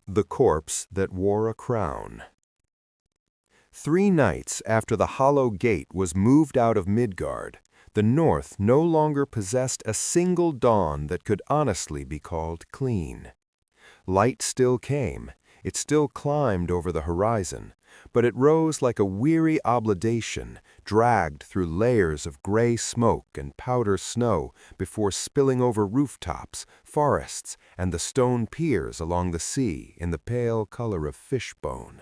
The corpse that wore a crown. 3 nights after the hollow gate was moved out of Midgard, the North no longer possessed a single dawn that could honestly be called clean. Light still came, it still climbed over the horizon, but it rose like a weary oblidation, dragged through layers of gray smoke and powder snow before spilling over rooftops, forests, and the stone piers along the sea in the pale color of fishbone.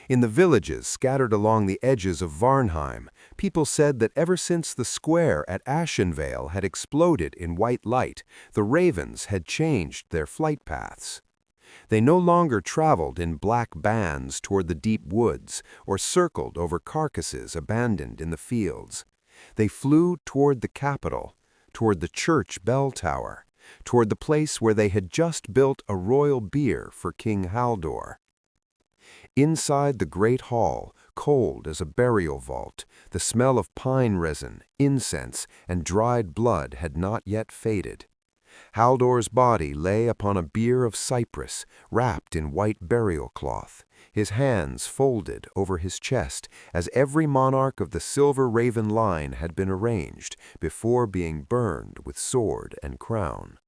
In the villages scattered along the edges of Varnheim, people said that ever since the square at Ashenvale had exploded in white light, the ravens had changed their flight paths. They no longer traveled in black bands toward the deep woods or circled over carcasses abandoned in the fields. They flew toward the capital, toward the church bell tower, toward the place where they had just built a royal bier for King Haldor. Inside the great hall, cold as a burial vault, the smell of pine resin, incense, and dried blood had not yet faded. Haldor's body lay upon a bier of cypress, wrapped in white burial cloth, his hands folded over his chest, as every monarch of the Silver Raven line had been arranged before being burned with sword and crown.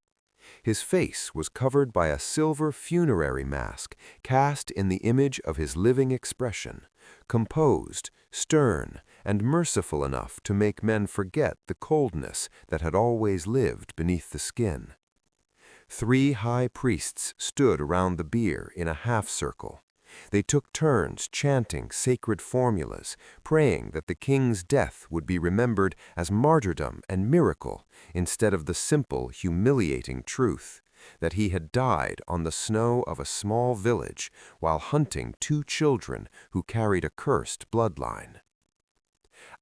His face was covered by a silver funerary mask cast in the image of his living expression, composed, stern, and merciful enough to make men forget the coldness that had always lived beneath the skin. 3 high priests stood around the bier in a half-circle. They took turns chanting sacred formulas, praying that the king's death would be remembered as martyrdom and miracle instead of the simple, humiliating truth that he had died on the snow of a small village while hunting 2 children who carried a cursed bloodline.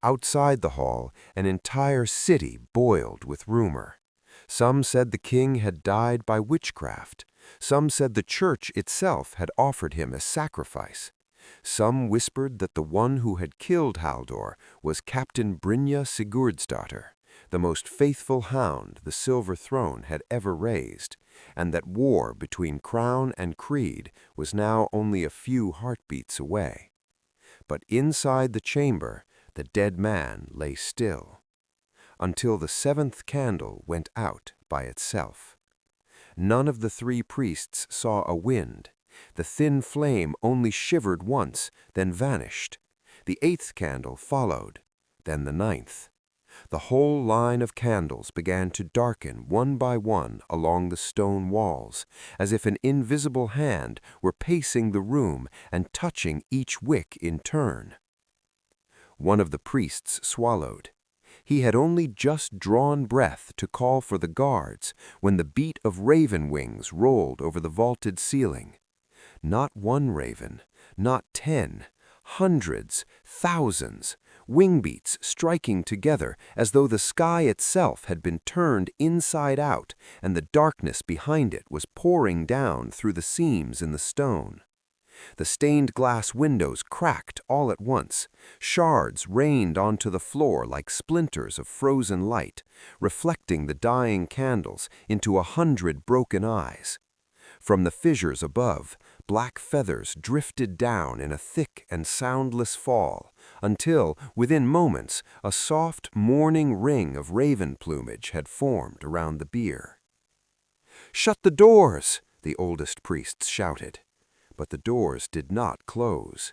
Outside the hall, an entire city boiled with rumor. Some said the king had died by witchcraft. Some said the church itself had offered him a sacrifice. Some whispered that the one who had killed Haldor was Captain Brynja Sigurdsdottir, the most faithful hound the Silver Throne had ever raised, and that war between crown and creed was now only a few heartbeats away. But inside the chamber, the dead man lay still, until the 7th candle went out by itself. None of the 3 priests saw a wind. The thin flame only shivered once, then vanished. The 8th candle followed, then the 9th. The whole line of candles began to darken one by one along the stone walls, as if an invisible hand were pacing the room and touching each wick in turn. One of the priests swallowed. He had only just drawn breath to call for the guards when the beat of raven wings rolled over the vaulted ceiling. Not 1 raven, not 10, hundreds, thousands, wing beats striking together as though the sky itself had been turned inside out and the darkness behind it was pouring down through the seams in the stone. The stained glass windows cracked all at once. Shards rained onto the floor like splinters of frozen light, reflecting the dying candles into 100 broken eyes. From the fissures above, black feathers drifted down in a thick and soundless fall, until, within moments, a soft mourning ring of raven plumage had formed around the bier. "Shut the doors!" the oldest priests shouted. But the doors did not close.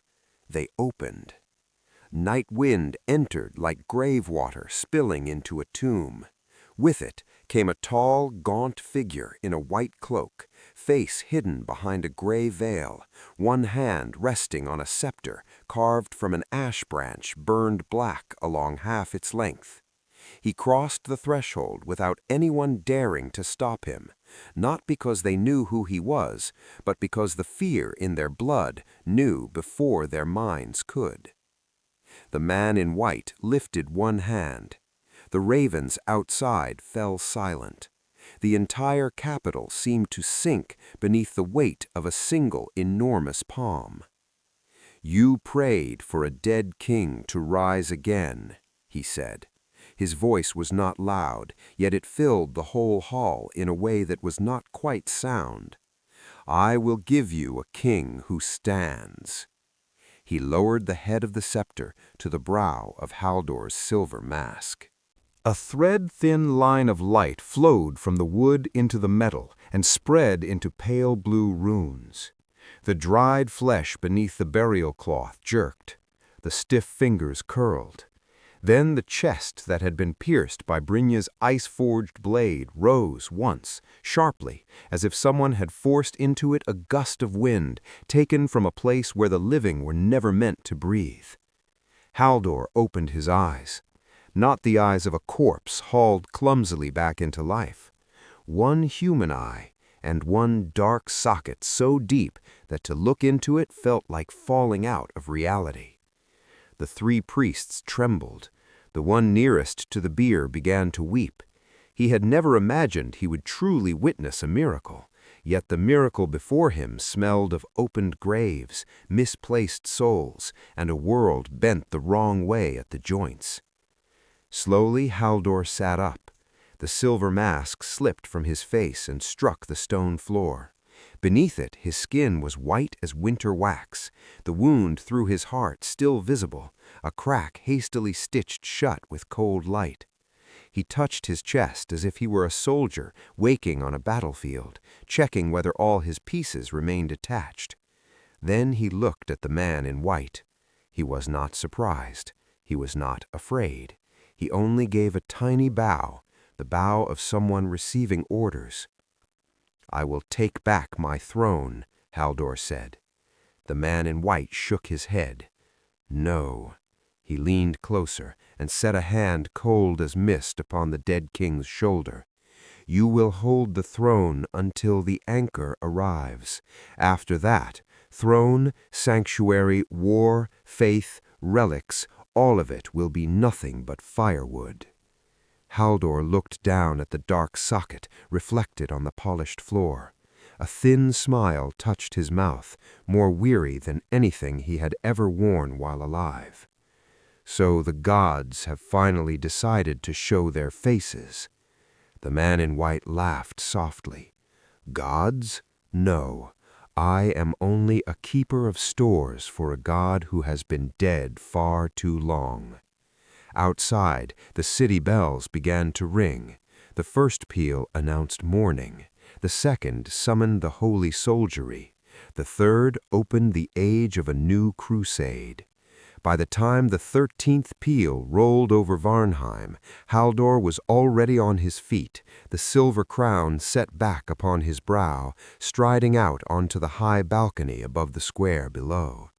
They opened. Night wind entered like grave water spilling into a tomb. With it came a tall, gaunt figure in a white cloak, face hidden behind a gray veil, one hand resting on a scepter carved from an ash branch burned black along half its length. He crossed the threshold without anyone daring to stop him, not because they knew who he was, but because the fear in their blood knew before their minds could. The man in white lifted one hand. The ravens outside fell silent. The entire capital seemed to sink beneath the weight of a single enormous palm. "You prayed for a dead king to rise again," he said. His voice was not loud, yet it filled the whole hall in a way that was not quite sound. I will give you a king who stands." He lowered the head of the scepter to the brow of Haldor's silver mask. A thread-thin line of light flowed from the wood into the metal and spread into pale blue runes. The dried flesh beneath the burial cloth jerked. The stiff fingers curled. Then the chest that had been pierced by Brynja's ice-forged blade rose once, sharply, as if someone had forced into it a gust of wind, taken from a place where the living were never meant to breathe. Haldor opened his eyes. Not the eyes of a corpse hauled clumsily back into life. One human eye, and one dark socket so deep that to look into it felt like falling out of reality. The three priests trembled. The one nearest to the bier began to weep. He had never imagined he would truly witness a miracle, yet the miracle before him smelled of opened graves, misplaced souls, and a world bent the wrong way at the joints. Slowly Haldor sat up. The silver mask slipped from his face and struck the stone floor. Beneath it, his skin was white as winter wax, the wound through his heart still visible, a crack hastily stitched shut with cold light. He touched his chest as if he were a soldier waking on a battlefield, checking whether all his pieces remained attached. Then he looked at the man in white. He was not surprised. He was not afraid. He only gave a tiny bow, the bow of someone receiving orders. "I will take back my throne," Haldor said. The man in white shook his head. "No." He leaned closer and set a hand cold as mist upon the dead king's shoulder. "You will hold the throne until the anchor arrives. After that, throne, sanctuary, war, faith, relics, all of it will be nothing but firewood." Haldor looked down at the dark socket reflected on the polished floor. A thin smile touched his mouth, more weary than anything he had ever worn while alive. "So the gods have finally decided to show their faces." The man in white laughed softly. "Gods? No. I am only a keeper of stores for a god who has been dead far too long." Outside, the city bells began to ring. The first peal announced morning. The second summoned the holy soldiery. The third opened the age of a new crusade. By the time the 13th peal rolled over Varnheim, Haldor was already on his feet, the silver crown set back upon his brow, striding out onto the high balcony above the square below.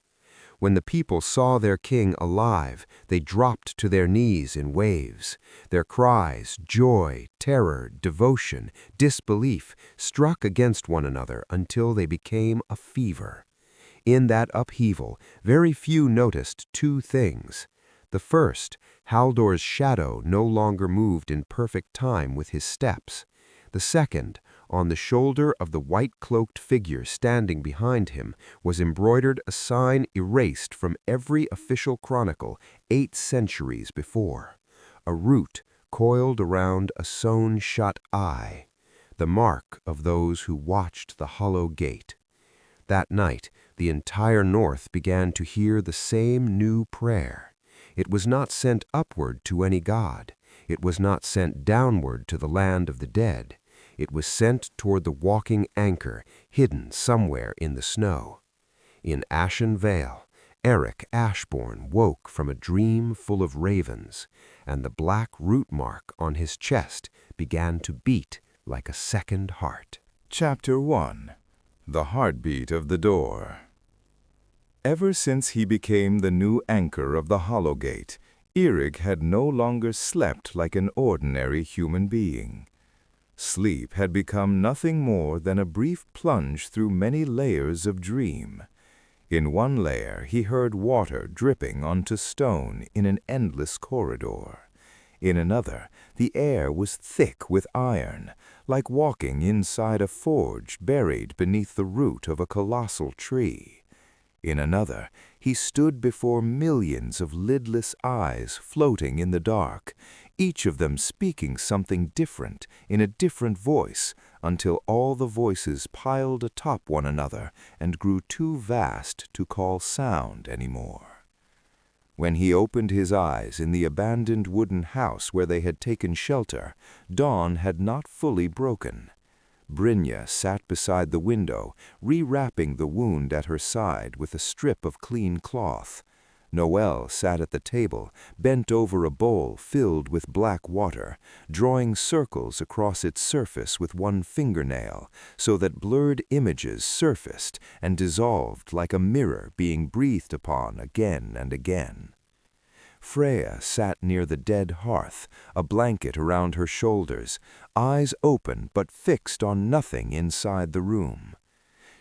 When the people saw their king alive, they dropped to their knees in waves. Their cries, joy, terror, devotion, disbelief, struck against one another until they became a fever. In that upheaval, very few noticed two things. The first, Haldor's shadow no longer moved in perfect time with his steps. The second, on the shoulder of the white-cloaked figure standing behind him was embroidered a sign erased from every official chronicle 8 centuries before. A root coiled around a sewn-shut eye, the mark of those who watched the hollow gate. That night, the entire North began to hear the same new prayer. It was not sent upward to any god. It was not sent downward to the land of the dead. It was sent toward the walking anchor, hidden somewhere in the snow. In Ashen Vale, Eirik Ashborn woke from a dream full of ravens, and the black root mark on his chest began to beat like a second heart. Chapter 1. The Heartbeat of the Door. Ever since he became the new anchor of the Hollow Gate, Eirik had no longer slept like an ordinary human being. Sleep had become nothing more than a brief plunge through many layers of dream. In one layer he heard water dripping onto stone in an endless corridor. In another, the air was thick with iron, like walking inside a forge buried beneath the root of a colossal tree. In another, he stood before millions of lidless eyes floating in the dark, each of them speaking something different in a different voice, until all the voices piled atop one another and grew too vast to call sound anymore. When he opened his eyes in the abandoned wooden house where they had taken shelter, dawn had not fully broken. Brynja sat beside the window, rewrapping the wound at her side with a strip of clean cloth. Noel sat at the table, bent over a bowl filled with black water, drawing circles across its surface with one fingernail, so that blurred images surfaced and dissolved like a mirror being breathed upon again and again. Freya sat near the dead hearth, a blanket around her shoulders, eyes open but fixed on nothing inside the room.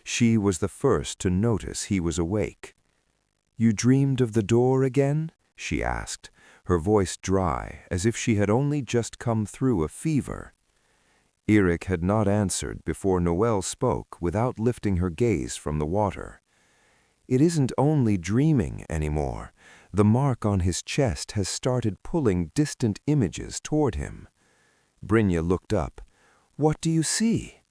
She was the first to notice he was awake. "You dreamed of the door again?" she asked, her voice dry, as if she had only just come through a fever. Eirik had not answered before Noel spoke without lifting her gaze from the water. "It isn't only dreaming anymore. The mark on his chest has started pulling distant images toward him." Brynja looked up. "What do you see?"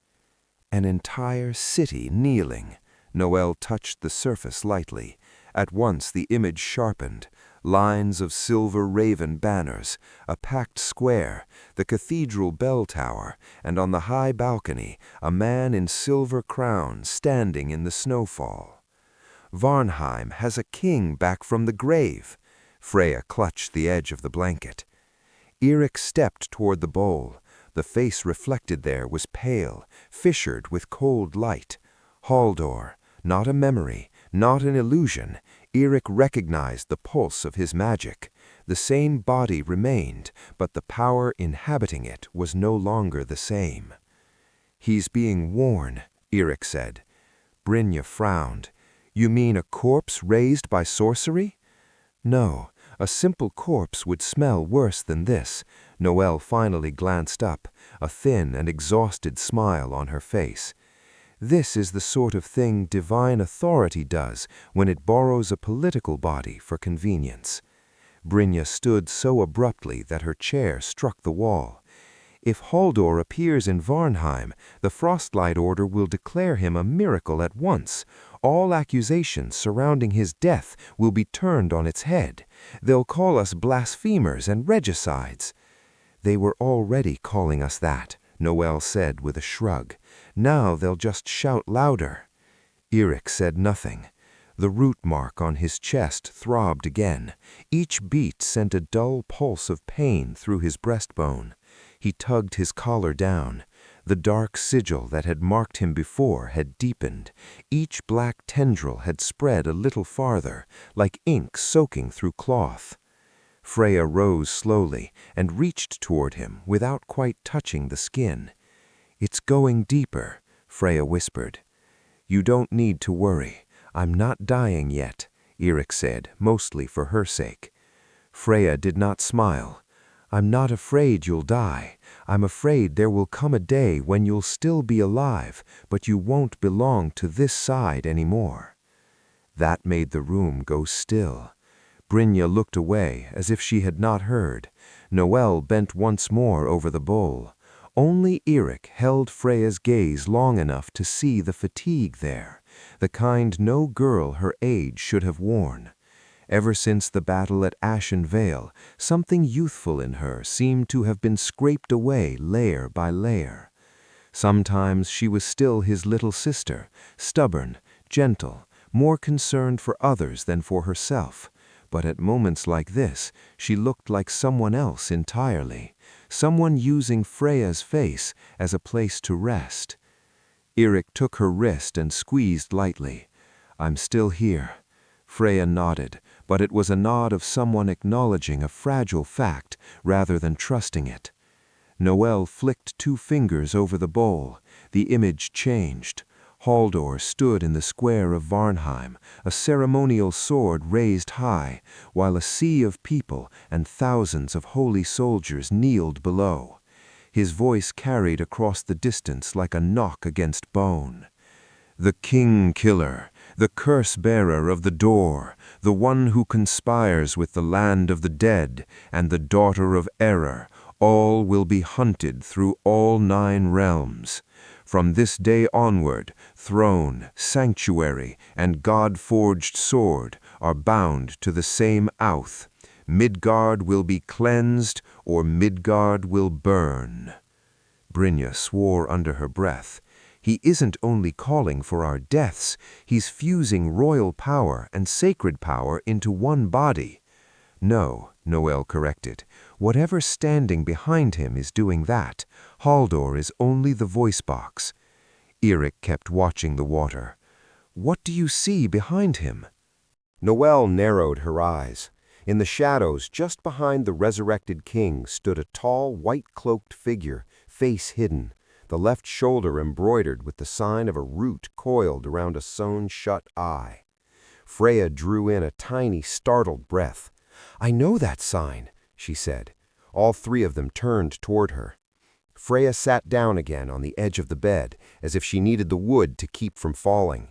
"An entire city kneeling." Noel touched the surface lightly. At once the image sharpened. Lines of silver raven banners, a packed square, the cathedral bell tower, and on the high balcony, a man in silver crown standing in the snowfall. "Varnheim has a king back from the grave." Freya clutched the edge of the blanket. Eirik stepped toward the bowl. The face reflected there was pale, fissured with cold light. Halldor, not a memory, not an illusion. Eirik recognized the pulse of his magic. The same body remained, but the power inhabiting it was no longer the same. "He's being worn," Eirik said. Brynja frowned. "You mean a corpse raised by sorcery?" "No, a simple corpse would smell worse than this." Noel finally glanced up, a thin and exhausted smile on her face. "This is the sort of thing divine authority does when it borrows a political body for convenience." Brynja stood so abruptly that her chair struck the wall. "If Halldor appears in Varnheim, the Frostlight Order will declare him a miracle at once. All accusations surrounding his death will be turned on its head. They'll call us blasphemers and regicides." "They were already calling us that," Noel said with a shrug. "Now they'll just shout louder." Eirik said nothing. The root mark on his chest throbbed again. Each beat sent a dull pulse of pain through his breastbone. He tugged his collar down. The dark sigil that had marked him before had deepened. Each black tendril had spread a little farther, like ink soaking through cloth. Freya rose slowly and reached toward him without quite touching the skin. "It's going deeper," Freya whispered. "You don't need to worry. I'm not dying yet," Eirik said, mostly for her sake. Freya did not smile. "I'm not afraid you'll die. I'm afraid there will come a day when you'll still be alive, but you won't belong to this side anymore." That made the room go still. Brynja looked away as if she had not heard. Noel bent once more over the bowl. Only Eirik held Freya's gaze long enough to see the fatigue there, the kind no girl her age should have worn. Ever since the battle at Ashen Vale, something youthful in her seemed to have been scraped away layer by layer. Sometimes she was still his little sister, stubborn, gentle, more concerned for others than for herself. But at moments like this, she looked like someone else entirely, someone using Freya's face as a place to rest. Eirik took her wrist and squeezed lightly. "I'm still here." Freya nodded, but it was a nod of someone acknowledging a fragile fact rather than trusting it. Noel flicked 2 fingers over the bowl. The image changed. Halldor stood in the square of Varnheim, a ceremonial sword raised high, while a sea of people and thousands of holy soldiers kneeled below. His voice carried across the distance like a knock against bone. "The king-killer, the curse-bearer of the door, the one who conspires with the land of the dead and the daughter of error, All will be hunted through all 9 realms. From this day onward, throne, sanctuary, and God-forged sword are bound to the same oath. Midgard will be cleansed, or Midgard will burn." Brynja swore under her breath. "He isn't only calling for our deaths, he's fusing royal power and sacred power into one body." "No," Noel corrected. "Whatever's standing behind him is doing that. Haldor is only the voice box." Eirik kept watching the water. "What do you see behind him?" Noel narrowed her eyes. In the shadows, just behind the resurrected king, stood a tall, white-cloaked figure, face hidden, the left shoulder embroidered with the sign of a root coiled around a sewn-shut eye. Freya drew in a tiny, startled breath. "I know that sign," she said. All 3 of them turned toward her. Freya sat down again on the edge of the bed, as if she needed the wood to keep from falling.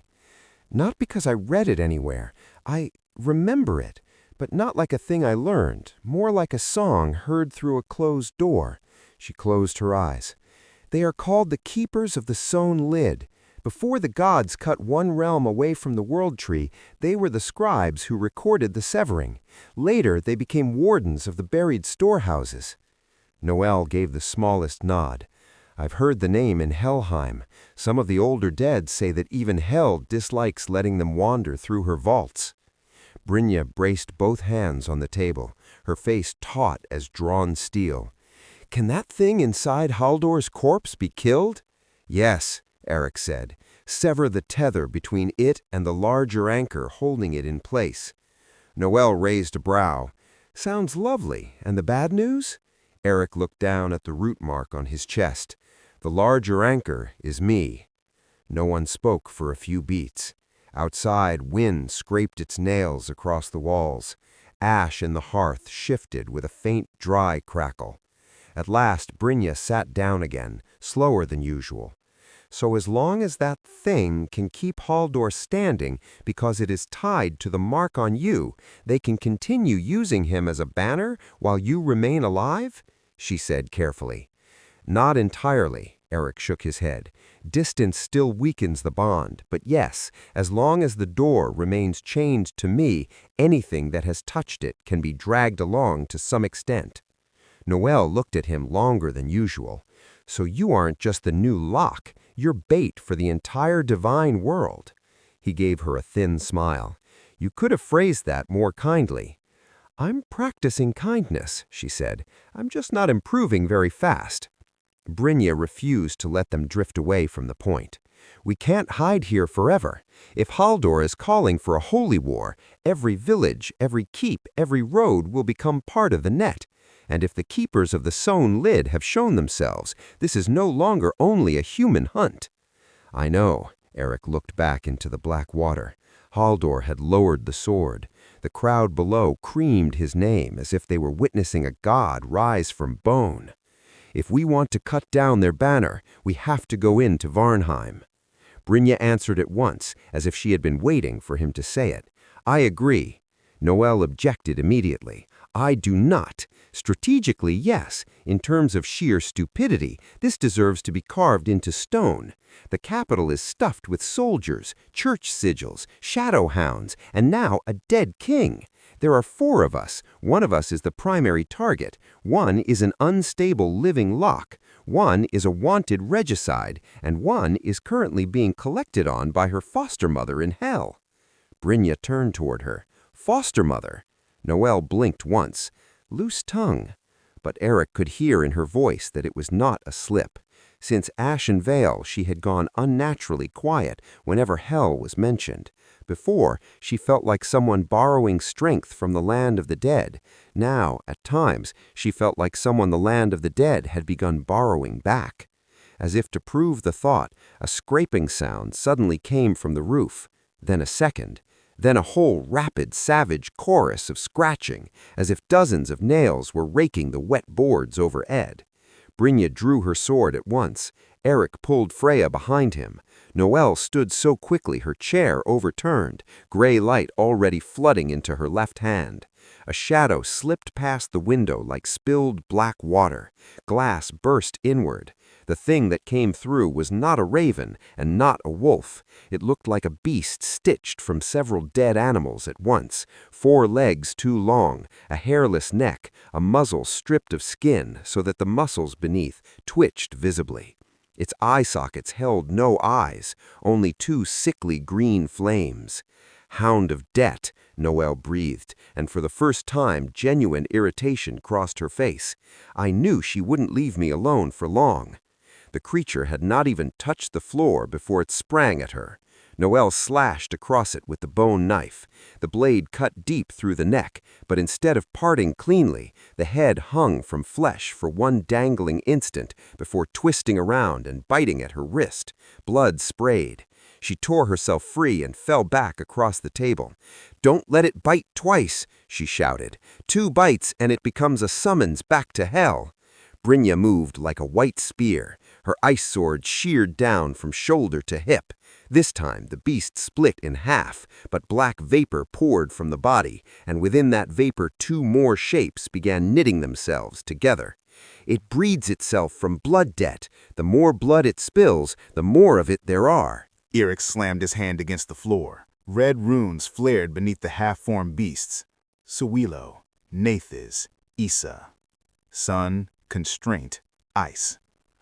"Not because I read it anywhere. I remember it, but not like a thing I learned, more like a song heard through a closed door." She closed her eyes. "They are called the Keepers of the Sewn Lid. Before the gods cut one realm away from the world tree, they were the scribes who recorded the severing. Later, they became wardens of the buried storehouses." Noel gave the smallest nod. "I've heard the name in Helheim. Some of the older dead say that even Hel dislikes letting them wander through her vaults." Brynja braced both hands on the table, her face taut as drawn steel. "Can that thing inside Haldor's corpse be killed?" "Yes," Eirik said. "Sever the tether between it and the larger anchor holding it in place." Noel raised a brow. "Sounds lovely. And the bad news?" Eirik looked down at the root mark on his chest. "The larger anchor is me." No one spoke for a few beats. Outside, wind scraped its nails across the walls. Ash in the hearth shifted with a faint, dry crackle. At last, Brynja sat down again, slower than usual. "So as long as that thing can keep Haldor standing because it is tied to the mark on you, they can continue using him as a banner while you remain alive?" she said carefully. "Not entirely," Eirik shook his head. "Distance still weakens the bond, but yes, as long as the door remains chained to me, anything that has touched it can be dragged along to some extent." Noel looked at him longer than usual. "So you aren't just the new lock, you're bait for the entire divine world." He gave her a thin smile. "You could have phrased that more kindly." "I'm practicing kindness," she said. "I'm just not improving very fast." Brynja refused to let them drift away from the point. "We can't hide here forever. If Haldor is calling for a holy war, every village, every keep, every road will become part of the net. And if the keepers of the sewn lid have shown themselves, this is no longer only a human hunt." "I know." Eirik looked back into the black water. Haldor had lowered the sword. The crowd below creamed his name as if they were witnessing a god rise from bone. "If we want to cut down their banner, we have to go into Varnheim." Brynja answered at once, as if she had been waiting for him to say it. "I agree." Noel objected immediately. "I do not. Strategically, yes. In terms of sheer stupidity, this deserves to be carved into stone. The capital is stuffed with soldiers, church sigils, shadow hounds, and now a dead king. There are 4 of us. One of us is the primary target. One is an unstable living lock. One is a wanted regicide, and one is currently being collected on by her foster mother in hell." Brynja turned toward her. "Foster mother?" Noel blinked once. Loose tongue. But Eirik could hear in her voice that it was not a slip. Since Ashen Vale, she had gone unnaturally quiet whenever hell was mentioned. Before, she felt like someone borrowing strength from the land of the dead. Now, at times, she felt like someone the land of the dead had begun borrowing back. As if to prove the thought, a scraping sound suddenly came from the roof. Then a second. Then a whole rapid, savage chorus of scratching, as if dozens of nails were raking the wet boards over Ed. Brynja drew her sword at once. Eirik pulled Freya behind him. Noel stood so quickly her chair overturned, gray light already flooding into her left hand. A shadow slipped past the window like spilled black water. Glass burst inward. The thing that came through was not a raven and not a wolf. It looked like a beast stitched from several dead animals at once, 4 legs too long, a hairless neck, a muzzle stripped of skin so that the muscles beneath twitched visibly. Its eye sockets held no eyes, only 2 sickly green flames. "Hound of debt," Noelle breathed, and for the first time genuine irritation crossed her face. I knew she wouldn't leave me alone for long. The creature had not even touched the floor before it sprang at her. Noelle slashed across it with the bone knife. The blade cut deep through the neck, but instead of parting cleanly, the head hung from flesh for one dangling instant before twisting around and biting at her wrist. Blood sprayed. She tore herself free and fell back across the table. "Don't let it bite twice," she shouted. "2 bites and it becomes a summons back to hell." Brynja moved like a white spear, her ice sword sheared down from shoulder to hip. This time the beast split in half, but black vapor poured from the body, and within that vapor 2 more shapes began knitting themselves together. "It breeds itself from blood debt. The more blood it spills, the more of it there are." Eirik slammed his hand against the floor. Red runes flared beneath the half-formed beasts. Suwilo, Nathiz, Isa. Sun, constraint, ice.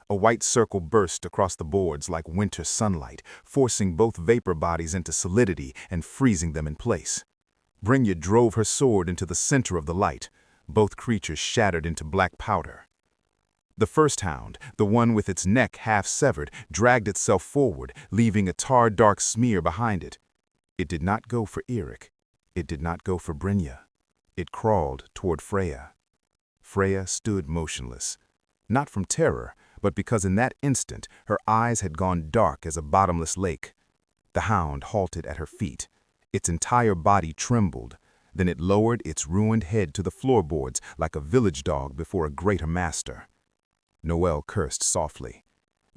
A white circle burst across the boards like winter sunlight, forcing both vapor bodies into solidity and freezing them in place. Brynja drove her sword into the center of the light. Both creatures shattered into black powder. The first hound, the one with its neck half severed, dragged itself forward, leaving a tar-dark smear behind it. It did not go for Eirik. It did not go for Brynja. It crawled toward Freya. Freya stood motionless, not from terror, but because in that instant her eyes had gone dark as a bottomless lake. The hound halted at her feet. Its entire body trembled. Then it lowered its ruined head to the floorboards like a village dog before a greater master. Noelle cursed softly.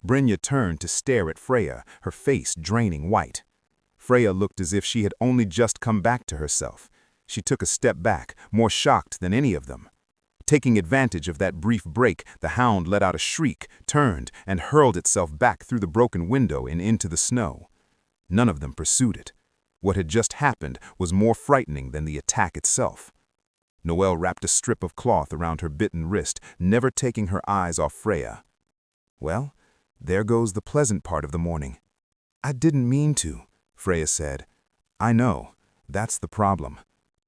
Brynja turned to stare at Freya, her face draining white. Freya looked as if she had only just come back to herself. She took a step back, more shocked than any of them. Taking advantage of that brief break, the hound let out a shriek, turned, and hurled itself back through the broken window and into the snow. None of them pursued it. What had just happened was more frightening than the attack itself. Noelle wrapped a strip of cloth around her bitten wrist, never taking her eyes off Freya. "Well, there goes the pleasant part of the morning." "I didn't mean to," Freya said. "I know. That's the problem.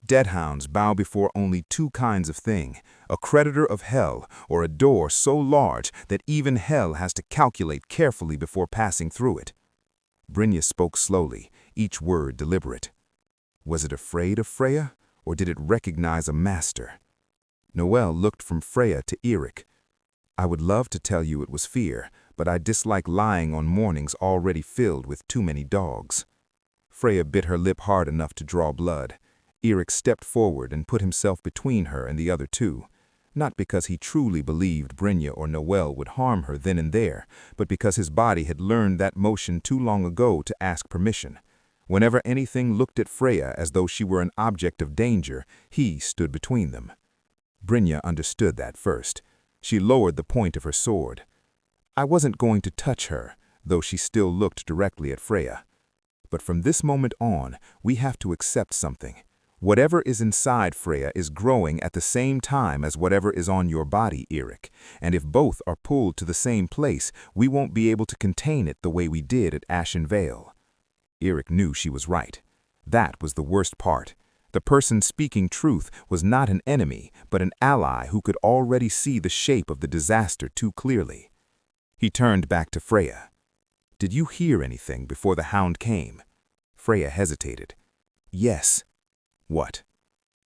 Deadhounds bow before only 2 kinds of thing, a creditor of hell or a door so large that even hell has to calculate carefully before passing through it." Brynja spoke slowly, each word deliberate. Was it afraid of Freya, or did it recognize a master? Noelle looked from Freya to Eirik. "I would love to tell you it was fear, but I dislike lying on mornings already filled with too many dogs." Freya bit her lip hard enough to draw blood. Eirik stepped forward and put himself between her and the other 2, not because he truly believed Brynja or Noelle would harm her then and there, but because his body had learned that motion too long ago to ask permission. Whenever anything looked at Freya as though she were an object of danger, he stood between them. Brynja understood that first. She lowered the point of her sword. I wasn't going to touch her, though she still looked directly at Freya. But from this moment on, we have to accept something. Whatever is inside Freya is growing at the same time as whatever is on your body, Eirik, and if both are pulled to the same place, we won't be able to contain it the way we did at Ashen Vale. Eirik knew she was right. That was the worst part. The person speaking truth was not an enemy, but an ally who could already see the shape of the disaster too clearly. He turned back to Freya. "Did you hear anything before the hound came?" Freya hesitated. "Yes." "What?"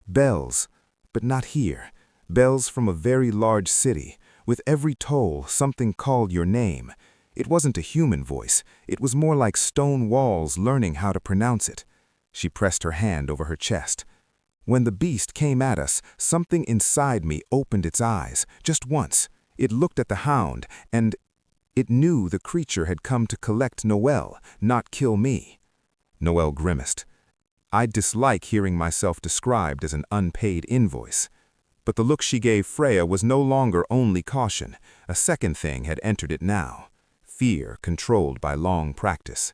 "Bells, but not here. Bells from a very large city. With every toll, something called your name. It wasn't a human voice. It was more like stone walls learning how to pronounce it." She pressed her hand over her chest. "When the beast came at us, something inside me opened its eyes, just once. It looked at the hound, and it knew the creature had come to collect Noelle, not kill me." Noelle grimaced. I dislike hearing myself described as an unpaid invoice. But the look she gave Freya was no longer only caution. A second thing had entered it now. Fear controlled by long practice.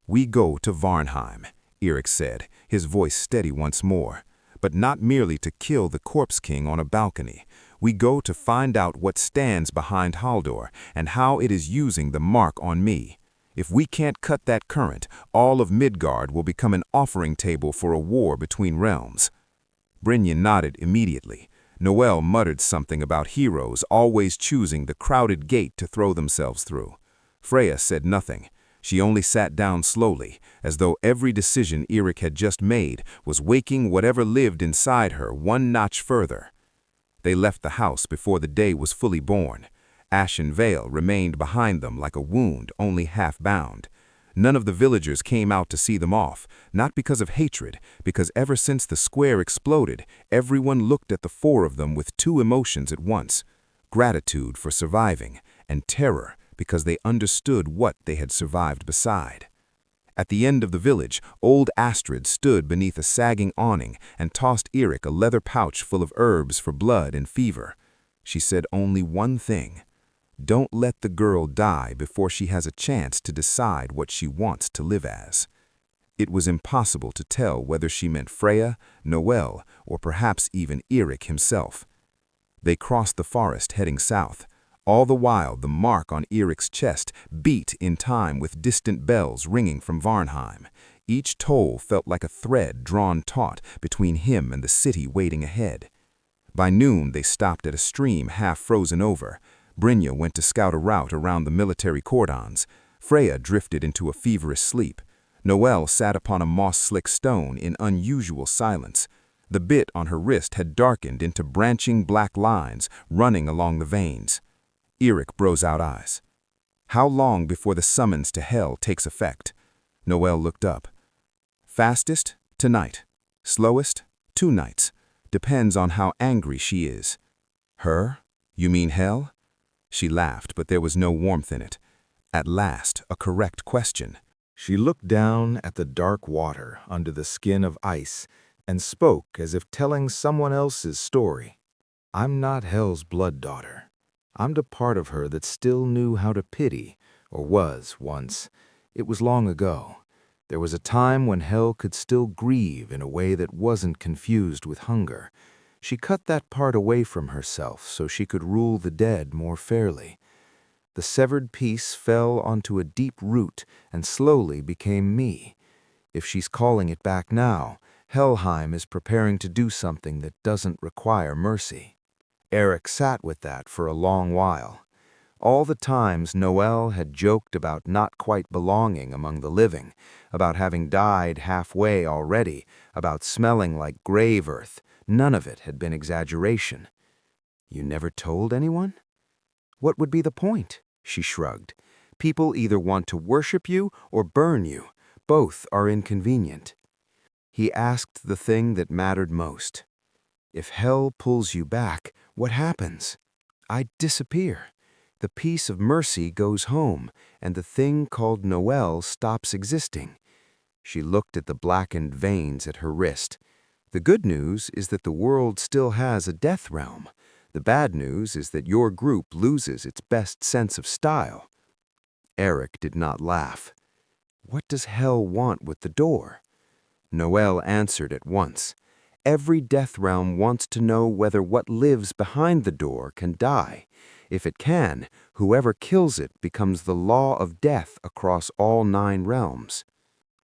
"We go to Varnheim," Eirik said, his voice steady once more. "But not merely to kill the Corpse King on a balcony. We go to find out what stands behind Haldor and how it is using the mark on me. If we can't cut that current, all of Midgard will become an offering table for a war between realms." Brynja nodded immediately. Noel muttered something about heroes always choosing the crowded gate to throw themselves through. Freya said nothing. She only sat down slowly, as though every decision Eirik had just made was waking whatever lived inside her one notch further. They left the house before the day was fully born. Ashen Vale remained behind them like a wound only half bound. None of the villagers came out to see them off, not because of hatred, because ever since the square exploded, everyone looked at the four of them with two emotions at once: gratitude for surviving, and terror because they understood what they had survived beside. At the end of the village, old Astrid stood beneath a sagging awning and tossed Eirik a leather pouch full of herbs for blood and fever. She said only one thing: "Don't let the girl die before she has a chance to decide what she wants to live as." It was impossible to tell whether she meant Freya, Noel, or perhaps even Eirik himself. They crossed the forest heading south. All the while, the mark on Eirik's chest beat in time with distant bells ringing from Varnheim. Each toll felt like a thread drawn taut between him and the city waiting ahead. By noon, they stopped at a stream half frozen over. Brynja went to scout a route around the military cordons. Freya drifted into a feverish sleep. Noel sat upon a moss-slick stone in unusual silence. The bit on her wrist had darkened into branching black lines running along the veins. Eirik brows out eyes. "How long before the summons to hell takes effect?" Noel looked up. "Fastest, tonight. Slowest, 2 nights. Depends on how angry she is." "Her? You mean hell?" She laughed, but there was no warmth in it. At last, a correct question. She looked down at the dark water under the skin of ice and spoke as if telling someone else's story. "I'm not Hell's blood daughter. I'm the part of her that still knew how to pity, or was once. It was long ago. There was a time when Hell could still grieve in a way that wasn't confused with hunger. She cut that part away from herself so she could rule the dead more fairly. The severed piece fell onto a deep root and slowly became me. If she's calling it back now, Helheim is preparing to do something that doesn't require mercy." Eirik sat with that for a long while. All the times Noel had joked about not quite belonging among the living, about having died halfway already, about smelling like grave earth, none of it had been exaggeration. "You never told anyone? What would be the point?" She shrugged. "People either want to worship you or burn you. Both are inconvenient." He asked the thing that mattered most. "If Hell pulls you back, what happens?" "I disappear. The piece of mercy goes home, and the thing called Noel stops existing." She looked at the blackened veins at her wrist. "The good news is that the world still has a death realm. The bad news is that your group loses its best sense of style." Eirik did not laugh. "What does Hell want with the door?" Noel answered at once. "Every death realm wants to know whether what lives behind the door can die. If it can, whoever kills it becomes the law of death across all 9 realms."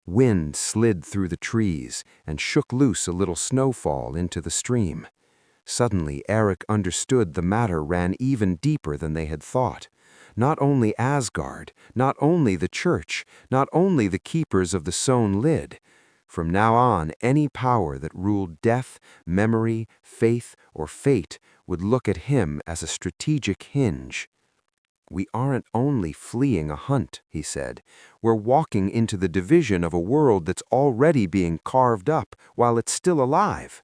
Wind slid through the trees and shook loose a little snowfall into the stream. Suddenly, Eirik understood the matter ran even deeper than they had thought. Not only Asgard, not only the church, not only the keepers of the sewn lid. From now on, any power that ruled death, memory, faith, or fate would look at him as a strategic hinge. "We aren't only fleeing a hunt," he said. "We're walking into the division of a world that's already being carved up while it's still alive."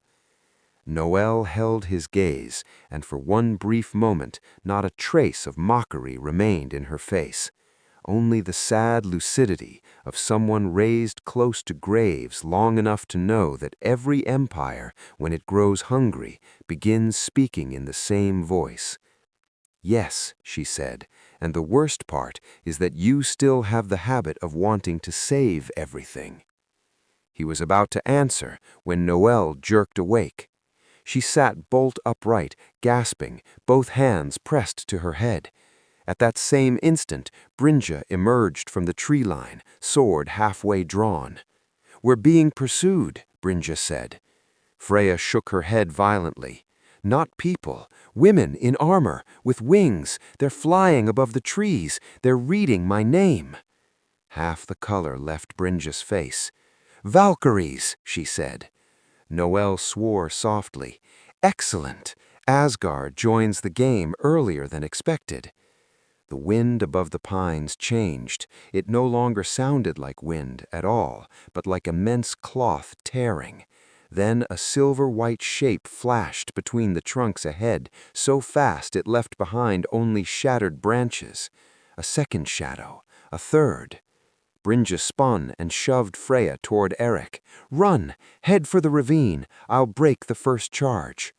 Noel held his gaze, and for one brief moment, not a trace of mockery remained in her face. only the sad lucidity of someone raised close to graves long enough to know that every empire, when it grows hungry, begins speaking in the same voice. "Yes," she said, "and the worst part is that you still have the habit of wanting to save everything." He was about to answer when Noelle jerked awake. She sat bolt upright, gasping, both hands pressed to her head. At that same instant, Brynja emerged from the tree line, sword halfway drawn. "We're being pursued," Brynja said. Freya shook her head violently. "Not people. Women in armor, with wings. They're flying above the trees. They're reading my name." Half the color left Brynja's face. "Valkyries," she said. Noelle swore softly. "Excellent. Asgard joins the game earlier than expected." The wind above the pines changed. It no longer sounded like wind at all, but like immense cloth tearing. Then a silver-white shape flashed between the trunks ahead, so fast it left behind only shattered branches. A second shadow, a third. Brynja spun and shoved Freya toward Eirik. "Run! Head for the ravine. I'll break the first charge."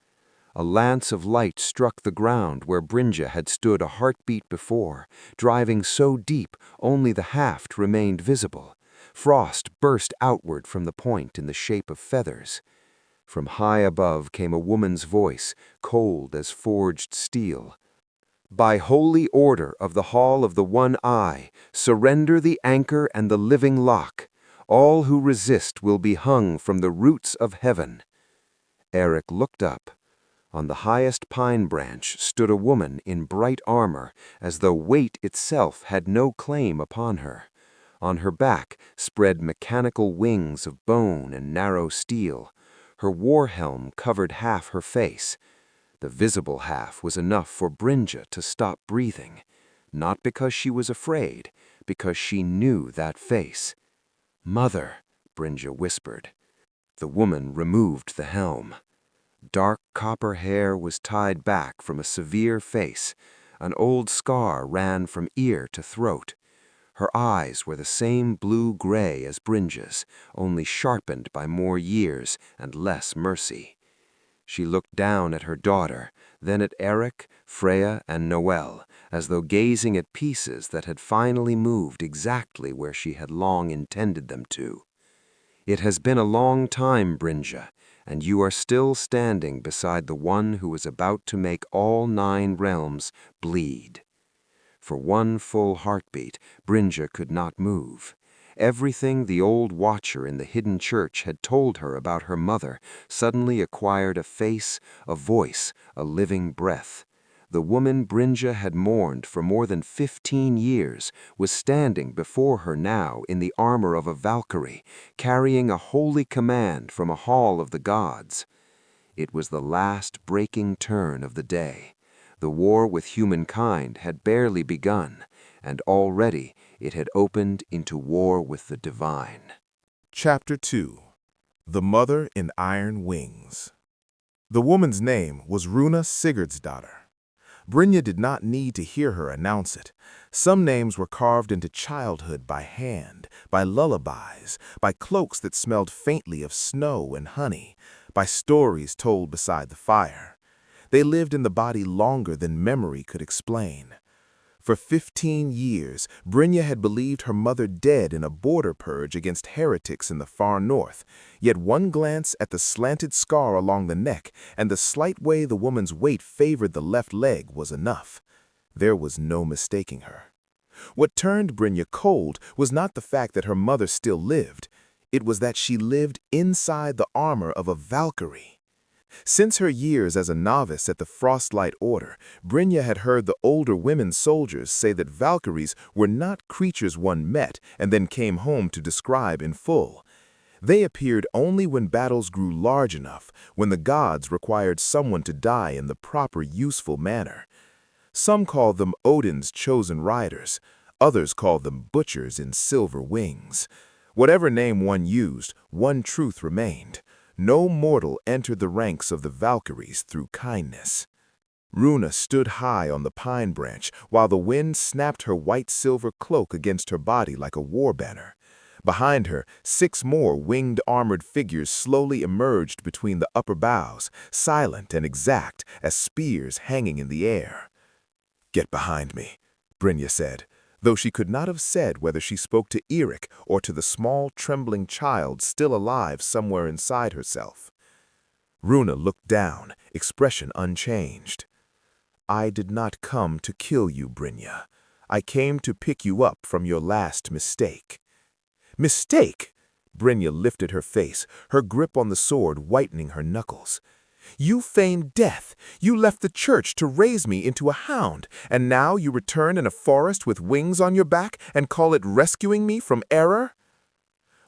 A lance of light struck the ground where Brynja had stood a heartbeat before, driving so deep only the haft remained visible. Frost burst outward from the point in the shape of feathers. From high above came a woman's voice, cold as forged steel. "By holy order of the Hall of the One Eye, surrender the anchor and the living lock. All who resist will be hung from the roots of heaven." Eirik looked up. On the highest pine branch stood a woman in bright armor, as though weight itself had no claim upon her. On her back spread mechanical wings of bone and narrow steel. Her war helm covered half her face. The visible half was enough for Brynja to stop breathing, not because she was afraid, because she knew that face. "Mother," Brynja whispered. The woman removed the helm. Dark copper hair was tied back from a severe face. An old scar ran from ear to throat. Her eyes were the same blue-gray as Brynja's, only sharpened by more years and less mercy. She looked down at her daughter, then at Eirik, Freya, and Noelle, as though gazing at pieces that had finally moved exactly where she had long intended them to. "It has been a long time, Brynja, and you are still standing beside the one who is about to make all 9 realms bleed." For one full heartbeat, Brynja could not move. Everything the old watcher in the hidden church had told her about her mother suddenly acquired a face, a voice, a living breath. The woman Brynja had mourned for more than 15 years was standing before her now in the armor of a Valkyrie, carrying a holy command from a hall of the gods. It was the last breaking turn of the day. The war with humankind had barely begun, and already it had opened into war with the divine. Chapter 2. The Mother in Iron Wings. The woman's name was Runa Sigurdsdottir. Brynja did not need to hear her announce it. Some names were carved into childhood by hand, by lullabies, by cloaks that smelled faintly of snow and honey, by stories told beside the fire. They lived in the body longer than memory could explain. For 15 years, Brynja had believed her mother dead in a border purge against heretics in the far north, yet one glance at the slanted scar along the neck and the slight way the woman's weight favored the left leg was enough. There was no mistaking her. What turned Brynja cold was not the fact that her mother still lived. It was that she lived inside the armor of a Valkyrie. Since her years as a novice at the Frostlight Order, Brynja had heard the older women soldiers say that Valkyries were not creatures one met and then came home to describe in full. They appeared only when battles grew large enough, when the gods required someone to die in the proper useful manner. Some called them Odin's chosen riders, others called them butchers in silver wings. Whatever name one used, one truth remained. No mortal entered the ranks of the Valkyries through kindness. Runa stood high on the pine branch while the wind snapped her white-silver cloak against her body like a war banner. Behind her, 6 more winged armored figures slowly emerged between the upper boughs, silent and exact as spears hanging in the air. "Get behind me," Brynja said, though she could not have said whether she spoke to Eirik or to the small, trembling child still alive somewhere inside herself. Runa looked down, expression unchanged. "I did not come to kill you, Brynja. I came to pick you up from your last mistake." "Mistake?" Brynja lifted her face, her grip on the sword whitening her knuckles. "You feigned death. You left the church to raise me into a hound, and now you return in a forest with wings on your back and call it rescuing me from error?"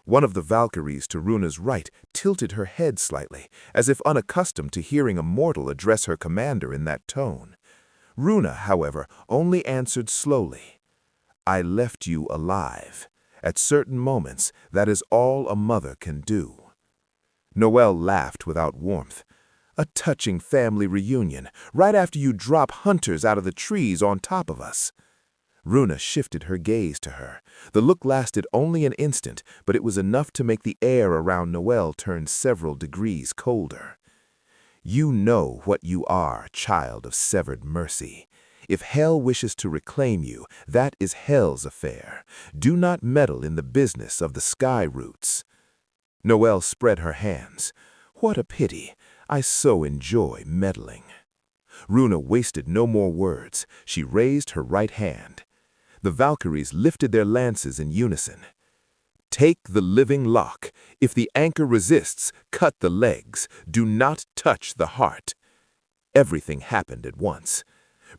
One of the Valkyries to Runa's right tilted her head slightly, as if unaccustomed to hearing a mortal address her commander in that tone. Runa, however, only answered slowly, "I left you alive. At certain moments, that is all a mother can do." Noelle laughed without warmth. "A touching family reunion, right after you drop hunters out of the trees on top of us." Runa shifted her gaze to her. The look lasted only an instant, but it was enough to make the air around Noelle turn several degrees colder. "You know what you are, child of severed mercy. If hell wishes to reclaim you, that is hell's affair. Do not meddle in the business of the sky roots." Noelle spread her hands. "What a pity. I so enjoy meddling." Runa wasted no more words. She raised her right hand. The Valkyries lifted their lances in unison. "Take the living lock. If the anchor resists, cut the legs. Do not touch the heart." Everything happened at once.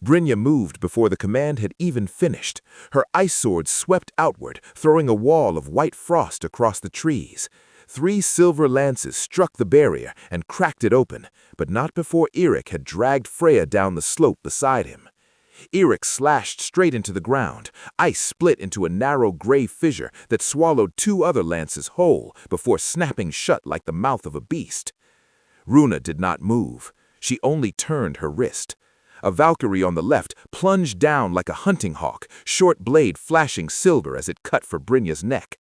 Brynja moved before the command had even finished. Her ice sword swept outward, throwing a wall of white frost across the trees. 3 silver lances struck the barrier and cracked it open, but not before Eirik had dragged Freya down the slope beside him. Eirik slashed straight into the ground. Ice split into a narrow gray fissure that swallowed 2 other lances whole before snapping shut like the mouth of a beast. Runa did not move. She only turned her wrist. A Valkyrie on the left plunged down like a hunting hawk, short blade flashing silver as it cut for Brynja's neck.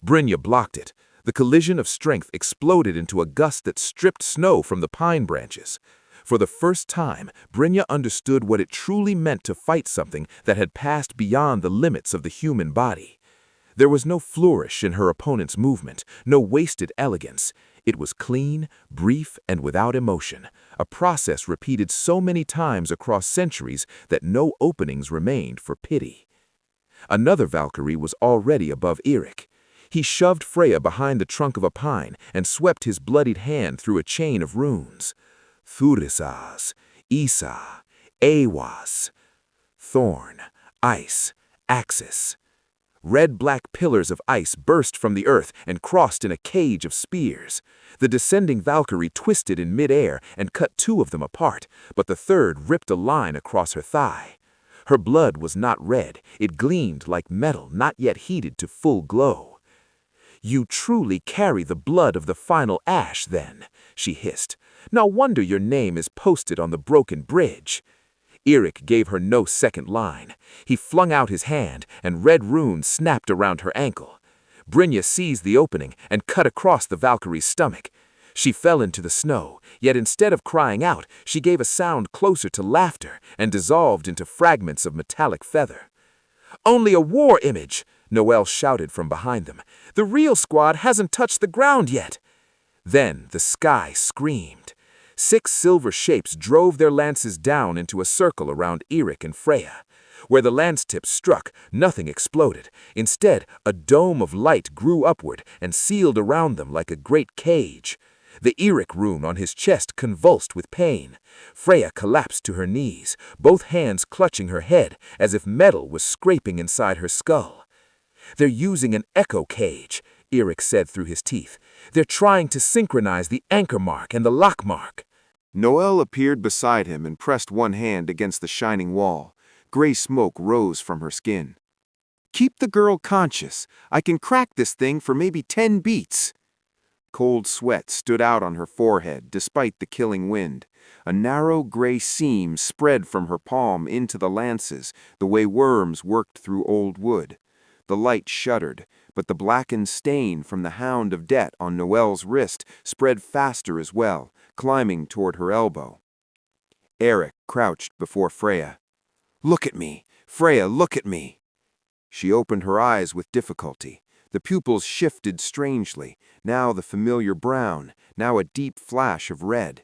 Brynja blocked it. The collision of strength exploded into a gust that stripped snow from the pine branches. For the first time, Brynja understood what it truly meant to fight something that had passed beyond the limits of the human body. There was no flourish in her opponent's movement, no wasted elegance. It was clean, brief, and without emotion, a process repeated so many times across centuries that no openings remained for pity. Another Valkyrie was already above Eirik. He shoved Freya behind the trunk of a pine and swept his bloodied hand through a chain of runes. Thurisaz, Isa, Awas, Thorn, Ice, Axis. Red-black pillars of ice burst from the earth and crossed in a cage of spears. The descending Valkyrie twisted in mid-air and cut 2 of them apart, but the third ripped a line across her thigh. Her blood was not red, it gleamed like metal not yet heated to full glow. "You truly carry the blood of the final ash, then," she hissed. "No wonder your name is posted on the broken bridge." Eirik gave her no second line. He flung out his hand, and red runes snapped around her ankle. Brynja seized the opening and cut across the Valkyrie's stomach. She fell into the snow, yet instead of crying out, she gave a sound closer to laughter and dissolved into fragments of metallic feather. "Only a war image!" Noelle shouted from behind them. "The real squad hasn't touched the ground yet." Then the sky screamed. 6 silver shapes drove their lances down into a circle around Eirik and Freya. Where the lance tips struck, nothing exploded. Instead, a dome of light grew upward and sealed around them like a great cage. The Eirik rune on his chest convulsed with pain. Freya collapsed to her knees, both hands clutching her head as if metal was scraping inside her skull. "They're using an echo cage," Eirik said through his teeth. "They're trying to synchronize the anchor mark and the lock mark." Noelle appeared beside him and pressed one hand against the shining wall. Gray smoke rose from her skin. "Keep the girl conscious. I can crack this thing for maybe 10 beats." Cold sweat stood out on her forehead despite the killing wind. A narrow gray seam spread from her palm into the lances, the way worms worked through old wood. The light shuddered, but the blackened stain from the hound of debt on Noelle's wrist spread faster as well, climbing toward her elbow. Eirik crouched before Freya. "Look at me! Freya, look at me!" She opened her eyes with difficulty. The pupils shifted strangely, now the familiar brown, now a deep flash of red.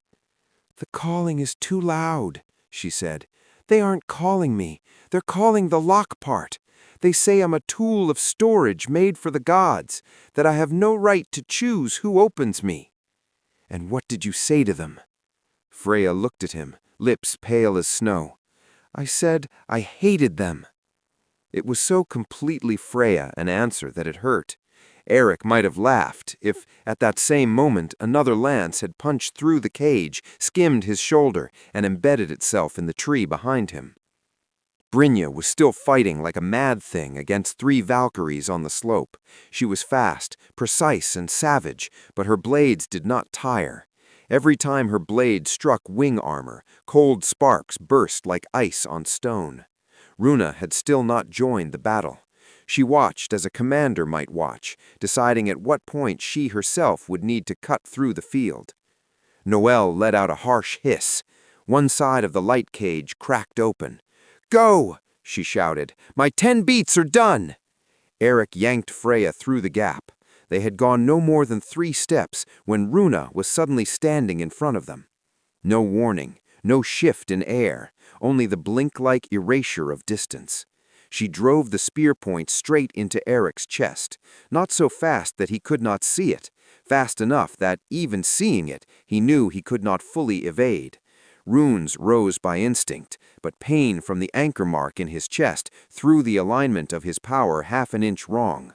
"The calling is too loud," she said. "They aren't calling me. They're calling the lock part. They say I'm a tool of storage made for the gods, that I have no right to choose who opens me." "And what did you say to them?" Freya looked at him, lips pale as snow. "I said I hated them." It was so completely Freya an answer that it hurt. Eirik might have laughed if, at that same moment, another lance had punched through the cage, skimmed his shoulder, and embedded itself in the tree behind him. Brynja was still fighting like a mad thing against 3 Valkyries on the slope. She was fast, precise, and savage, but her blades did not tire. Every time her blade struck wing armor, cold sparks burst like ice on stone. Runa had still not joined the battle. She watched as a commander might watch, deciding at what point she herself would need to cut through the field. Noelle let out a harsh hiss. One side of the light cage cracked open. "Go!" she shouted. "My 10 beats are done!" Eirik yanked Freya through the gap. They had gone no more than 3 steps when Runa was suddenly standing in front of them. No warning, no shift in air, only the blink-like erasure of distance. She drove the spear point straight into Eirik's chest, not so fast that he could not see it, fast enough that, even seeing it, he knew he could not fully evade. Runes rose by instinct, but pain from the anchor mark in his chest threw the alignment of his power half an inch wrong.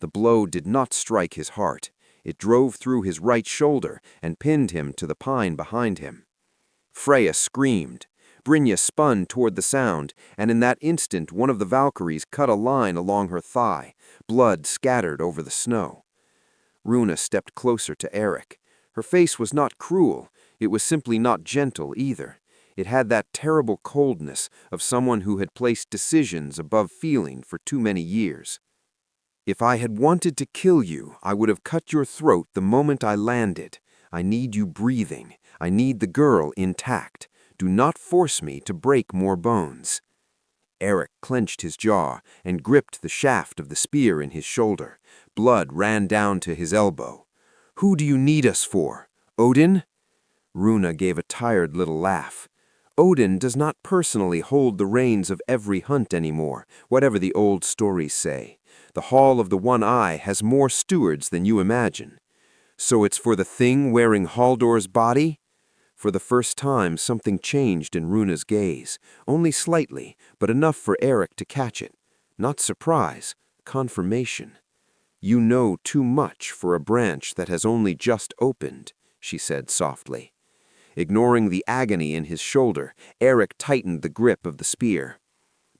The blow did not strike his heart. It drove through his right shoulder and pinned him to the pine behind him. Freya screamed. Brynja spun toward the sound, and in that instant one of the Valkyries cut a line along her thigh. Blood scattered over the snow. Runa stepped closer to Eirik. Her face was not cruel. It was simply not gentle either. It had that terrible coldness of someone who had placed decisions above feeling for too many years. "If I had wanted to kill you, I would have cut your throat the moment I landed. I need you breathing. I need the girl intact. Do not force me to break more bones." Eirik clenched his jaw and gripped the shaft of the spear in his shoulder. Blood ran down to his elbow. "Who do you need us for? Odin?" Runa gave a tired little laugh. "Odin does not personally hold the reins of every hunt anymore, whatever the old stories say. The Hall of the One Eye has more stewards than you imagine. So it's for the thing wearing Haldor's body?" For the first time, something changed in Runa's gaze, only slightly, but enough for Eirik to catch it. Not surprise, confirmation. "You know too much for a branch that has only just opened," she said softly. Ignoring the agony in his shoulder, Eirik tightened the grip of the spear.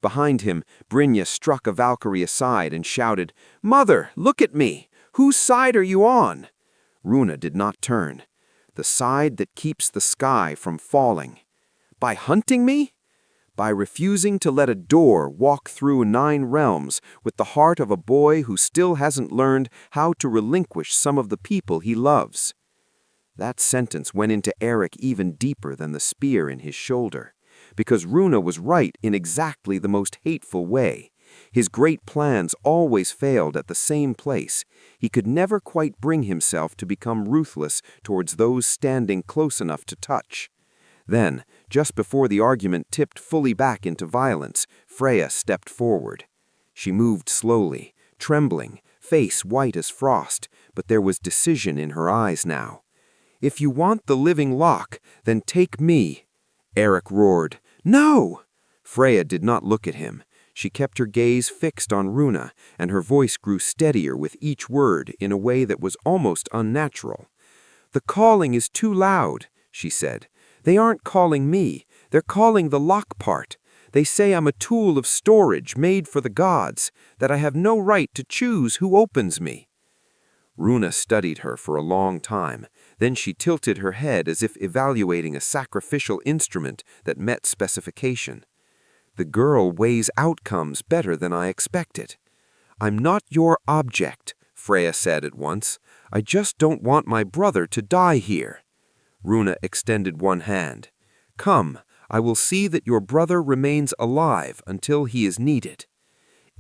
Behind him, Brynja struck a Valkyrie aside and shouted, "Mother, look at me! Whose side are you on?" Runa did not turn. "The side that keeps the sky from falling." "By hunting me?" "By refusing to let a door walk through 9 realms with the heart of a boy who still hasn't learned how to relinquish some of the people he loves." That sentence went into Eirik even deeper than the spear in his shoulder, because Runa was right in exactly the most hateful way. His great plans always failed at the same place. He could never quite bring himself to become ruthless towards those standing close enough to touch. Then, just before the argument tipped fully back into violence, Freya stepped forward. She moved slowly, trembling, face white as frost, but there was decision in her eyes now. "If you want the living lock, then take me." Eirik roared, "No!" Freya did not look at him. She kept her gaze fixed on Runa, and her voice grew steadier with each word in a way that was almost unnatural. "The calling is too loud," she said. "They aren't calling me. They're calling the lock part. They say I'm a tool of storage made for the gods, that I have no right to choose who opens me." Runa studied her for a long time. Then she tilted her head as if evaluating a sacrificial instrument that met specification. The girl weighs outcomes better than I expected. I'm not your object, Freya said at once. I just don't want my brother to die here. Runa extended one hand. Come, I will see that your brother remains alive until he is needed.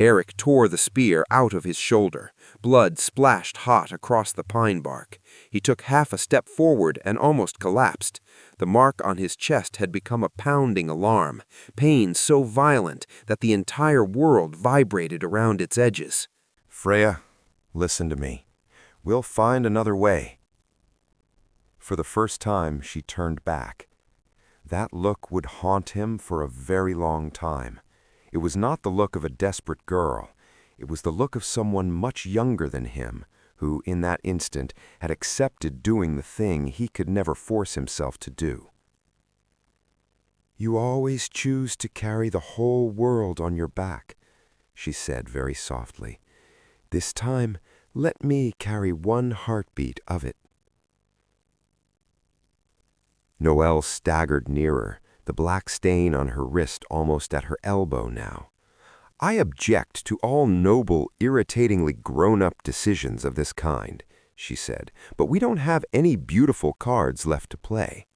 Eirik tore the spear out of his shoulder. Blood splashed hot across the pine bark. He took half a step forward and almost collapsed. The mark on his chest had become a pounding alarm, pain so violent that the entire world vibrated around its edges. Freya, listen to me. We'll find another way. For the first time, she turned back. That look would haunt him for a very long time. It was not the look of a desperate girl. It was the look of someone much younger than him, who, in that instant, had accepted doing the thing he could never force himself to do. You always choose to carry the whole world on your back, she said very softly. This time, let me carry one heartbeat of it. Noelle staggered nearer, the black stain on her wrist almost at her elbow now. I object to all noble, irritatingly grown-up decisions of this kind, she said, but we don't have any beautiful cards left to play.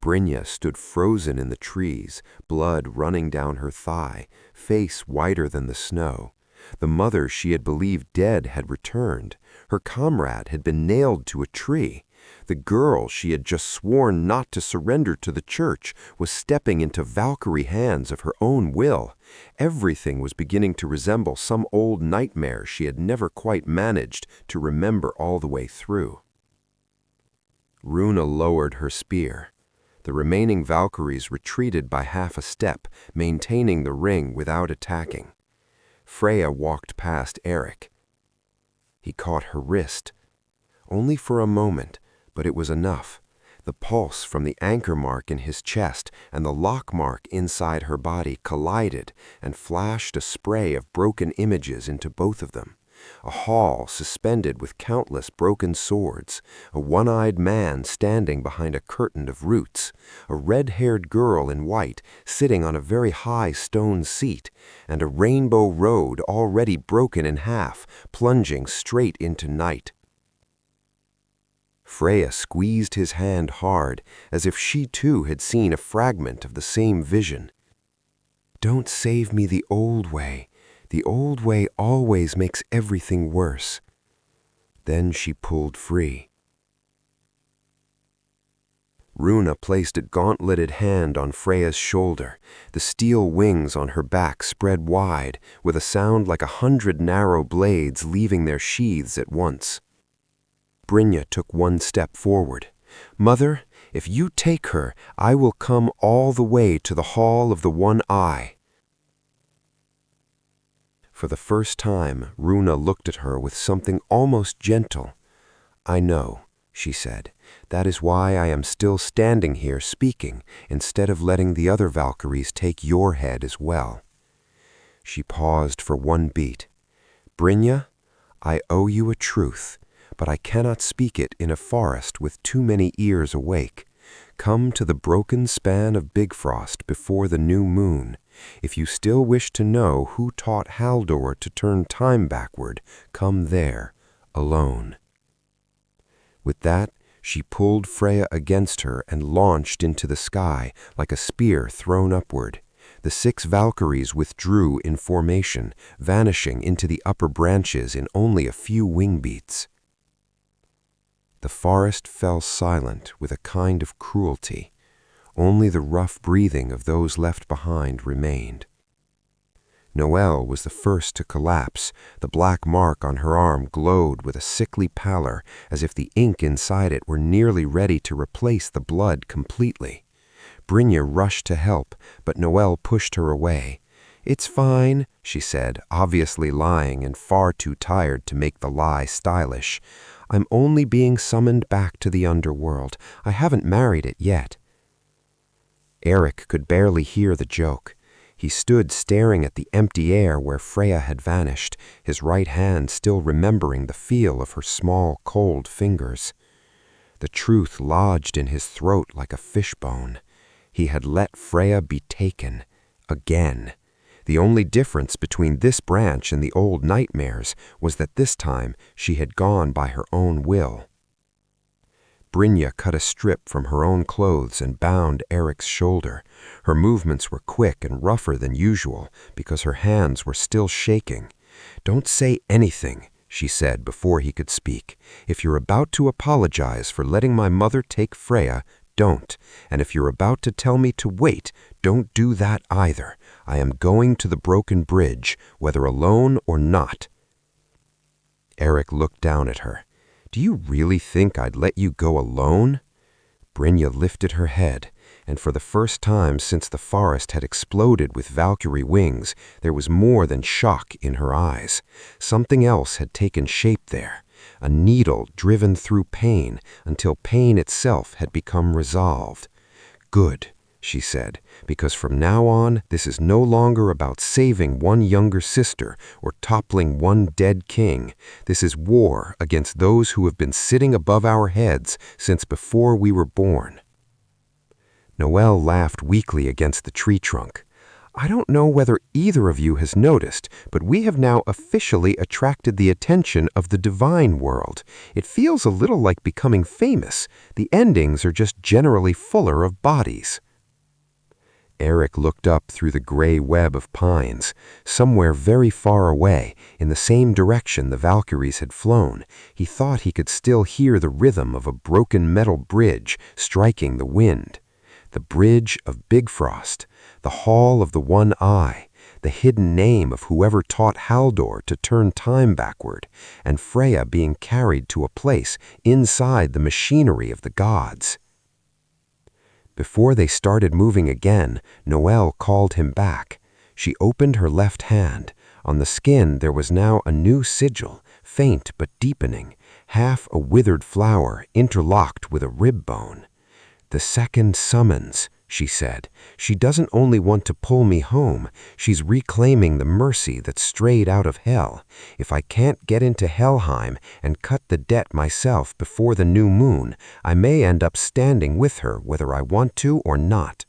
Brynja stood frozen in the trees, blood running down her thigh, face whiter than the snow. The mother she had believed dead had returned. Her comrade had been nailed to a tree. The girl she had just sworn not to surrender to the church was stepping into Valkyrie hands of her own will. Everything was beginning to resemble some old nightmare she had never quite managed to remember all the way through. Runa lowered her spear. The remaining Valkyries retreated by half a step, maintaining the ring without attacking. Freya walked past Eirik. He caught her wrist. Only for a moment, but it was enough. The pulse from the anchor mark in his chest and the lock mark inside her body collided and flashed a spray of broken images into both of them. A hall suspended with countless broken swords, a one-eyed man standing behind a curtain of roots, a red-haired girl in white sitting on a very high stone seat, and a rainbow road already broken in half, plunging straight into night. Freya squeezed his hand hard, as if she too had seen a fragment of the same vision. Don't save me the old way. The old way always makes everything worse. Then she pulled free. Runa placed a gauntleted hand on Freya's shoulder. The steel wings on her back spread wide, with a sound like 100 narrow blades leaving their sheaths at once. Brynja took one step forward. Mother, if you take her, I will come all the way to the Hall of the One Eye. For the first time, Runa looked at her with something almost gentle. I know, she said. That is why I am still standing here speaking, instead of letting the other Valkyries take your head as well. She paused for one beat. Brynja, I owe you a truth, but I cannot speak it in a forest with too many ears awake. Come to the broken span of Bigfrost before the new moon. If you still wish to know who taught Haldor to turn time backward, come there, alone. With that, she pulled Freya against her and launched into the sky like a spear thrown upward. The 6 Valkyries withdrew in formation, vanishing into the upper branches in only a few wing beats. The forest fell silent with a kind of cruelty. Only the rough breathing of those left behind remained. Noelle was the first to collapse. The black mark on her arm glowed with a sickly pallor, as if the ink inside it were nearly ready to replace the blood completely. Brynja rushed to help, but Noelle pushed her away. It's fine, she said, obviously lying and far too tired to make the lie stylish. I'm only being summoned back to the underworld. I haven't married it yet. Eirik could barely hear the joke. He stood staring at the empty air where Freya had vanished, his right hand still remembering the feel of her small, cold fingers. The truth lodged in his throat like a fishbone. He had let Freya be taken. Again. The only difference between this branch and the old nightmares was that this time she had gone by her own will. Brynja cut a strip from her own clothes and bound Eirik's shoulder. Her movements were quick and rougher than usual because her hands were still shaking. "Don't say anything," she said before he could speak. "If you're about to apologize for letting my mother take Freya, don't. And if you're about to tell me to wait, don't do that either. I am going to the broken bridge, whether alone or not." Eirik looked down at her. "Do you really think I'd let you go alone?" Brynja lifted her head, and for the first time since the forest had exploded with Valkyrie wings, there was more than shock in her eyes. Something else had taken shape there, a needle driven through pain until pain itself had become resolved. "Good," she said, "because from now on, this is no longer about saving one younger sister or toppling one dead king. This is war against those who have been sitting above our heads since before we were born." Noelle laughed weakly against the tree trunk. "I don't know whether either of you has noticed, but we have now officially attracted the attention of the divine world. It feels a little like becoming famous. The endings are just generally fuller of bodies." Eirik looked up through the gray web of pines. Somewhere very far away, in the same direction the Valkyries had flown, he thought he could still hear the rhythm of a broken metal bridge striking the wind. The Bridge of Bigfrost, the Hall of the One Eye, the hidden name of whoever taught Haldor to turn time backward, and Freya being carried to a place inside the machinery of the gods. Before they started moving again, Noelle called him back. She opened her left hand. On the skin there was now a new sigil, faint but deepening, half a withered flower interlocked with a rib bone. "The second summons," she said. "She doesn't only want to pull me home, she's reclaiming the mercy that strayed out of hell. If I can't get into Helheim and cut the debt myself before the new moon, I may end up standing with her whether I want to or not."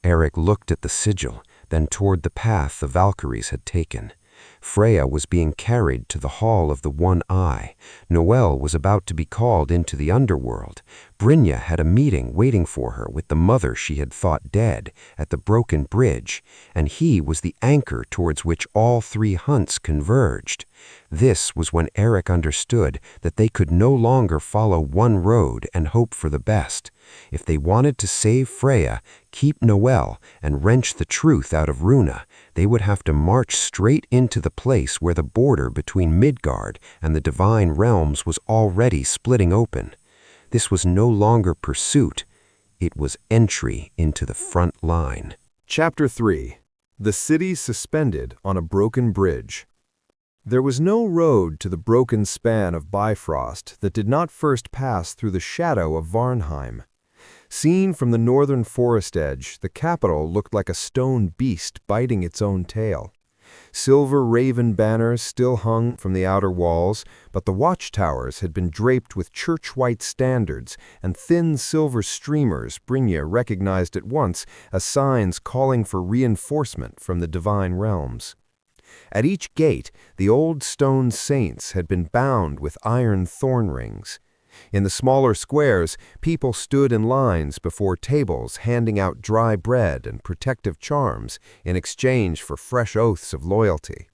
Eirik looked at the sigil, then toward the path the Valkyries had taken. Freya was being carried to the Hall of the One Eye. Noelle was about to be called into the underworld. Brynja had a meeting waiting for her with the mother she had thought dead at the broken bridge, and he was the anchor towards which all three hunts converged. This was when Eirik understood that they could no longer follow one road and hope for the best. If they wanted to save Freya, keep Noelle, and wrench the truth out of Runa, they would have to march straight into the place where the border between Midgard and the divine realms was already splitting open. This was no longer pursuit. It was entry into the front line. Chapter 3. The City Suspended on a Broken Bridge. There was no road to the broken span of Bifrost that did not first pass through the shadow of Varnheim. Seen from the northern forest edge, the capital looked like a stone beast biting its own tail. Silver raven banners still hung from the outer walls, but the watchtowers had been draped with church-white standards and thin silver streamers Brynja recognized at once as signs calling for reinforcement from the divine realms. At each gate, the old stone saints had been bound with iron thorn rings. In the smaller squares, people stood in lines before tables handing out dry bread and protective charms in exchange for fresh oaths of loyalty.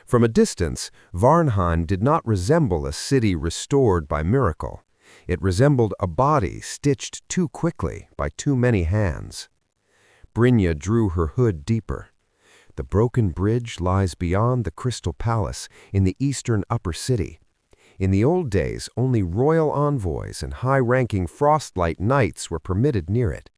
From a distance, Varnheim did not resemble a city restored by miracle. It resembled a body stitched too quickly by too many hands. Brynja drew her hood deeper. The broken bridge lies beyond the Crystal Palace in the eastern upper city. In the old days, only royal envoys and high-ranking Frostlight knights were permitted near it.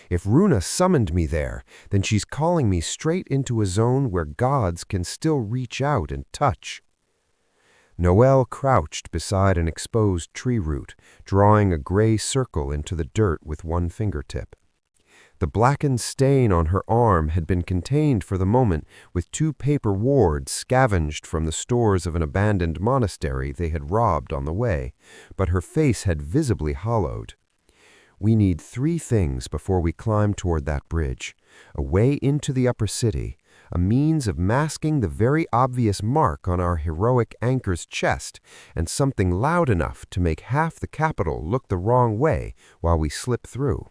If Runa summoned me there, then she's calling me straight into a zone where gods can still reach out and touch. Noelle crouched beside an exposed tree root, drawing a gray circle into the dirt with one fingertip. The blackened stain on her arm had been contained for the moment with 2 paper wards scavenged from the stores of an abandoned monastery they had robbed on the way, but her face had visibly hollowed. "We need 3 things before we climb toward that bridge: a way into the upper city, a means of masking the very obvious mark on our heroic anchor's chest, and something loud enough to make half the capital look the wrong way while we slip through."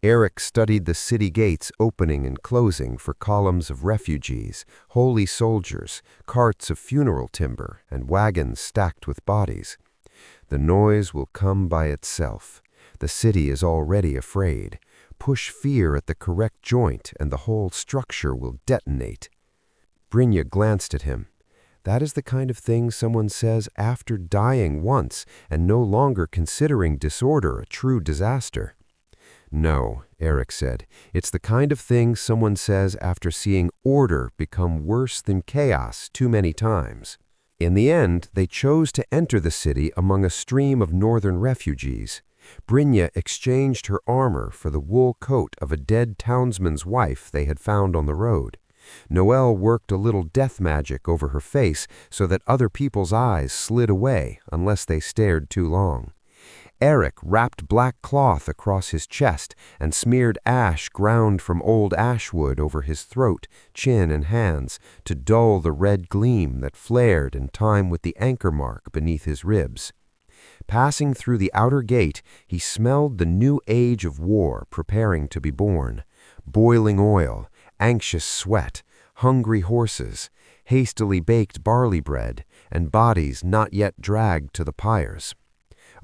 Eirik studied the city gates opening and closing for columns of refugees, holy soldiers, carts of funeral timber, and wagons stacked with bodies. The noise will come by itself. The city is already afraid. Push fear at the correct joint and the whole structure will detonate. Brynja glanced at him. That is the kind of thing someone says after dying once and no longer considering disorder a true disaster. "No," Eirik said, "it's the kind of thing someone says after seeing order become worse than chaos too many times." In the end, they chose to enter the city among a stream of northern refugees. Brynja exchanged her armor for the wool coat of a dead townsman's wife they had found on the road. Noelle worked a little death magic over her face so that other people's eyes slid away unless they stared too long. Eirik wrapped black cloth across his chest and smeared ash ground from old ashwood over his throat, chin, and hands to dull the red gleam that flared in time with the anchor mark beneath his ribs. Passing through the outer gate, he smelled the new age of war preparing to be born. Boiling oil, anxious sweat, hungry horses, hastily baked barley bread, and bodies not yet dragged to the pyres.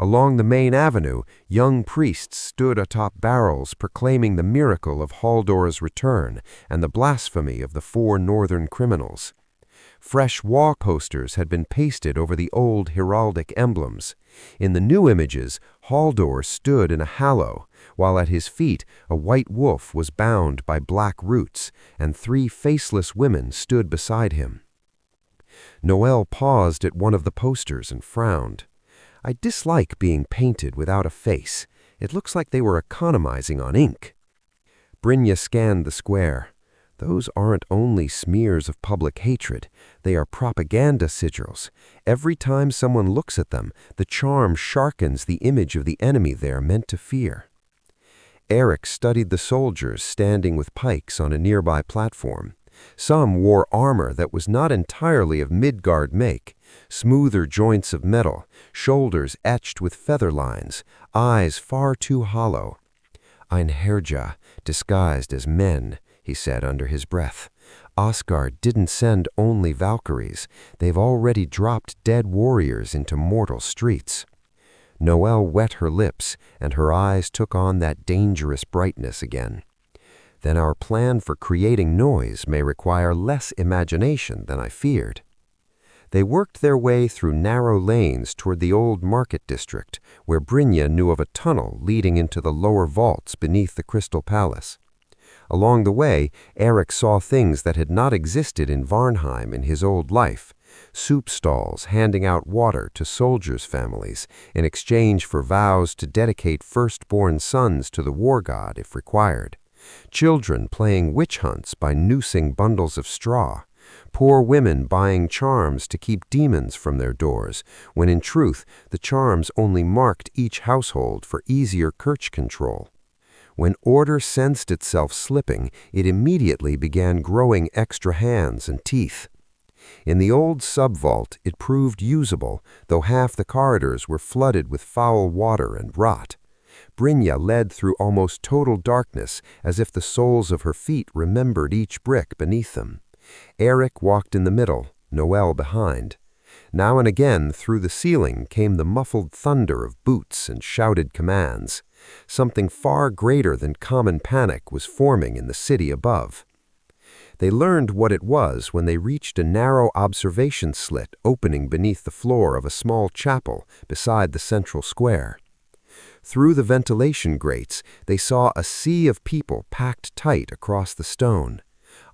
Along the main avenue, young priests stood atop barrels proclaiming the miracle of Haldor's return and the blasphemy of the 4 northern criminals. Fresh wall posters had been pasted over the old heraldic emblems. In the new images, Haldor stood in a hallow, while at his feet a white wolf was bound by black roots, and 3 faceless women stood beside him. Noelle paused at one of the posters and frowned. "I dislike being painted without a face. It looks like they were economizing on ink." Brynja scanned the square. "Those aren't only smears of public hatred, they are propaganda sigils. Every time someone looks at them, the charm sharpens the image of the enemy they're meant to fear." Eirik studied the soldiers standing with pikes on a nearby platform. Some wore armor that was not entirely of Midgard make, smoother joints of metal, shoulders etched with feather lines, eyes far too hollow. "Einherja, disguised as men," he said under his breath. "Asgard didn't send only Valkyries. They've already dropped dead warriors into mortal streets." Noelle wet her lips, and her eyes took on that dangerous brightness again. "Then our plan for creating noise may require less imagination than I feared." They worked their way through narrow lanes toward the old market district, where Brynja knew of a tunnel leading into the lower vaults beneath the Crystal Palace. Along the way, Eirik saw things that had not existed in Varnheim in his old life. Soup stalls handing out water to soldiers' families in exchange for vows to dedicate firstborn sons to the war god if required. Children playing witch hunts by noosing bundles of straw. Poor women buying charms to keep demons from their doors, when in truth the charms only marked each household for easier curse control. When order sensed itself slipping, it immediately began growing extra hands and teeth. In the old sub-vault, it proved usable, though half the corridors were flooded with foul water and rot. Brynja led through almost total darkness, as if the soles of her feet remembered each brick beneath them. Eirik walked in the middle, Noelle behind. Now and again, through the ceiling, came the muffled thunder of boots and shouted commands. Something far greater than common panic was forming in the city above. They learned what it was when they reached a narrow observation slit opening beneath the floor of a small chapel beside the central square. Through the ventilation grates, they saw a sea of people packed tight across the stone.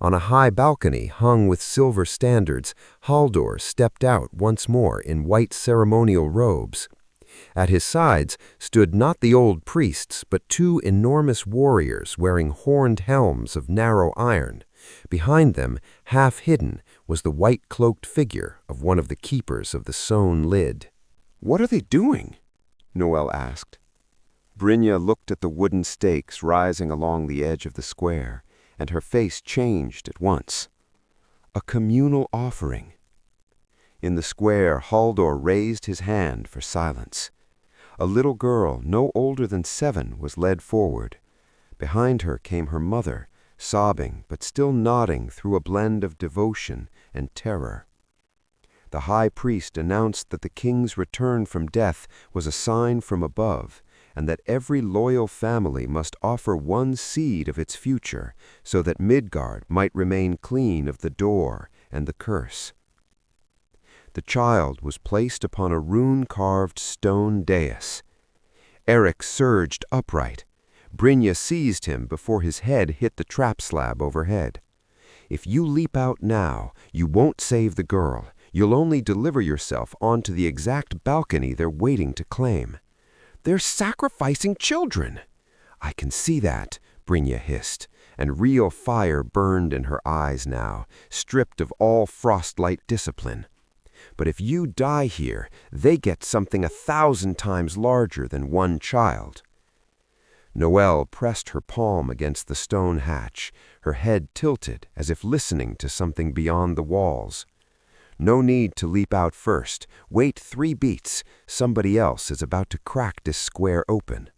On a high balcony hung with silver standards, Haldor stepped out once more in white ceremonial robes. At his sides stood not the old priests, but two enormous warriors wearing horned helms of narrow iron. Behind them, half hidden, was the white-cloaked figure of one of the keepers of the sewn lid. "What are they doing?" Noel asked. Brynja looked at the wooden stakes rising along the edge of the square, and her face changed at once. A communal offering. In the square, Halldor raised his hand for silence. A little girl, no older than 7, was led forward. Behind her came her mother, sobbing but still nodding through a blend of devotion and terror. The high priest announced that the king's return from death was a sign from above, and that every loyal family must offer one seed of its future, so that Midgard might remain clean of the door and the curse. The child was placed upon a rune-carved stone dais. Eirik surged upright. Brynja seized him before his head hit the trap slab overhead. "If you leap out now, you won't save the girl. You'll only deliver yourself onto the exact balcony they're waiting to claim." "They're sacrificing children!" "I can see that," Brynja hissed, and real fire burned in her eyes now, stripped of all frostlight discipline. "But if you die here, they get something 1,000 times larger than one child." Noelle pressed her palm against the stone hatch, her head tilted as if listening to something beyond the walls. "No need to leap out first. Wait 3 beats. Somebody else is about to crack this square open."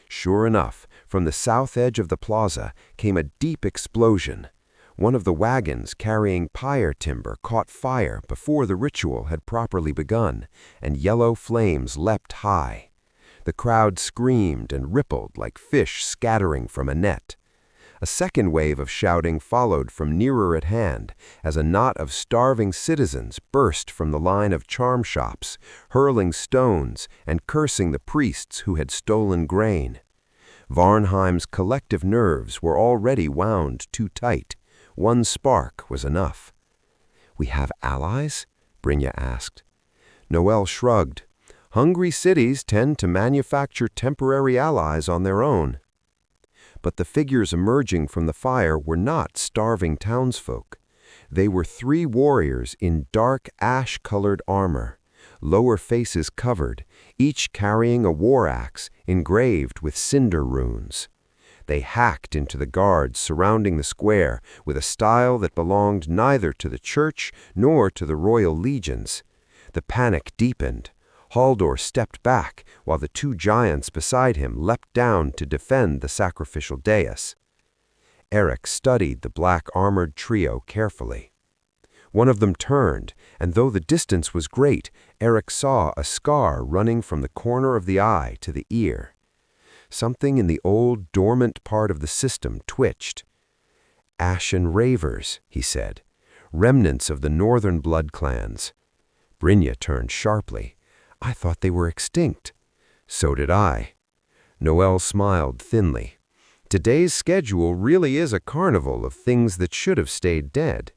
Sure enough, from the south edge of the plaza came a deep explosion. One of the wagons carrying pyre timber caught fire before the ritual had properly begun, and yellow flames leapt high. The crowd screamed and rippled like fish scattering from a net. A second wave of shouting followed from nearer at hand, as a knot of starving citizens burst from the line of charm shops, hurling stones and cursing the priests who had stolen grain. Varnheim's collective nerves were already wound too tight. One spark was enough. "We have allies?" Brynja asked. Noelle shrugged. "Hungry cities tend to manufacture temporary allies on their own." But the figures emerging from the fire were not starving townsfolk. They were 3 warriors in dark ash-colored armor, lower faces covered, each carrying a war axe engraved with cinder runes. They hacked into the guards surrounding the square with a style that belonged neither to the church nor to the royal legions. The panic deepened. Halldor stepped back, while the 2 giants beside him leapt down to defend the sacrificial dais. Eirik studied the black-armored trio carefully. One of them turned, and though the distance was great, Eirik saw a scar running from the corner of the eye to the ear. Something in the old, dormant part of the system twitched. "Ashen Ravers," he said. "Remnants of the northern blood clans." Brynja turned sharply. "I thought they were extinct." "So did I." Noelle smiled thinly. "Today's schedule really is a carnival of things that should have stayed dead."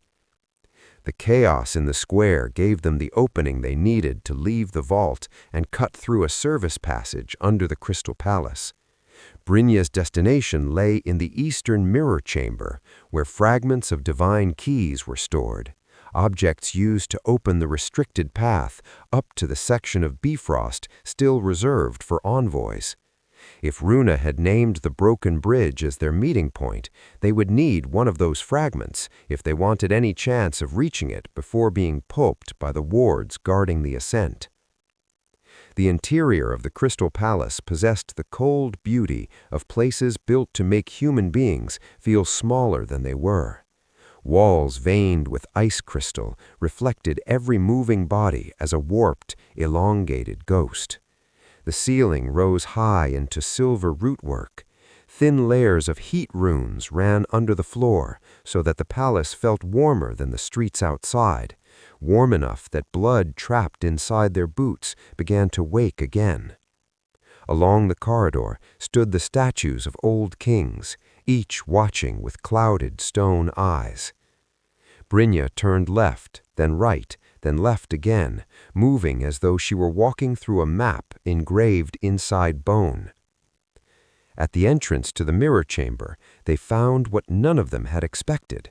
The chaos in the square gave them the opening they needed to leave the vault and cut through a service passage under the Crystal Palace. Brynja's destination lay in the eastern mirror chamber, where fragments of divine keys were stored, objects used to open the restricted path up to the section of Bifrost still reserved for envoys. If Runa had named the broken bridge as their meeting point, they would need one of those fragments if they wanted any chance of reaching it before being pulped by the wards guarding the ascent. The interior of the Crystal Palace possessed the cold beauty of places built to make human beings feel smaller than they were. Walls veined with ice crystal reflected every moving body as a warped, elongated ghost. The ceiling rose high into silver rootwork. Thin layers of heat runes ran under the floor so that the palace felt warmer than the streets outside, warm enough that blood trapped inside their boots began to wake again. Along the corridor stood the statues of old kings, each watching with clouded stone eyes. Brynja turned left, then right, then left again, moving as though she were walking through a map engraved inside bone. At the entrance to the mirror chamber, they found what none of them had expected.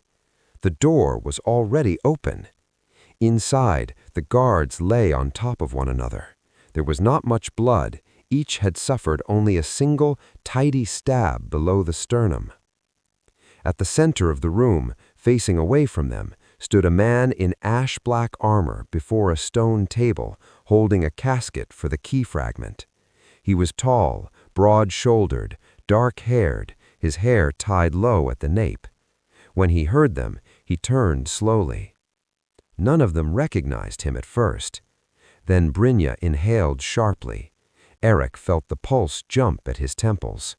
The door was already open. Inside, the guards lay on top of one another. There was not much blood. Each had suffered only a single, tidy stab below the sternum. At the center of the room, facing away from them, stood a man in ash-black armor before a stone table, holding a casket for the key fragment. He was tall, broad-shouldered, dark-haired, his hair tied low at the nape. When he heard them, he turned slowly. None of them recognized him at first. Then Brynja inhaled sharply. Eirik felt the pulse jump at his temples.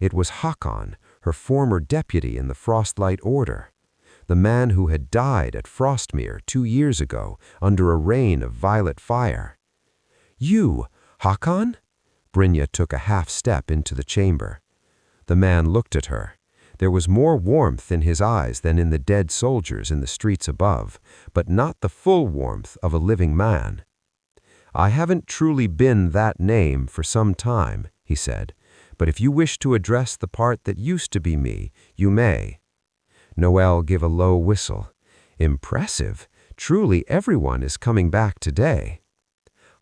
It was Hakon, her former deputy in the Frostlight Order, the man who had died at Frostmere 2 years ago under a rain of violet fire. "You, Hakon?" Brynja took a half-step into the chamber. The man looked at her. There was more warmth in his eyes than in the dead soldiers in the streets above, but not the full warmth of a living man. "I haven't truly been that name for some time," he said, "but if you wish to address the part that used to be me, you may." Noel gave a low whistle. "Impressive. Truly everyone is coming back today."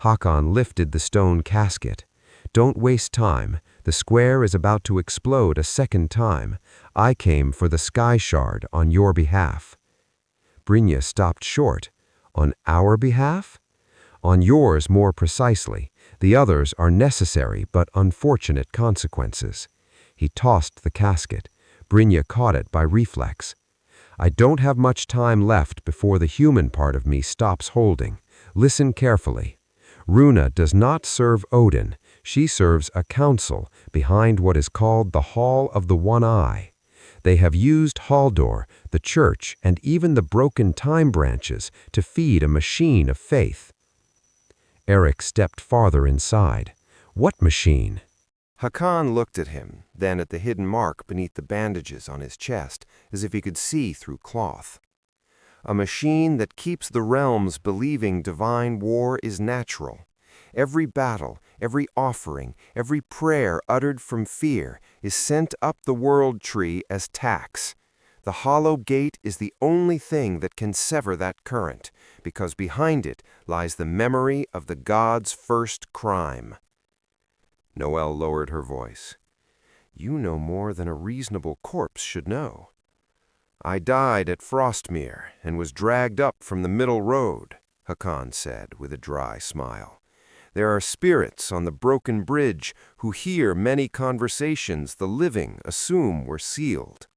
Hakon lifted the stone casket. "Don't waste time. The square is about to explode a second time. I came for the sky shard on your behalf." Brynja stopped short. "On our behalf?" "On yours more precisely. The others are necessary but unfortunate consequences." He tossed the casket. Brynja caught it by reflex. "I don't have much time left before the human part of me stops holding. Listen carefully. Runa does not serve Odin. She serves a council behind what is called the Hall of the One Eye. They have used Haldor, the church, and even the broken time branches to feed a machine of faith." Eirik stepped farther inside. "What machine?" Hakon looked at him, then at the hidden mark beneath the bandages on his chest, as if he could see through cloth. "A machine that keeps the realms believing divine war is natural. Every battle, every offering, every prayer uttered from fear is sent up the world tree as tax. The hollow gate is the only thing that can sever that current, because behind it lies the memory of the gods' first crime." Noel lowered her voice. "You know more than a reasonable corpse should know." "I died at Frostmere and was dragged up from the middle road," Hakon said with a dry smile. "There are spirits on the broken bridge who hear many conversations the living assume were sealed."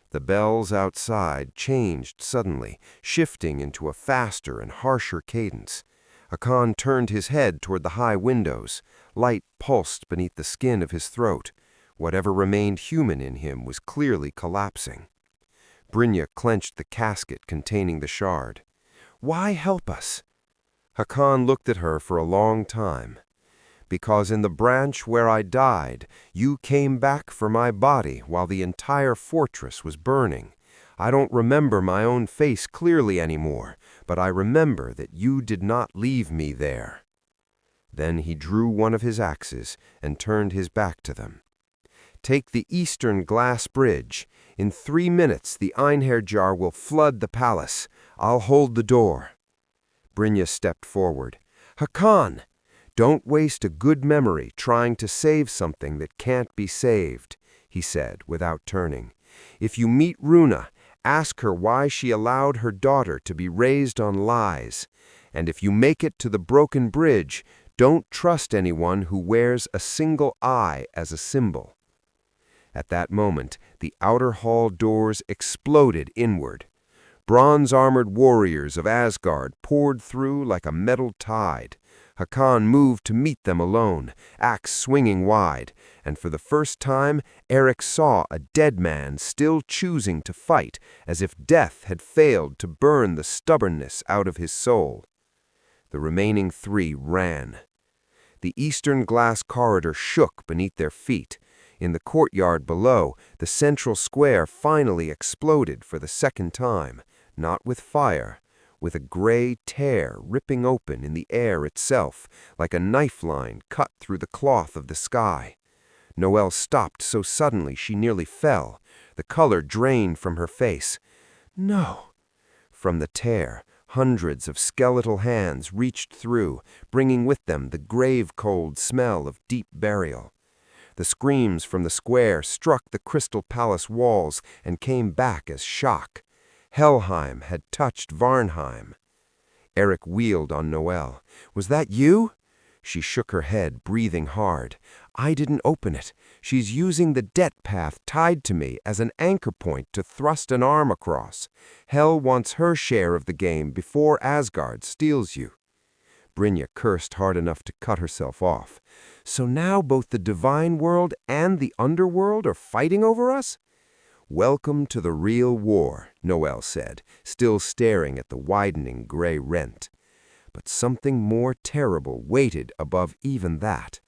The bells outside changed suddenly, shifting into a faster and harsher cadence. Hakon turned his head toward the high windows. Light pulsed beneath the skin of his throat. Whatever remained human in him was clearly collapsing. Brynja clenched the casket containing the shard. "Why help us?" Hakon looked at her for a long time. "Because in the branch where I died, you came back for my body while the entire fortress was burning. I don't remember my own face clearly anymore, but I remember that you did not leave me there." Then he drew one of his axes and turned his back to them. "Take the eastern glass bridge. In 3 minutes the Einherjar will flood the palace. I'll hold the door." Brynja stepped forward. "Hakon! Don't waste a good memory trying to save something that can't be saved," he said without turning. "If you meet Runa, ask her why she allowed her daughter to be raised on lies. And if you make it to the broken bridge, don't trust anyone who wears a single eye as a symbol." At that moment, the outer hall doors exploded inward. Bronze-armored warriors of Asgard poured through like a metal tide. Hakon moved to meet them alone, axe swinging wide, and for the first time Eirik saw a dead man still choosing to fight, as if death had failed to burn the stubbornness out of his soul. The remaining 3 ran. The eastern glass corridor shook beneath their feet. In the courtyard below, the central square finally exploded for the second time, not with fire, with a gray tear ripping open in the air itself, like a knife line cut through the cloth of the sky. Noelle stopped so suddenly she nearly fell. The color drained from her face. No! From the tear, hundreds of skeletal hands reached through, bringing with them the grave-cold smell of deep burial. The screams from the square struck the Crystal Palace walls and came back as shock. Helheim had touched Varnheim. Eirik wheeled on Noelle. "Was that you?" She shook her head, breathing hard. "I didn't open it. She's using the debt path tied to me as an anchor point to thrust an arm across. Hel wants her share of the game before Asgard steals you." Brynja cursed hard enough to cut herself off. "So now both the divine world and the underworld are fighting over us?" "Welcome to the real war," Noelle said, still staring at the widening gray rent. But something more terrible waited above even that.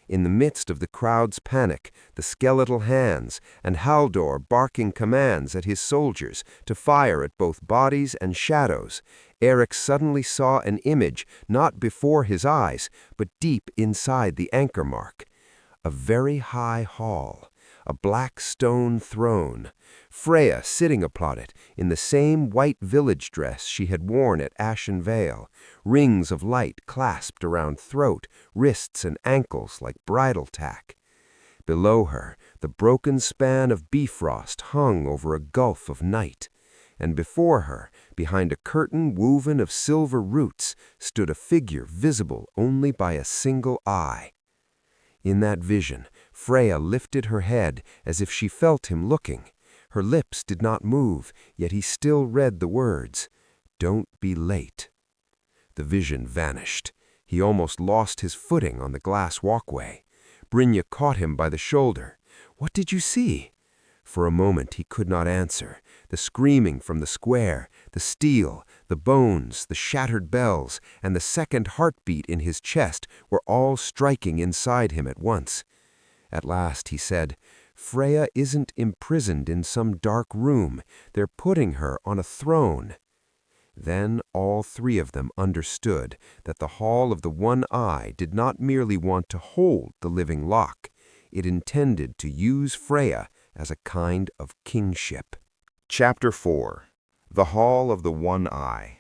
In the midst of the crowd's panic, the skeletal hands, and Haldor barking commands at his soldiers to fire at both bodies and shadows, Eirik suddenly saw an image not before his eyes, but deep inside the anchor mark. A very high hall, a black stone throne, Freya sitting upon it in the same white village dress she had worn at Ashen Vale, rings of light clasped around throat, wrists, and ankles like bridle tack. Below her, the broken span of Bifrost hung over a gulf of night, and before her, behind a curtain woven of silver roots, stood a figure visible only by a single eye. In that vision, Freya lifted her head as if she felt him looking. Her lips did not move, yet he still read the words, "Don't be late." The vision vanished. He almost lost his footing on the glass walkway. Brynja caught him by the shoulder. "What did you see?" For a moment he could not answer. The screaming from the square, the steel, the bones, the shattered bells, and the second heartbeat in his chest were all striking inside him at once. At last he said, "Freya isn't imprisoned in some dark room. They're putting her on a throne." Then all three of them understood that the Hall of the One Eye did not merely want to hold the living lock. It intended to use Freya as a kind of kingship. Chapter 4. The Hall of the One Eye.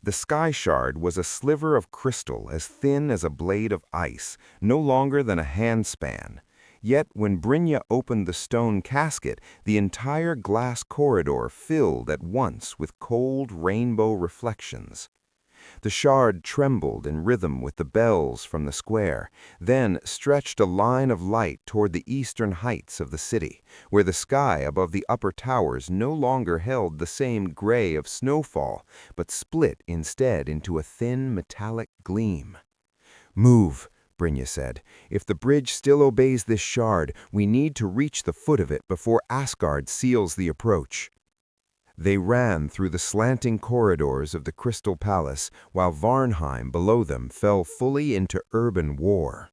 The sky shard was a sliver of crystal as thin as a blade of ice, no longer than a handspan. Yet when Brynja opened the stone casket, the entire glass corridor filled at once with cold rainbow reflections. The shard trembled in rhythm with the bells from the square, then stretched a line of light toward the eastern heights of the city, where the sky above the upper towers no longer held the same gray of snowfall, but split instead into a thin metallic gleam. "Move," Brynja said. "If the bridge still obeys this shard, we need to reach the foot of it before Asgard seals the approach." They ran through the slanting corridors of the Crystal Palace, while Varnheim below them fell fully into urban war.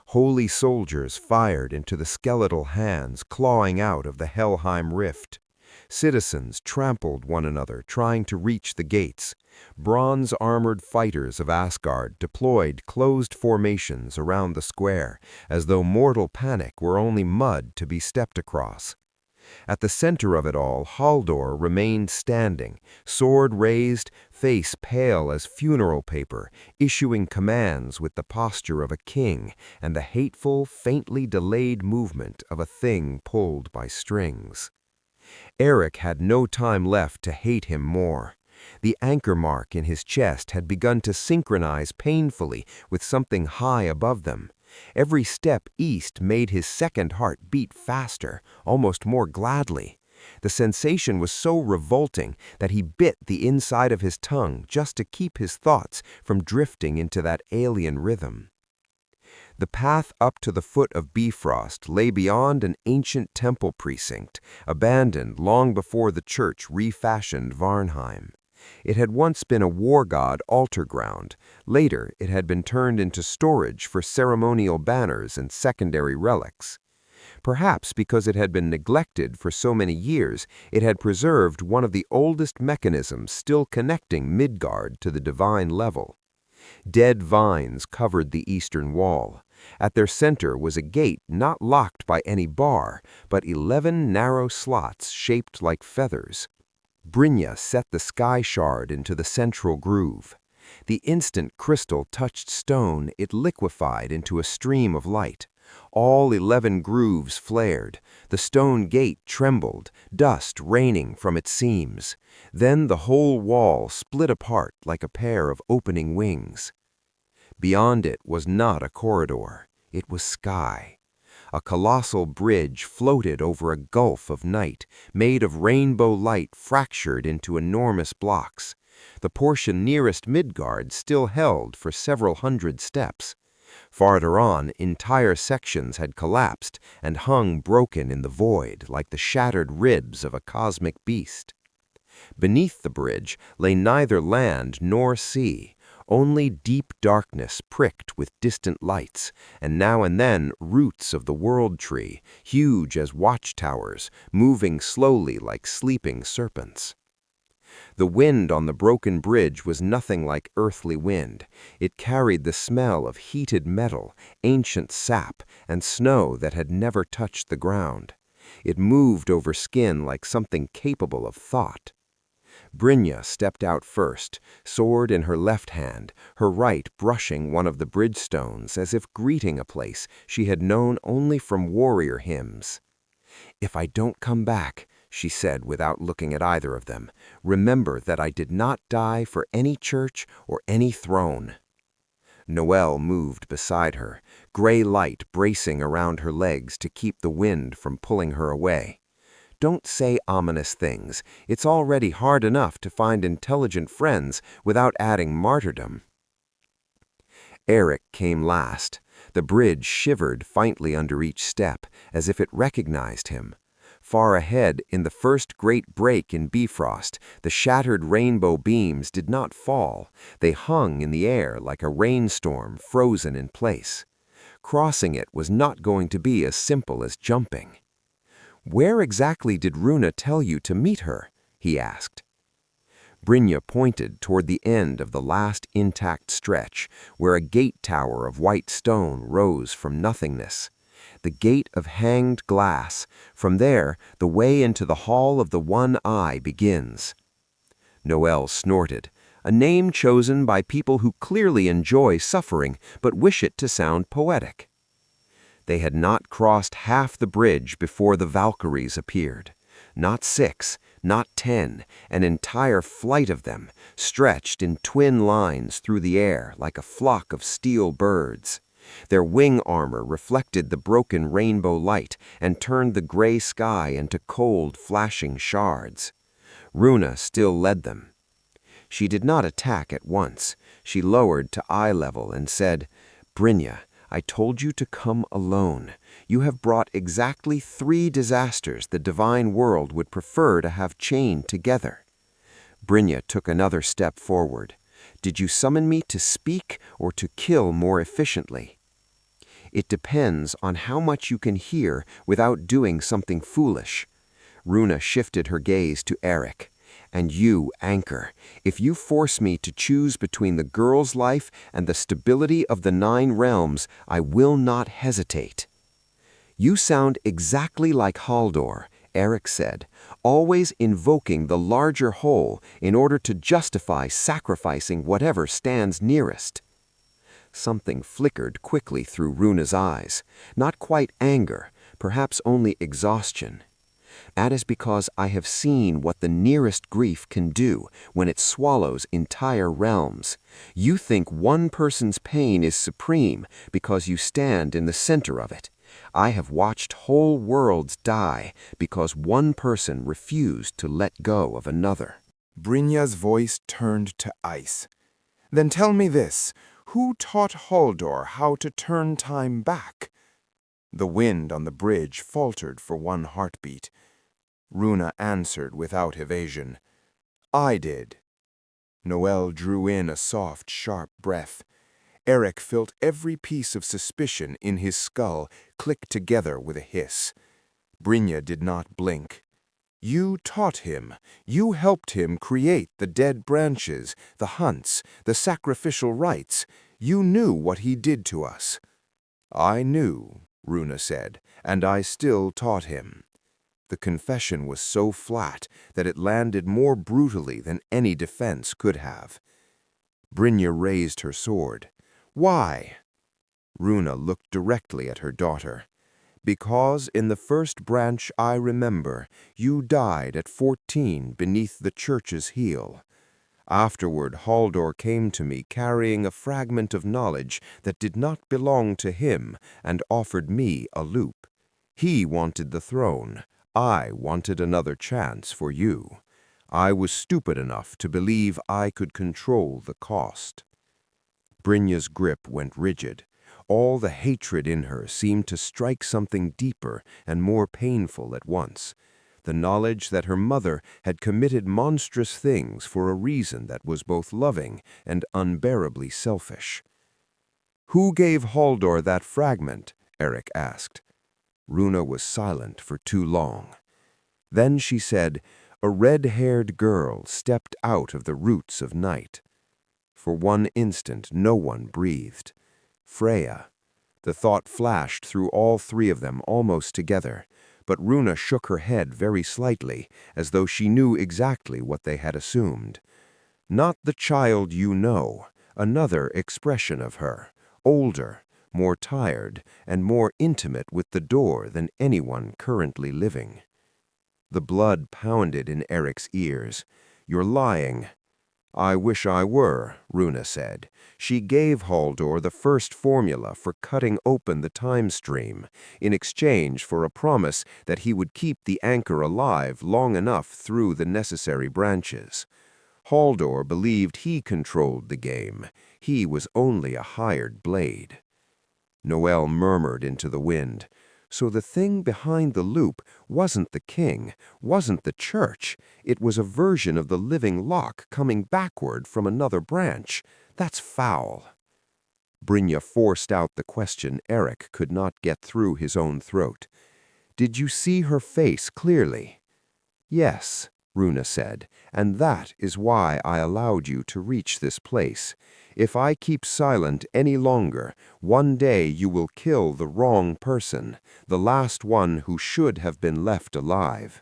Holy soldiers fired into the skeletal hands clawing out of the Helheim rift. Citizens trampled one another trying to reach the gates. Bronze-armored fighters of Asgard deployed closed formations around the square, as though mortal panic were only mud to be stepped across. At the center of it all, Haldor remained standing, sword raised, face pale as funeral paper, issuing commands with the posture of a king and the hateful, faintly delayed movement of a thing pulled by strings. Eirik had no time left to hate him more. The anchor mark in his chest had begun to synchronize painfully with something high above them. Every step east made his second heart beat faster, almost more gladly. The sensation was so revolting that he bit the inside of his tongue just to keep his thoughts from drifting into that alien rhythm. The path up to the foot of Bifrost lay beyond an ancient temple precinct, abandoned long before the church refashioned Varnheim. It had once been a war god altar ground. Later, it had been turned into storage for ceremonial banners and secondary relics. Perhaps because it had been neglected for so many years, it had preserved one of the oldest mechanisms still connecting Midgard to the divine level. Dead vines covered the eastern wall. At their center was a gate not locked by any bar, but 11 narrow slots shaped like feathers. Brynja set the sky shard into the central groove. The instant crystal touched stone, it liquefied into a stream of light. All 11 grooves flared. The stone gate trembled, dust raining from its seams. Then the whole wall split apart like a pair of opening wings. Beyond it was not a corridor. It was sky. A colossal bridge floated over a gulf of night, made of rainbow light fractured into enormous blocks. The portion nearest Midgard still held for several hundred steps. Farther on, entire sections had collapsed and hung broken in the void like the shattered ribs of a cosmic beast. Beneath the bridge lay neither land nor sea. Only deep darkness pricked with distant lights, and now and then roots of the world tree, huge as watchtowers, moving slowly like sleeping serpents. The wind on the broken bridge was nothing like earthly wind. It carried the smell of heated metal, ancient sap, and snow that had never touched the ground. It moved over skin like something capable of thought. Brynja stepped out first, sword in her left hand, her right brushing one of the bridge stones as if greeting a place she had known only from warrior hymns. "If I don't come back," she said without looking at either of them, "remember that I did not die for any church or any throne." Noel moved beside her, gray light bracing around her legs to keep the wind from pulling her away. "Don't say ominous things. It's already hard enough to find intelligent friends without adding martyrdom." Eirik came last. The bridge shivered faintly under each step, as if it recognized him. Far ahead, in the first great break in Bifrost, the shattered rainbow beams did not fall. They hung in the air like a rainstorm frozen in place. Crossing it was not going to be as simple as jumping. "Where exactly did Runa tell you to meet her?" he asked. Brynja pointed toward the end of the last intact stretch, where a gate tower of white stone rose from nothingness. The gate of hanged glass. From there, the way into the Hall of the One Eye begins. Noel snorted, a name chosen by people who clearly enjoy suffering but wish it to sound poetic. They had not crossed half the bridge before the Valkyries appeared. Not 6, not 10, an entire flight of them, stretched in twin lines through the air like a flock of steel birds. Their wing armor reflected the broken rainbow light and turned the gray sky into cold, flashing shards. Runa still led them. She did not attack at once. She lowered to eye level and said, "Brynja, I told you to come alone. You have brought exactly 3 disasters the divine world would prefer to have chained together." Brynja took another step forward. "Did you summon me to speak or to kill more efficiently?" "It depends on how much you can hear without doing something foolish." Runa shifted her gaze to Eirik. "And you, Anchor, if you force me to choose between the girl's life and the stability of the 9 realms, I will not hesitate." "You sound exactly like Haldor," Eirik said, "always invoking the larger whole in order to justify sacrificing whatever stands nearest." Something flickered quickly through Runa's eyes. Not quite anger, perhaps only exhaustion. "That is because I have seen what the nearest grief can do when it swallows entire realms. You think one person's pain is supreme because you stand in the center of it. I have watched whole worlds die because one person refused to let go of another." Brynja's voice turned to ice. "Then tell me this, who taught Haldor how to turn time back?" The wind on the bridge faltered for one heartbeat. Runa answered without evasion, "I did." Noel drew in a soft, sharp breath. Eirik felt every piece of suspicion in his skull click together with a hiss. Brynja did not blink. You taught him. You helped him create the dead branches, the hunts, the sacrificial rites. You knew what he did to us. I knew, Runa said, and I still taught him. The confession was so flat that it landed more brutally than any defense could have. Brynja raised her sword. Why? Runa looked directly at her daughter. Because in the first branch I remember, you died at 14 beneath the church's heel. Afterward, Halldor came to me carrying a fragment of knowledge that did not belong to him and offered me a loop. He wanted the throne. I wanted another chance for you. I was stupid enough to believe I could control the cost. Brynja's grip went rigid. All the hatred in her seemed to strike something deeper and more painful at once. The knowledge that her mother had committed monstrous things for a reason that was both loving and unbearably selfish. Who gave Halldor that fragment? Eirik asked. Runa was silent for too long. Then she said, a red-haired girl stepped out of the roots of night. For one instant, no one breathed. Freya. The thought flashed through all three of them almost together, but Runa shook her head very slightly, as though she knew exactly what they had assumed. Not the child you know, another expression of her, older, more tired, and more intimate with the door than anyone currently living. The blood pounded in Eirik's ears. You're lying. I wish I were, Runa said. She gave Halldor the first formula for cutting open the time stream, in exchange for a promise that he would keep the anchor alive long enough through the necessary branches. Halldor believed he controlled the game. He was only a hired blade. Noel murmured into the wind. So the thing behind the loop wasn't the king, wasn't the church. It was a version of the living lock coming backward from another branch. That's foul. Brynja forced out the question Eirik could not get through his own throat. Did you see her face clearly? Yes, Runa said, and that is why I allowed you to reach this place. If I keep silent any longer, one day you will kill the wrong person, the last one who should have been left alive.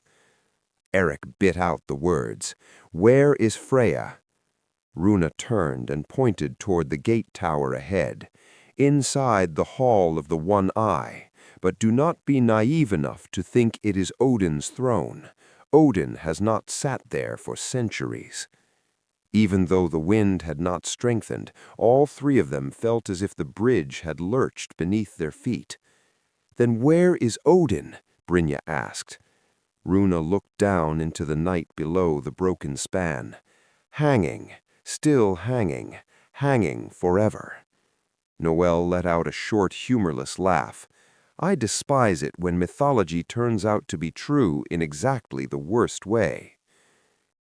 Eirik bit out the words. Where is Freya? Runa turned and pointed toward the gate tower ahead. Inside the Hall of the One Eye. But do not be naive enough to think it is Odin's throne. Odin has not sat there for centuries. Even though the wind had not strengthened, all three of them felt as if the bridge had lurched beneath their feet. Then where is Odin? Brynja asked. Runa looked down into the night below the broken span. Hanging, still hanging, hanging forever. Noel let out a short, humorless laugh. I despise it when mythology turns out to be true in exactly the worst way.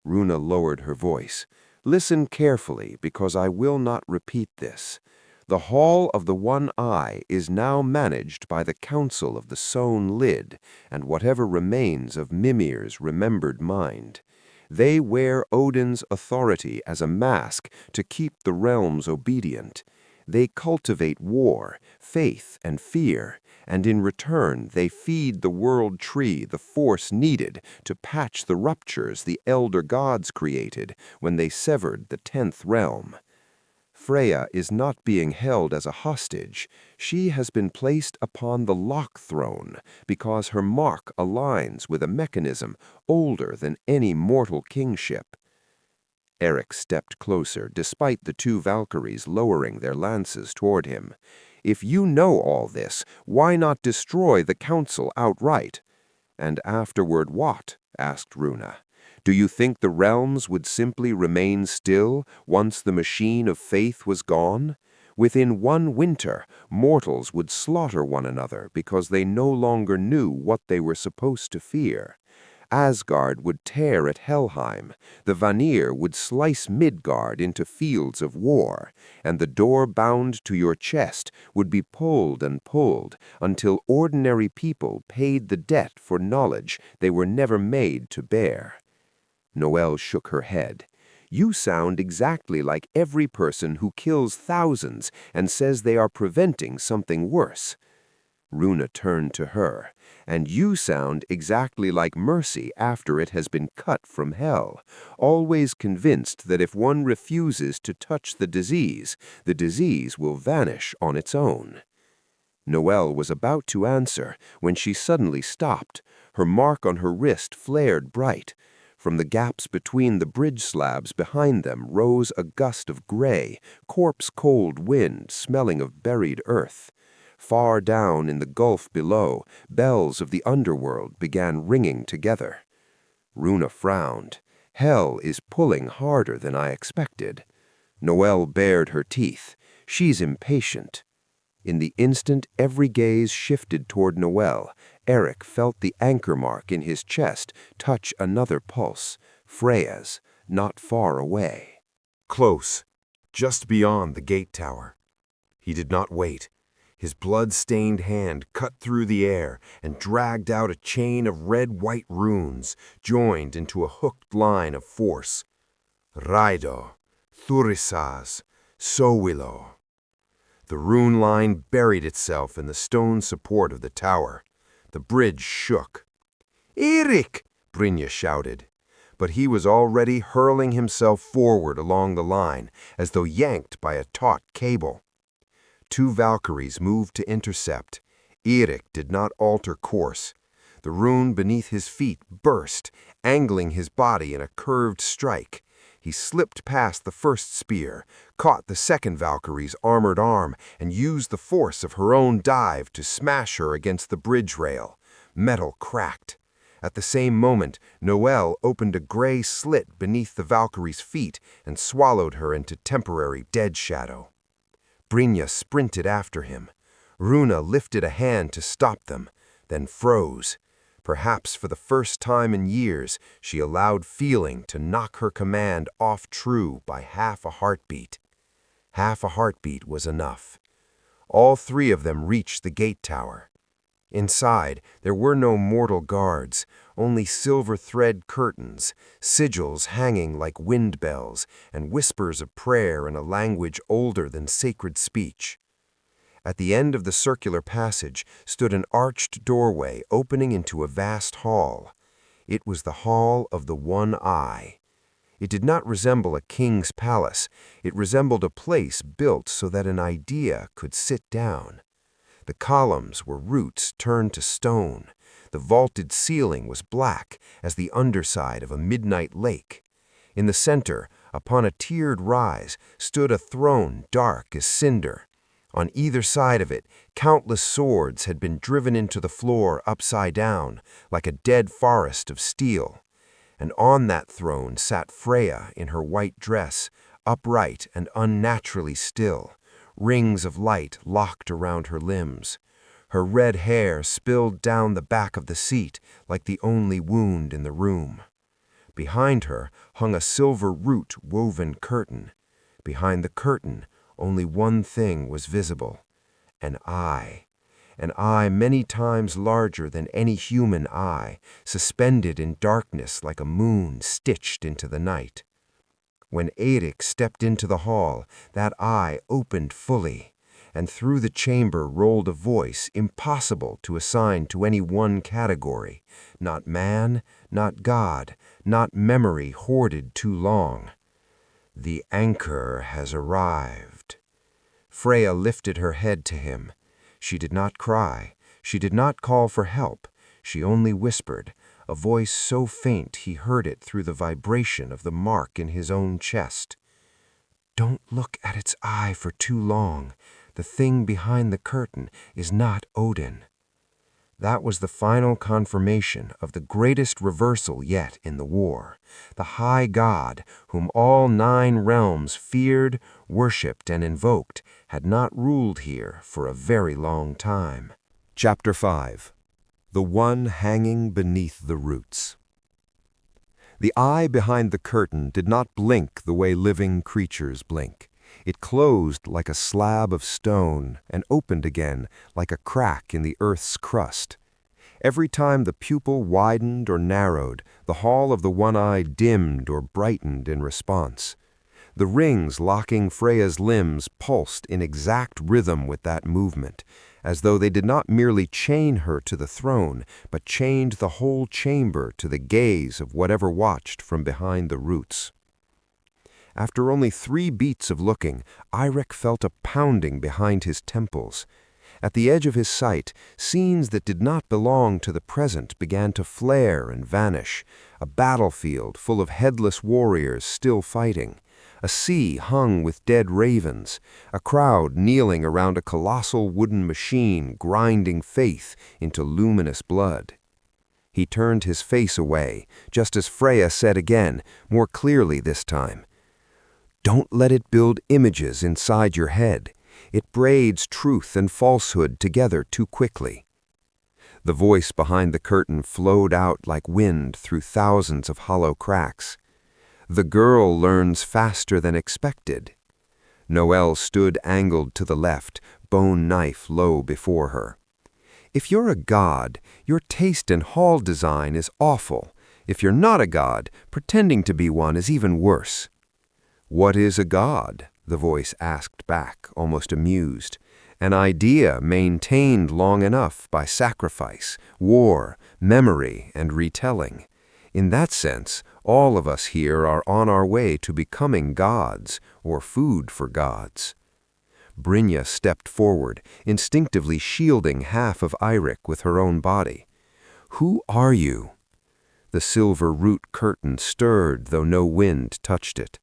Runa lowered her voice. Listen carefully, because I will not repeat this. The Hall of the One Eye is now managed by the Council of the Sewn Lid and whatever remains of Mimir's remembered mind. They wear Odin's authority as a mask to keep the realms obedient. They cultivate war, faith, and fear, and in return they feed the world tree the force needed to patch the ruptures the elder gods created when they severed the 10th realm. Freya is not being held as a hostage. She has been placed upon the lock throne because her mark aligns with a mechanism older than any mortal kingship. Eirik stepped closer, despite the two Valkyries lowering their lances toward him. If you know all this, why not destroy the council outright? And afterward what? Asked Runa. Do you think the realms would simply remain still once the machine of faith was gone? Within one winter, mortals would slaughter one another because they no longer knew what they were supposed to fear. Asgard would tear at Helheim, the Vanir would slice Midgard into fields of war, and the door bound to your chest would be pulled and pulled until ordinary people paid the debt for knowledge they were never made to bear. Noelle shook her head. You sound exactly like every person who kills thousands and says they are preventing something worse. Runa turned to her. And you sound exactly like Mercy after it has been cut from hell, always convinced that if one refuses to touch the disease will vanish on its own. Noelle was about to answer when she suddenly stopped. Her mark on her wrist flared bright. From the gaps between the bridge slabs behind them rose a gust of gray, corpse-cold wind smelling of buried earth. Far down in the gulf below, bells of the underworld began ringing together. Runa frowned. Hell is pulling harder than I expected. Noelle bared her teeth. She's impatient. In the instant every gaze shifted toward Noelle, Eirik felt the anchor mark in his chest touch another pulse, Freya's, not far away. Close, just beyond the gate tower. He did not wait. His blood-stained hand cut through the air and dragged out a chain of red-white runes, joined into a hooked line of force. Raido, Thurisaz, Sowilo. The rune line buried itself in the stone support of the tower. The bridge shook. "Eirik!" Brynja shouted. But he was already hurling himself forward along the line, as though yanked by a taut cable. 2 Valkyries moved to intercept. Eirik did not alter course. The rune beneath his feet burst, angling his body in a curved strike. He slipped past the first spear, caught the second Valkyrie's armored arm, and used the force of her own dive to smash her against the bridge rail. Metal cracked. At the same moment, Noelle opened a gray slit beneath the Valkyrie's feet and swallowed her into temporary dead shadow. Brynja sprinted after him. Runa lifted a hand to stop them, then froze. Perhaps for the first time in years, she allowed feeling to knock her command off true by half a heartbeat. Half a heartbeat was enough. All 3 of them reached the gate tower. Inside, there were no mortal guards, only silver thread curtains, sigils hanging like wind bells, and whispers of prayer in a language older than sacred speech. At the end of the circular passage stood an arched doorway opening into a vast hall. It was the Hall of the One Eye. It did not resemble a king's palace. It resembled a place built so that an idea could sit down. The columns were roots turned to stone. The vaulted ceiling was black as the underside of a midnight lake. In the center, upon a tiered rise, stood a throne dark as cinder. On either side of it, countless swords had been driven into the floor upside down, like a dead forest of steel. And on that throne sat Freya in her white dress, upright and unnaturally still. Rings of light locked around her limbs. Her red hair spilled down the back of the seat like the only wound in the room. Behind her hung a silver root-woven curtain. Behind the curtain, only one thing was visible: an eye many times larger than any human eye, suspended in darkness like a moon stitched into the night. When Eirik stepped into the hall, that eye opened fully, and through the chamber rolled a voice impossible to assign to any one category, not man, not God, not memory hoarded too long. "The anchor has arrived." Freya lifted her head to him. She did not cry. She did not call for help. She only whispered, a voice so faint he heard it through the vibration of the mark in his own chest. "Don't look at its eye for too long. The thing behind the curtain is not Odin." That was the final confirmation of the greatest reversal yet in the war. The high god, whom all 9 realms feared, worshipped, and invoked, had not ruled here for a very long time. Chapter 5. The One Hanging Beneath the Roots. The eye behind the curtain did not blink the way living creatures blink. It closed like a slab of stone and opened again like a crack in the earth's crust. Every time the pupil widened or narrowed, the hall of the one eye dimmed or brightened in response. The rings locking Freya's limbs pulsed in exact rhythm with that movement, as though they did not merely chain her to the throne, but chained the whole chamber to the gaze of whatever watched from behind the roots. After only 3 beats of looking, Eirik felt a pounding behind his temples. At the edge of his sight, scenes that did not belong to the present began to flare and vanish. A battlefield full of headless warriors still fighting. A sea hung with dead ravens. A crowd kneeling around a colossal wooden machine grinding faith into luminous blood. He turned his face away, just as Freya said again, more clearly this time. Don't let it build images inside your head. It braids truth and falsehood together too quickly. The voice behind the curtain flowed out like wind through thousands of hollow cracks. The girl learns faster than expected. Noelle stood angled to the left, bone knife low before her. If you're a god, your taste in hall design is awful. If you're not a god, pretending to be one is even worse. What is a god? The voice asked back, almost amused. An idea maintained long enough by sacrifice, war, memory, and retelling. In that sense, all of us here are on our way to becoming gods, or food for gods. Brynja stepped forward, instinctively shielding half of Eirik with her own body. Who are you? The silver root curtain stirred, though no wind touched it.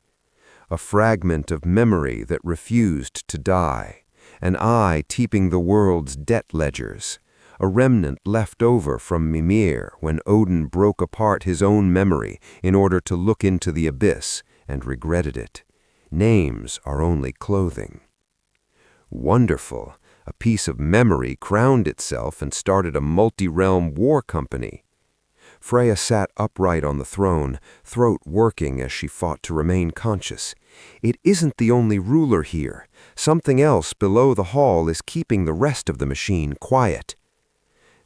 A fragment of memory that refused to die, an eye teeping the world's debt ledgers, a remnant left over from Mimir when Odin broke apart his own memory in order to look into the abyss and regretted it. Names are only clothing. Wonderful! A piece of memory crowned itself and started a multi-realm war company. Freya sat upright on the throne, throat working as she fought to remain conscious. It isn't the only ruler here. Something else below the hall is keeping the rest of the machine quiet.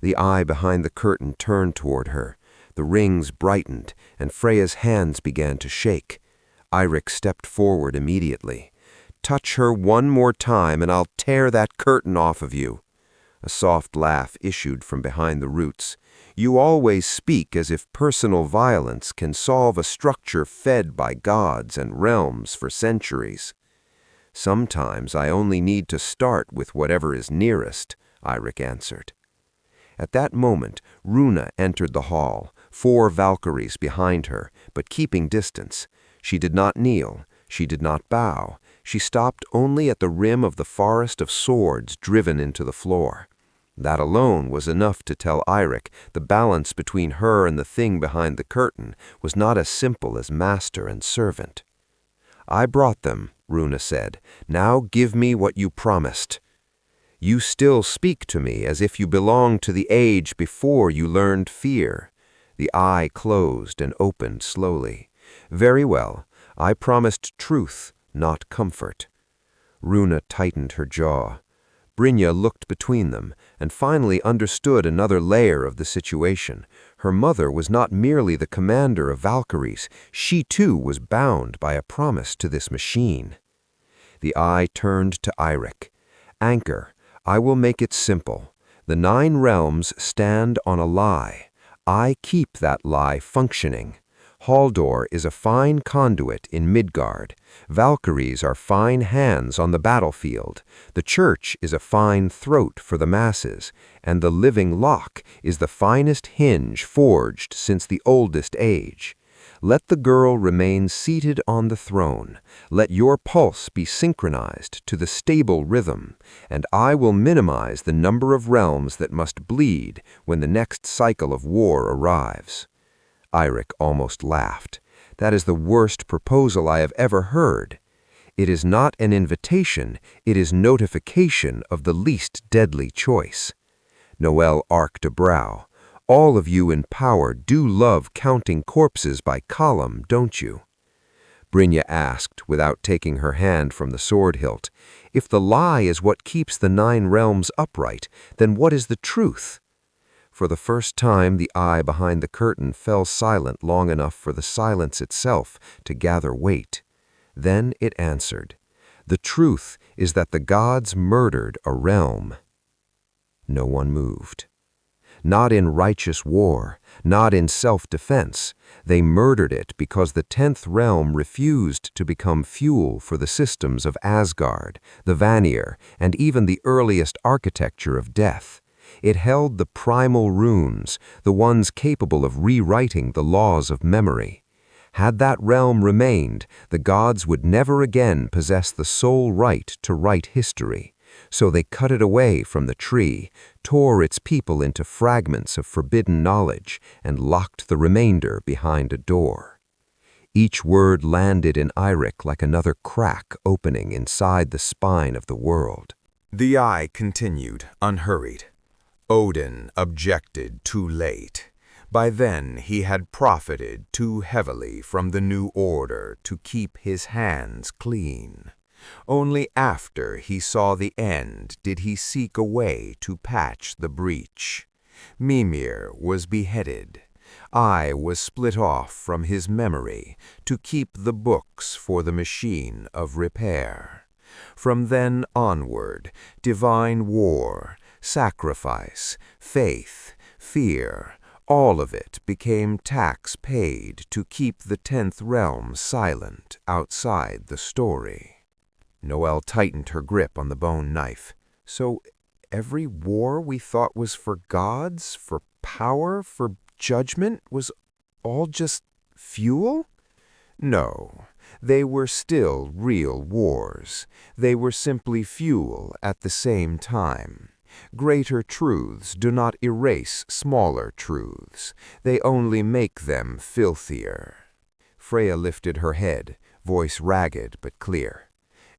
The eye behind the curtain turned toward her. The rings brightened, and Freya's hands began to shake. Eirik stepped forward immediately. Touch her one more time, and I'll tear that curtain off of you. A soft laugh issued from behind the roots. You always speak as if personal violence can solve a structure fed by gods and realms for centuries. Sometimes I only need to start with whatever is nearest, Eirik answered. At that moment, Runa entered the hall, 4 Valkyries behind her, but keeping distance. She did not kneel. She did not bow. She stopped only at the rim of the forest of swords driven into the floor. That alone was enough to tell Eirik the balance between her and the thing behind the curtain was not as simple as master and servant. I brought them, Runa said. Now give me what you promised. You still speak to me as if you belonged to the age before you learned fear. The eye closed and opened slowly. Very well. I promised truth, not comfort. Runa tightened her jaw. Brynja looked between them and finally understood another layer of the situation. Her mother was not merely the commander of Valkyries. She too was bound by a promise to this machine. The eye turned to Eirik. Anchor, I will make it simple. The 9 realms stand on a lie. I keep that lie functioning. Halldor is a fine conduit in Midgard. Valkyries are fine hands on the battlefield. The church is a fine throat for the masses. And the living lock is the finest hinge forged since the oldest age. Let the girl remain seated on the throne. Let your pulse be synchronized to the stable rhythm, and I will minimize the number of realms that must bleed when the next cycle of war arrives. Eirik almost laughed. That is the worst proposal I have ever heard. It is not an invitation, it is notification of the least deadly choice. Noelle arched a brow. All of you in power do love counting corpses by column, don't you?" Brynja asked, without taking her hand from the sword hilt. "If the lie is what keeps the 9 realms upright, then what is the truth?" For the first time, the eye behind the curtain fell silent long enough for the silence itself to gather weight. Then it answered, "The truth is that the gods murdered a realm." No one moved. Not in righteous war, not in self-defense. They murdered it because the 10th realm refused to become fuel for the systems of Asgard, the Vanir, and even the earliest architecture of death. It held the primal runes, the ones capable of rewriting the laws of memory. Had that realm remained, the gods would never again possess the sole right to write history. So they cut it away from the tree, tore its people into fragments of forbidden knowledge, and locked the remainder behind a door. Each word landed in Eirik like another crack opening inside the spine of the world. The eye continued, unhurried. Odin objected too late. By then he had profited too heavily from the new order to keep his hands clean. Only after he saw the end did he seek a way to patch the breach. Mimir was beheaded. I was split off from his memory to keep the books for the machine of repair. From then onward, divine war, sacrifice, faith, fear, all of it became tax paid to keep the 10th realm silent outside the story. Noelle tightened her grip on the bone knife. So every war we thought was for gods, for power, for judgment, was all just fuel? No, they were still real wars. They were simply fuel at the same time. Greater truths do not erase smaller truths. They only make them filthier. Freya lifted her head, voice ragged but clear.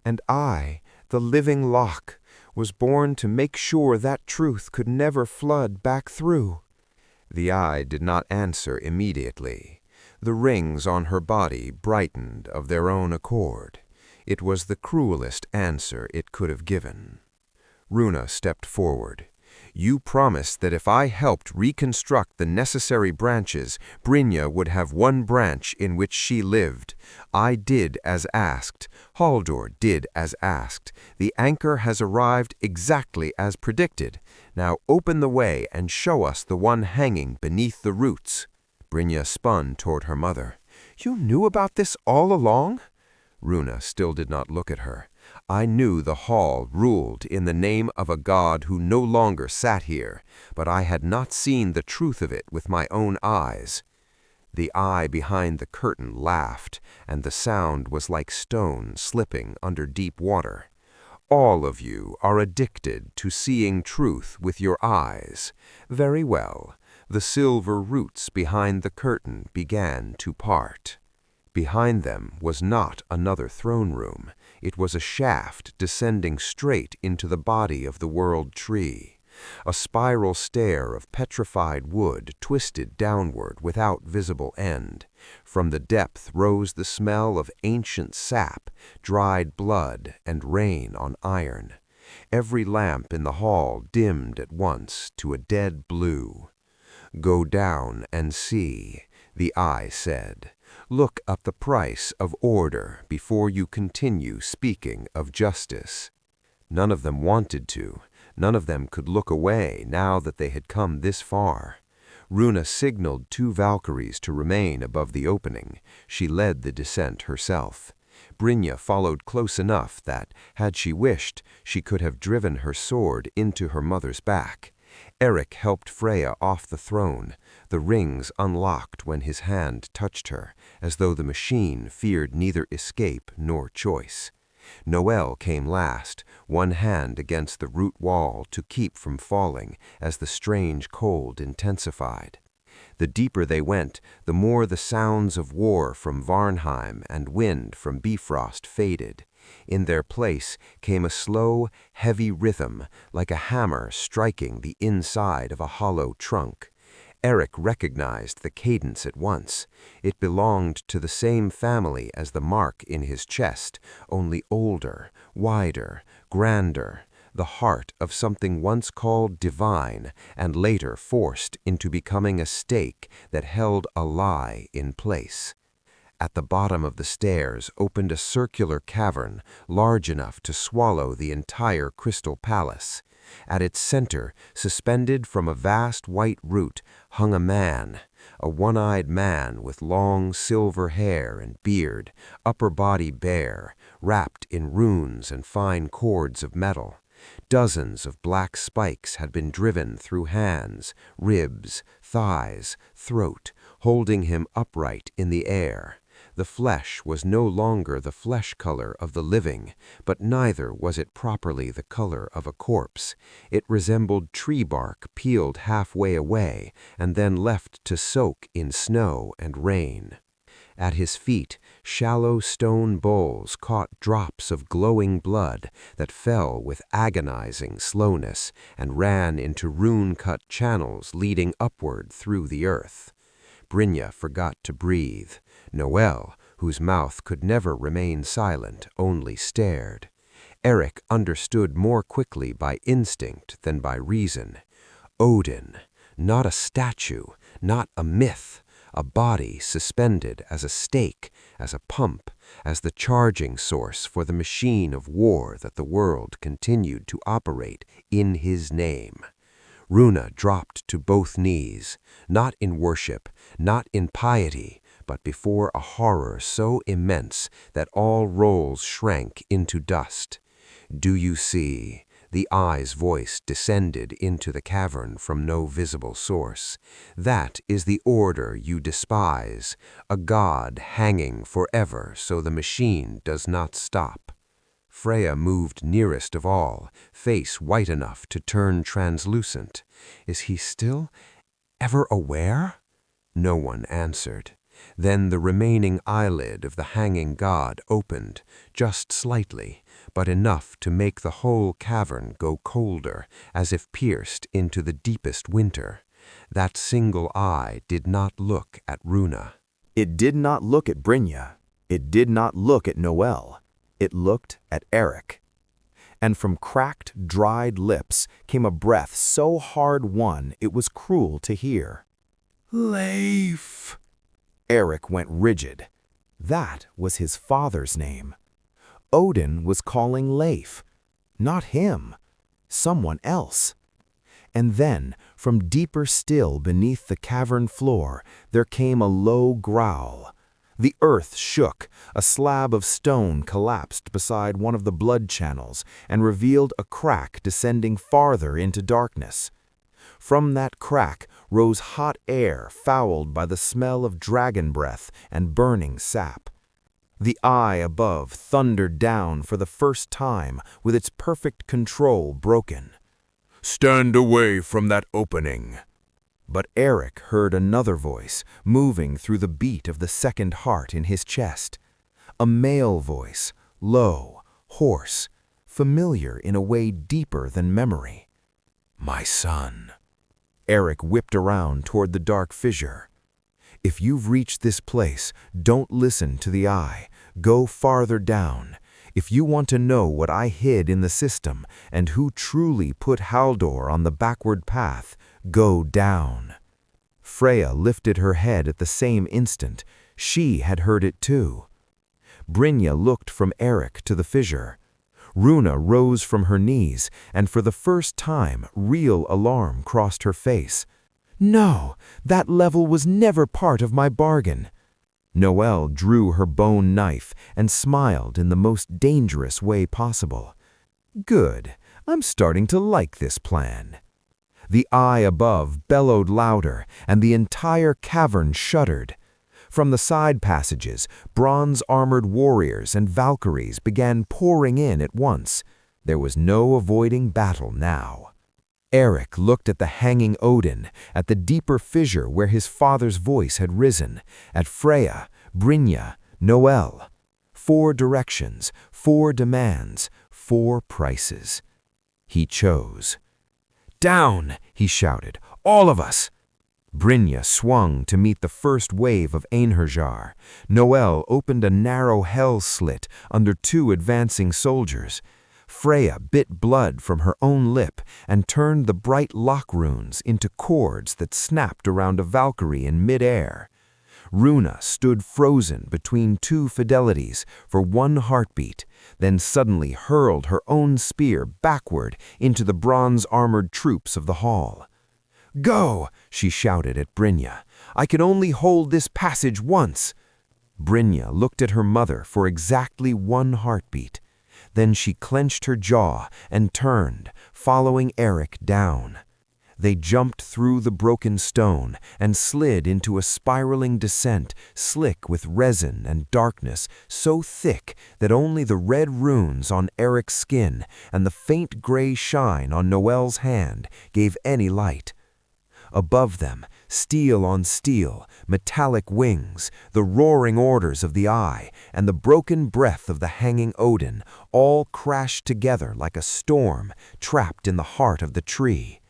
And I, the living lock, was born to make sure that truth could never flood back through. The eye did not answer immediately. The rings on her body brightened of their own accord. It was the cruelest answer it could have given. Runa stepped forward. You promised that if I helped reconstruct the necessary branches, Brynja would have one branch in which she lived. I did as asked. Halldor did as asked. The anchor has arrived exactly as predicted. Now open the way and show us the one hanging beneath the roots. Brynja spun toward her mother. You knew about this all along? Runa still did not look at her. I knew the hall ruled in the name of a god who no longer sat here, but I had not seen the truth of it with my own eyes. The eye behind the curtain laughed, and the sound was like stone slipping under deep water. All of you are addicted to seeing truth with your eyes. Very well. The silver roots behind the curtain began to part. Behind them was not another throne room. It was a shaft descending straight into the body of the world tree. A spiral stair of petrified wood twisted downward without visible end. From the depth rose the smell of ancient sap, dried blood, and rain on iron. Every lamp in the hall dimmed at once to a dead blue. Go down and see, the eye said. Look up the price of order before you continue speaking of justice. None of them wanted to. None of them could look away now that they had come this far. Runa signaled 2 Valkyries to remain above the opening. She led the descent herself. Brynja followed close enough that, had she wished, she could have driven her sword into her mother's back. Eirik helped Freya off the throne. The rings unlocked when his hand touched her, as though the machine feared neither escape nor choice. Noelle came last, one hand against the root wall to keep from falling as the strange cold intensified. The deeper they went, the more the sounds of war from Varnheim and wind from Bifrost faded. In their place came a slow, heavy rhythm, like a hammer striking the inside of a hollow trunk. Eirik recognized the cadence at once. It belonged to the same family as the mark in his chest, only older, wider, grander, the heart of something once called divine and later forced into becoming a stake that held a lie in place. At the bottom of the stairs opened a circular cavern large enough to swallow the entire crystal palace. At its center, suspended from a vast white root, hung a man, a one-eyed man with long silver hair and beard, upper body bare, wrapped in runes and fine cords of metal. Dozens of black spikes had been driven through hands, ribs, thighs, throat, holding him upright in the air. The flesh was no longer the flesh color of the living, but neither was it properly the color of a corpse. It resembled tree bark peeled halfway away and then left to soak in snow and rain. At his feet, shallow stone bowls caught drops of glowing blood that fell with agonizing slowness and ran into rune-cut channels leading upward through the earth. Brynja forgot to breathe. Noel, whose mouth could never remain silent, only stared. Eirik understood more quickly by instinct than by reason. Odin, not a statue, not a myth, a body suspended as a stake, as a pump, as the charging source for the machine of war that the world continued to operate in his name. Runa dropped to both knees, not in worship, not in piety, but before a horror so immense that all roles shrank into dust. "Do you see?" The eye's voice descended into the cavern from no visible source. "That is the order you despise, a god hanging forever so the machine does not stop." Freya moved nearest of all, face white enough to turn translucent. "Is he still ever aware?" No one answered. Then the remaining eyelid of the hanging god opened, just slightly, but enough to make the whole cavern go colder, as if pierced into the deepest winter. That single eye did not look at Runa. It did not look at Brynja. It did not look at Noel. It looked at Eirik. And from cracked, dried lips came a breath so hard-won it was cruel to hear. "Leif." Eirik went rigid. That was his father's name. Odin was calling Leif. Not him. Someone else. And then, from deeper still beneath the cavern floor, there came a low growl. The earth shook, a slab of stone collapsed beside one of the blood channels and revealed a crack descending farther into darkness. From that crack rose hot air fouled by the smell of dragon breath and burning sap. The eye above thundered down for the first time with its perfect control broken. "Stand away from that opening." But Eirik heard another voice moving through the beat of the second heart in his chest. A male voice, low, hoarse, familiar in a way deeper than memory. "My son." Eirik whipped around toward the dark fissure. "If you've reached this place, don't listen to the eye. Go farther down. If you want to know what I hid in the system and who truly put Haldor on the backward path, go down." Freya lifted her head at the same instant. She had heard it too. Brynja looked from Eirik to the fissure. Runa rose from her knees, and for the first time, real alarm crossed her face. "No, that level was never part of my bargain." Noel drew her bone knife and smiled in the most dangerous way possible. "Good, I'm starting to like this plan." The eye above bellowed louder, and the entire cavern shuddered. From the side passages, bronze-armored warriors and Valkyries began pouring in at once. There was no avoiding battle now. Eirik looked at the hanging Odin, at the deeper fissure where his father's voice had risen, at Freya, Brynja, Noel. 4 directions, 4 demands, 4 prices. He chose. "Down!" he shouted. "All of us!" Brynja swung to meet the first wave of Einherjar. Noel opened a narrow hell slit under two advancing soldiers. Freya bit blood from her own lip and turned the bright lock runes into cords that snapped around a Valkyrie in mid-air. Runa stood frozen between two fidelities for one heartbeat, then suddenly hurled her own spear backward into the bronze-armored troops of the hall. "Go!" she shouted at Brynja. "I can only hold this passage once." Brynja looked at her mother for exactly one heartbeat. Then she clenched her jaw and turned, following Eirik down. They jumped through the broken stone and slid into a spiraling descent, slick with resin and darkness so thick that only the red runes on Eirik's skin and the faint gray shine on Noel's hand gave any light. Above them, steel on steel, metallic wings, the roaring orders of the Eye, and the broken breath of the hanging Odin all crashed together like a storm trapped in the heart of the tree.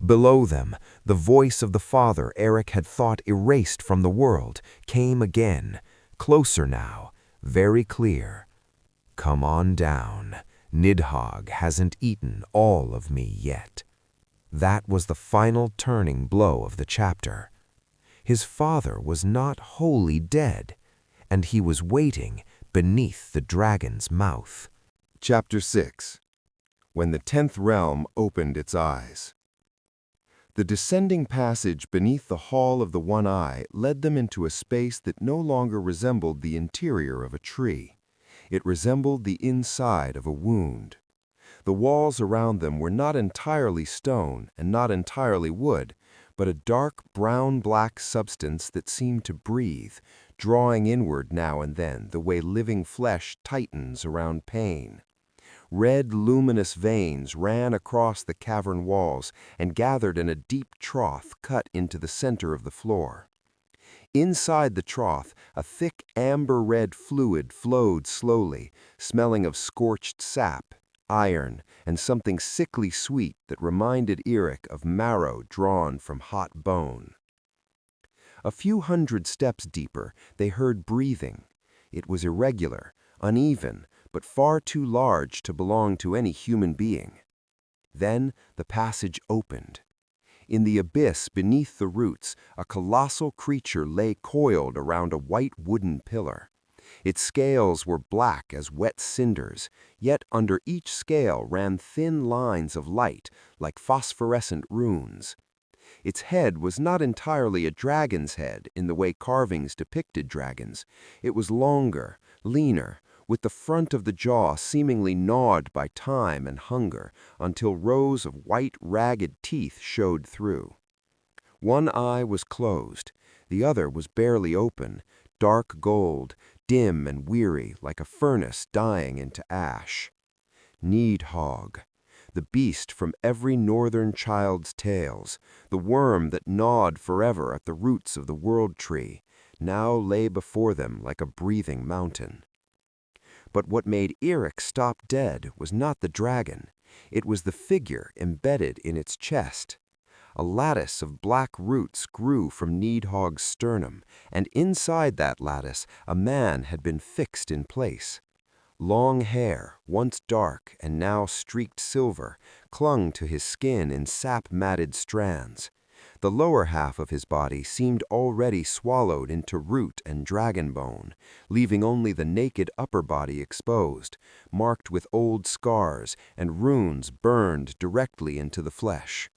Below them, the voice of the father Eirik had thought erased from the world came again, closer now, very clear. "Come on down. Nidhogg hasn't eaten all of me yet." That was the final turning blow of the chapter. His father was not wholly dead, and he was waiting beneath the dragon's mouth. Chapter 6. When the 10th Realm opened its eyes. The descending passage beneath the Hall of the One Eye led them into a space that no longer resembled the interior of a tree. It resembled the inside of a wound. The walls around them were not entirely stone and not entirely wood, but a dark brown-black substance that seemed to breathe, drawing inward now and then the way living flesh tightens around pain. Red, luminous veins ran across the cavern walls and gathered in a deep trough cut into the center of the floor. Inside the trough, a thick amber-red fluid flowed slowly, smelling of scorched sap, iron, and something sickly sweet that reminded Eirik of marrow drawn from hot bone. A few hundred steps deeper, they heard breathing. It was irregular, uneven, but far too large to belong to any human being. Then the passage opened. In the abyss beneath the roots, a colossal creature lay coiled around a white wooden pillar. Its scales were black as wet cinders, yet under each scale ran thin lines of light, like phosphorescent runes. Its head was not entirely a dragon's head in the way carvings depicted dragons. It was longer, leaner, with the front of the jaw seemingly gnawed by time and hunger, until rows of white, ragged teeth showed through. One eye was closed, the other was barely open, dark gold, dim and weary like a furnace dying into ash. Nidhogg, the beast from every northern child's tales, the worm that gnawed forever at the roots of the world tree, now lay before them like a breathing mountain. But what made Eirik stop dead was not the dragon. It was the figure embedded in its chest. A lattice of black roots grew from Nidhogg's sternum, and inside that lattice a man had been fixed in place. Long hair, once dark and now streaked silver, clung to his skin in sap-matted strands. The lower half of his body seemed already swallowed into root and dragon bone, leaving only the naked upper body exposed, marked with old scars and runes burned directly into the flesh.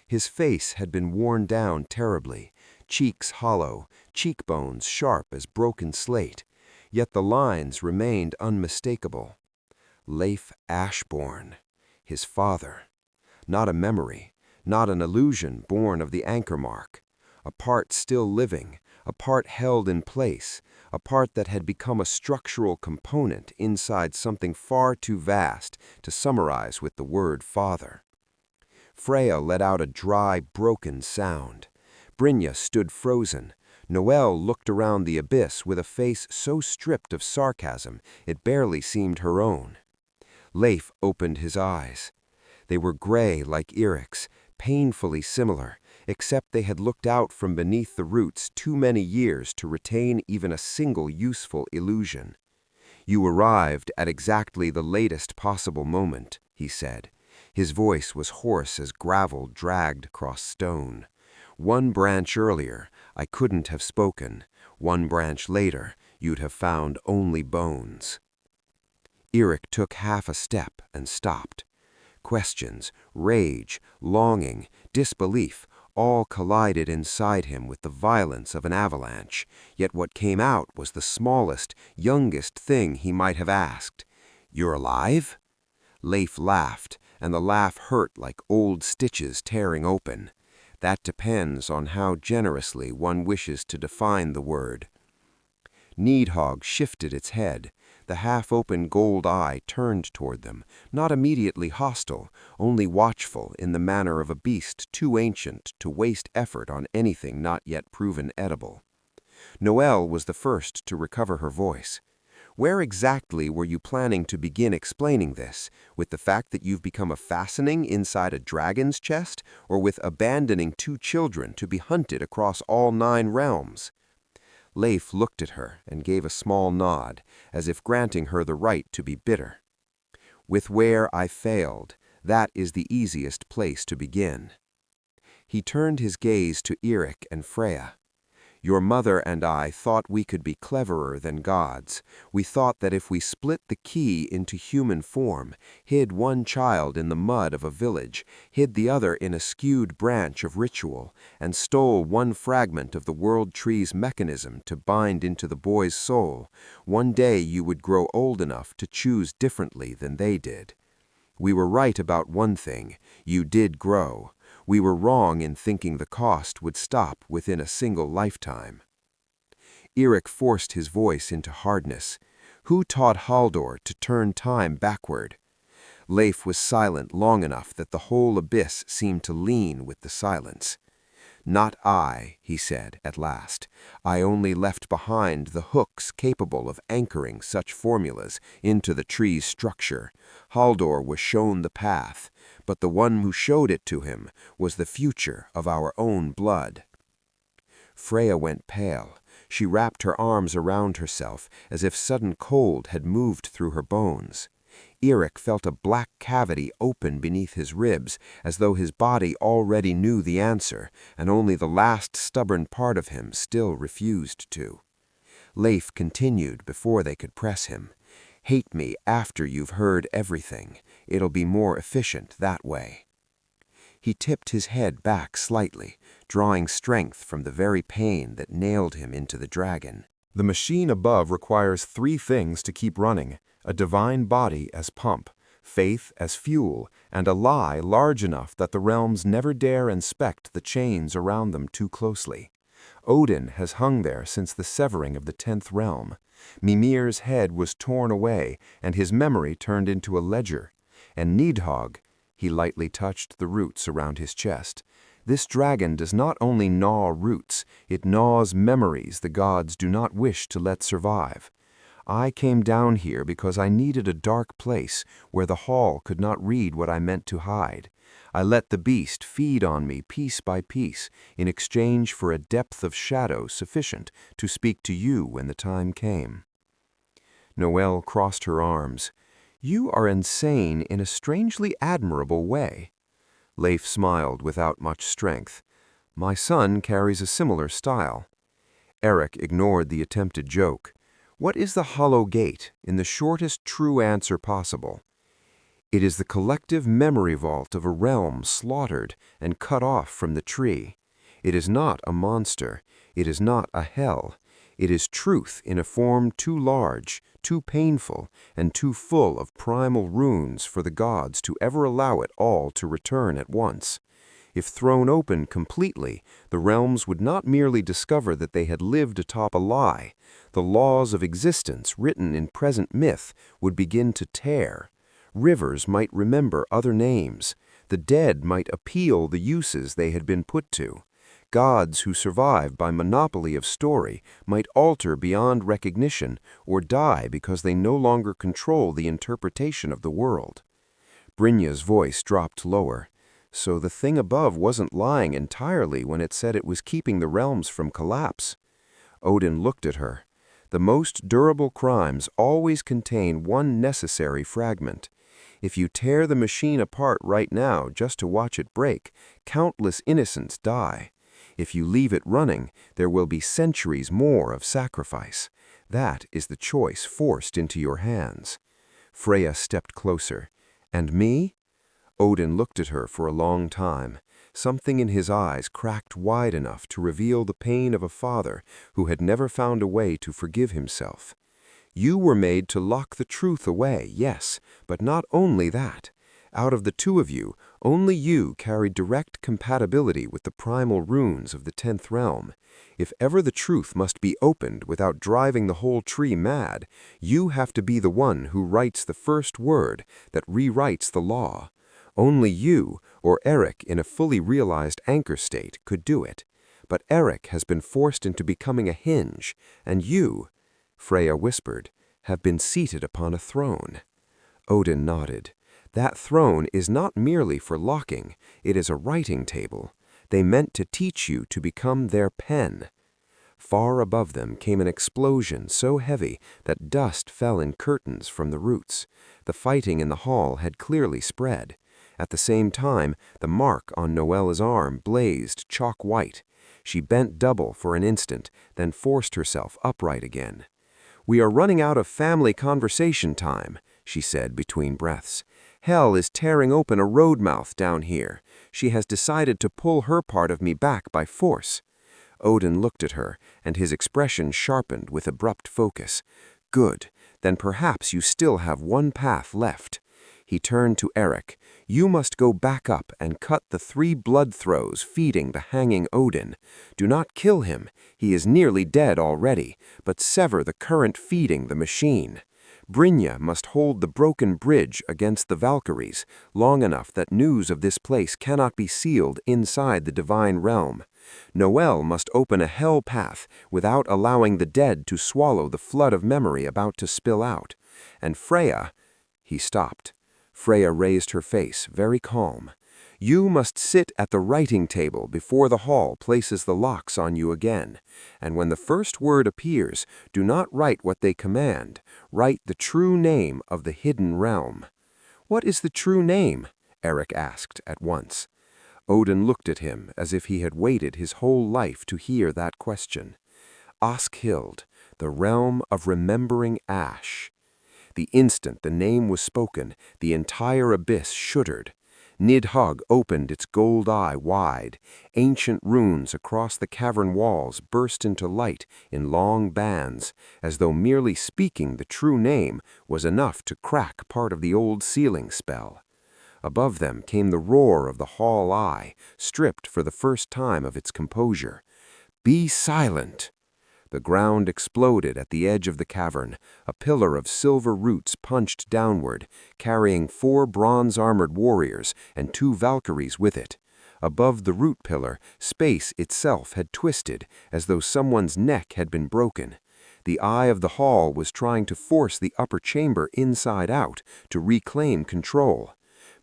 His face had been worn down terribly, cheeks hollow, cheekbones sharp as broken slate, yet the lines remained unmistakable. Eirik Ashborn, his father. Not a memory, not an illusion born of the anchor mark. A part still living, a part held in place, a part that had become a structural component inside something far too vast to summarize with the word father. Freya let out a dry, broken sound. Brynja stood frozen. Noel looked around the abyss with a face so stripped of sarcasm it barely seemed her own. Leif opened his eyes. They were gray like Eirik's, painfully similar, except they had looked out from beneath the roots too many years to retain even a single useful illusion. "You arrived at exactly the latest possible moment," he said. His voice was hoarse as gravel dragged across stone. "One branch earlier, I couldn't have spoken. One branch later, you'd have found only bones." Eirik took half a step and stopped. Questions, rage, longing, disbelief, all collided inside him with the violence of an avalanche, yet what came out was the smallest, youngest thing he might have asked. "You're alive?" Leif laughed, and the laugh hurt like old stitches tearing open. That depends on how generously one wishes to define the word. Needhogg shifted its head. The half-open gold eye turned toward them, not immediately hostile, only watchful in the manner of a beast too ancient to waste effort on anything not yet proven edible. Noelle was the first to recover her voice. "Where exactly were you planning to begin explaining this? With the fact that you've become a fastening inside a dragon's chest, or with abandoning 2 children to be hunted across all 9 realms?" Leif looked at her and gave a small nod, as if granting her the right to be bitter. "With where I failed, that is the easiest place to begin." He turned his gaze to Eirik and Freya. "Your mother and I thought we could be cleverer than gods. We thought that if we split the key into human form, hid one child in the mud of a village, hid the other in a skewed branch of ritual, and stole one fragment of the world tree's mechanism to bind into the boy's soul, one day you would grow old enough to choose differently than they did. We were right about one thing: you did grow. We were wrong in thinking the cost would stop within a single lifetime." Eirik forced his voice into hardness. "Who taught Haldor to turn time backward?" Leif was silent long enough that the whole abyss seemed to lean with the silence. "Not I," he said at last. "I only left behind the hooks capable of anchoring such formulas into the tree's structure. Haldor was shown the path, but the one who showed it to him was the future of our own blood." Freya went pale. She wrapped her arms around herself as if sudden cold had moved through her bones. Eirik felt a black cavity open beneath his ribs, as though his body already knew the answer, and only the last stubborn part of him still refused to. Leif continued before they could press him. "Hate me after you've heard everything. It'll be more efficient that way." He tipped his head back slightly, drawing strength from the very pain that nailed him into the dragon. The machine above requires 3 things to keep running: a divine body as pump, faith as fuel, and a lie large enough that the realms never dare inspect the chains around them too closely. Odin has hung there since the severing of the 10th realm. Mimir's head was torn away and his memory turned into a ledger. And Needhogg, he lightly touched the roots around his chest. This dragon does not only gnaw roots, it gnaws memories the gods do not wish to let survive. I came down here because I needed a dark place where the hall could not read what I meant to hide. I let the beast feed on me piece by piece in exchange for a depth of shadow sufficient to speak to you when the time came." Noelle crossed her arms. "You are insane in a strangely admirable way." Leif smiled without much strength. "My son carries a similar style." Eirik ignored the attempted joke. "What is the hollow gate, in the shortest true answer possible?" "It is the collective memory vault of a realm slaughtered and cut off from the tree. It is not a monster. It is not a hell. It is truth in a form too large, too painful, and too full of primal runes for the gods to ever allow it all to return at once. If thrown open completely, the realms would not merely discover that they had lived atop a lie. The laws of existence written in present myth would begin to tear. Rivers might remember other names. The dead might appeal the uses they had been put to. Gods who survive by monopoly of story might alter beyond recognition or die because they no longer control the interpretation of the world." Brynja's voice dropped lower. So the thing above wasn't lying entirely when it said it was keeping the realms from collapse. Odin looked at her. The most durable crimes always contain one necessary fragment. If you tear the machine apart right now just to watch it break, countless innocents die. If you leave it running, there will be centuries more of sacrifice. That is the choice forced into your hands. Freya stepped closer. And me? Odin looked at her for a long time. Something in his eyes cracked wide enough to reveal the pain of a father who had never found a way to forgive himself. You were made to lock the truth away, yes, but not only that. Out of the two of you, only you carried direct compatibility with the primal runes of the 10th realm. If ever the truth must be opened without driving the whole tree mad, you have to be the one who writes the first word that rewrites the law. Only you, or Eirik in a fully realized anchor state, could do it. But Eirik has been forced into becoming a hinge, and you, Freya whispered, have been seated upon a throne. Odin nodded. That throne is not merely for locking, it is a writing table. They meant to teach you to become their pen. Far above them came an explosion so heavy that dust fell in curtains from the roots. The fighting in the hall had clearly spread. At the same time, the mark on Noelle's arm blazed chalk white. She bent double for an instant, then forced herself upright again. "We are running out of family conversation time," she said between breaths. "Hell is tearing open a road mouth down here. She has decided to pull her part of me back by force." Odin looked at her, and his expression sharpened with abrupt focus. "Good, then perhaps you still have one path left." He turned to Eirik. "You must go back up and cut the 3 blood throws feeding the hanging Odin. Do not kill him, he is nearly dead already, but sever the current feeding the machine. Brynja must hold the broken bridge against the Valkyries long enough that news of this place cannot be sealed inside the divine realm. Noelle must open a hell path without allowing the dead to swallow the flood of memory about to spill out. And Freya—" He stopped. Freya raised her face, very calm. "You must sit at the writing table before the hall places the locks on you again. And when the first word appears, do not write what they command. Write the true name of the hidden realm." "What is the true name?" Eirik asked at once. Odin looked at him as if he had waited his whole life to hear that question. "Oskhild, the realm of remembering ash." The instant the name was spoken, the entire abyss shuddered. Nidhogg opened its gold eye wide. Ancient runes across the cavern walls burst into light in long bands, as though merely speaking the true name was enough to crack part of the old sealing spell. Above them came the roar of the hall eye, stripped for the first time of its composure. "Be silent!" The ground exploded at the edge of the cavern. A pillar of silver roots punched downward, carrying 4 bronze-armored warriors and 2 Valkyries with it. Above the root pillar, space itself had twisted, as though someone's neck had been broken. The eye of the hall was trying to force the upper chamber inside out, to reclaim control.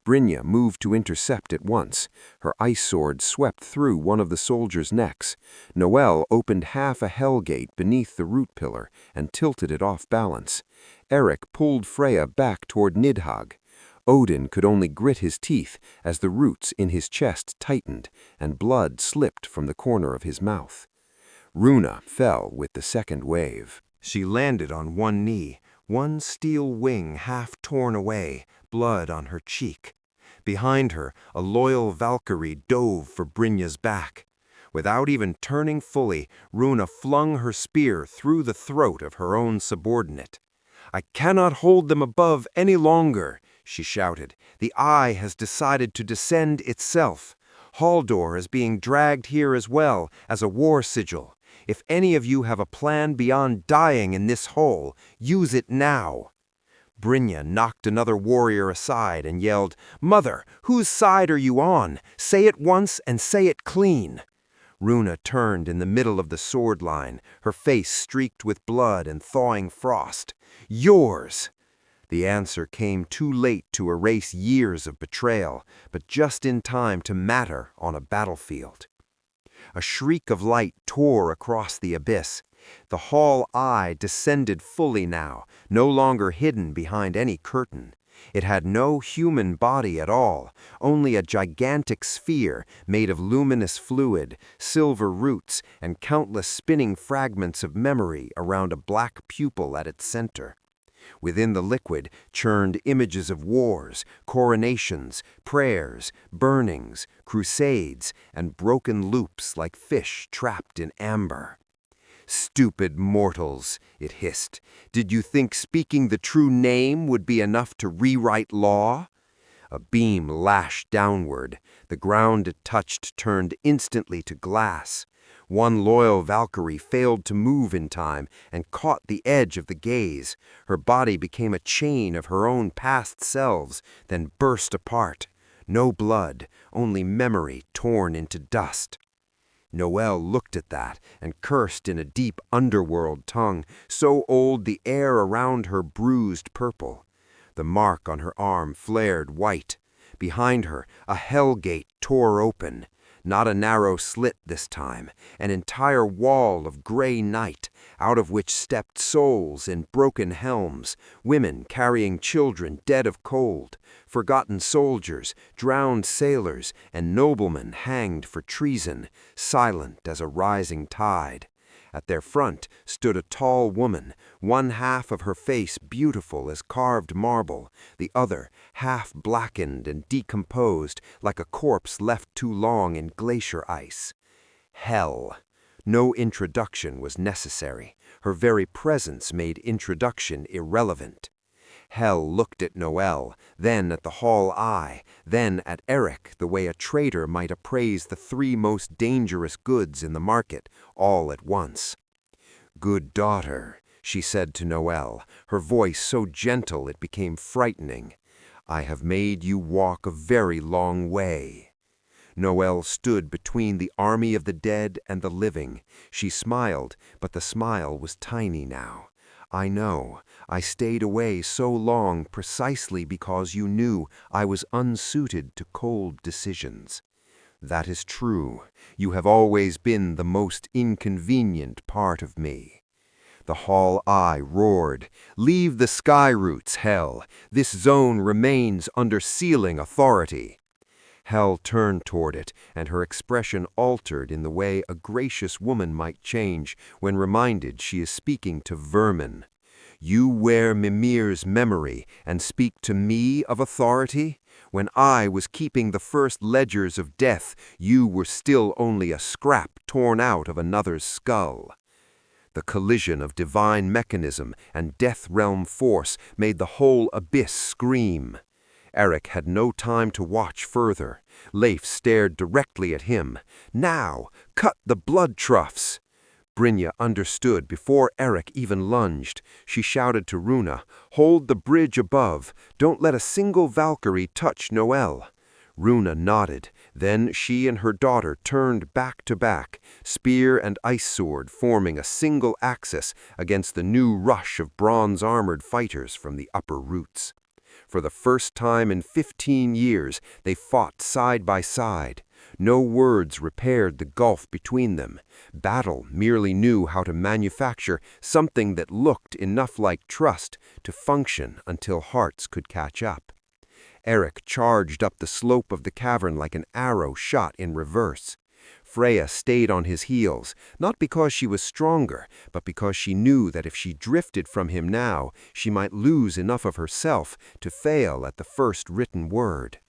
Brynja moved to intercept at once. Her ice sword swept through one of the soldiers' necks. Noelle opened half a hell gate beneath the root pillar and tilted it off balance. Eirik pulled Freya back toward Nidhogg. Odin could only grit his teeth as the roots in his chest tightened and blood slipped from the corner of his mouth. Runa fell with the second wave. She landed on one knee, one steel wing half torn away, blood on her cheek. Behind her, a loyal Valkyrie dove for Brynja's back. Without even turning fully, Runa flung her spear through the throat of her own subordinate. "I cannot hold them above any longer," she shouted. "The eye has decided to descend itself. Halldor is being dragged here as well as a war sigil. If any of you have a plan beyond dying in this hole, use it now." Brynja knocked another warrior aside and yelled, "Mother, whose side are you on? Say it once and say it clean." Runa turned in the middle of the sword line, her face streaked with blood and thawing frost. "Yours!" The answer came too late to erase years of betrayal, but just in time to matter on a battlefield. A shriek of light tore across the abyss. The hall eye descended fully now, no longer hidden behind any curtain. It had no human body at all, only a gigantic sphere made of luminous fluid, silver roots, and countless spinning fragments of memory around a black pupil at its center. Within the liquid churned images of wars, coronations, prayers, burnings, crusades, and broken loops like fish trapped in amber. "Stupid mortals," it hissed. "Did you think speaking the true name would be enough to rewrite law?" A beam lashed downward. The ground it touched turned instantly to glass. One loyal Valkyrie failed to move in time and caught the edge of the gaze. Her body became a chain of her own past selves, then burst apart. No blood, only memory torn into dust. Noelle looked at that and cursed in a deep underworld tongue, so old the air around her bruised purple. The mark on her arm flared white. Behind her, a hell gate tore open. Not a narrow slit this time, an entire wall of gray night, out of which stepped souls in broken helms, women carrying children dead of cold, forgotten soldiers, drowned sailors, and noblemen hanged for treason, silent as a rising tide. At their front stood a tall woman, one half of her face beautiful as carved marble, the other half blackened and decomposed like a corpse left too long in glacier ice. Hell. No introduction was necessary. Her very presence made introduction irrelevant. Hell looked at Noelle, then at the hall eye, then at Eirik the way a trader might appraise the three most dangerous goods in the market, all at once. "Good daughter," she said to Noelle, her voice so gentle it became frightening. "I have made you walk a very long way." Noelle stood between the army of the dead and the living. She smiled, but the smile was tiny now. "I know. I stayed away so long precisely because you knew I was unsuited to cold decisions. That is true. You have always been the most inconvenient part of me." The hall eye roared. "Leave the sky roots, Hell. This zone remains under sealing authority." Hell turned toward it, and her expression altered in the way a gracious woman might change when reminded she is speaking to vermin. "You wear Mimir's memory and speak to me of authority? When I was keeping the first ledgers of death, you were still only a scrap torn out of another's skull." The collision of divine mechanism and death realm force made the whole abyss scream. Eirik had no time to watch further. Leif stared directly at him. "Now, cut the blood troughs!" Brynja understood before Eirik even lunged. She shouted to Runa, "Hold the bridge above. Don't let a single Valkyrie touch Noelle." Runa nodded. Then she and her daughter turned back to back, spear and ice sword forming a single axis against the new rush of bronze-armored fighters from the upper roots. For the first time in 15 years, they fought side by side. No words repaired the gulf between them. Battle merely knew how to manufacture something that looked enough like trust to function until hearts could catch up. Eirik charged up the slope of the cavern like an arrow shot in reverse. Freya stayed on his heels, not because she was stronger, but because she knew that if she drifted from him now, she might lose enough of herself to fail at the first written word.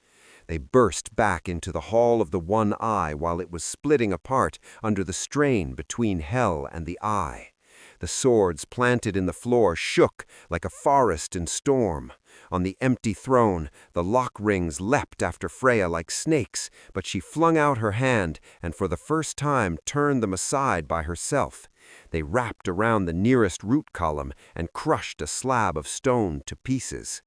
They burst back into the Hall of the One Eye while it was splitting apart under the strain between Hell and the Eye. The swords planted in the floor shook like a forest in storm. On the empty throne, the lock rings leapt after Freya like snakes, but she flung out her hand and for the first time turned them aside by herself. They wrapped around the nearest root column and crushed a slab of stone to pieces.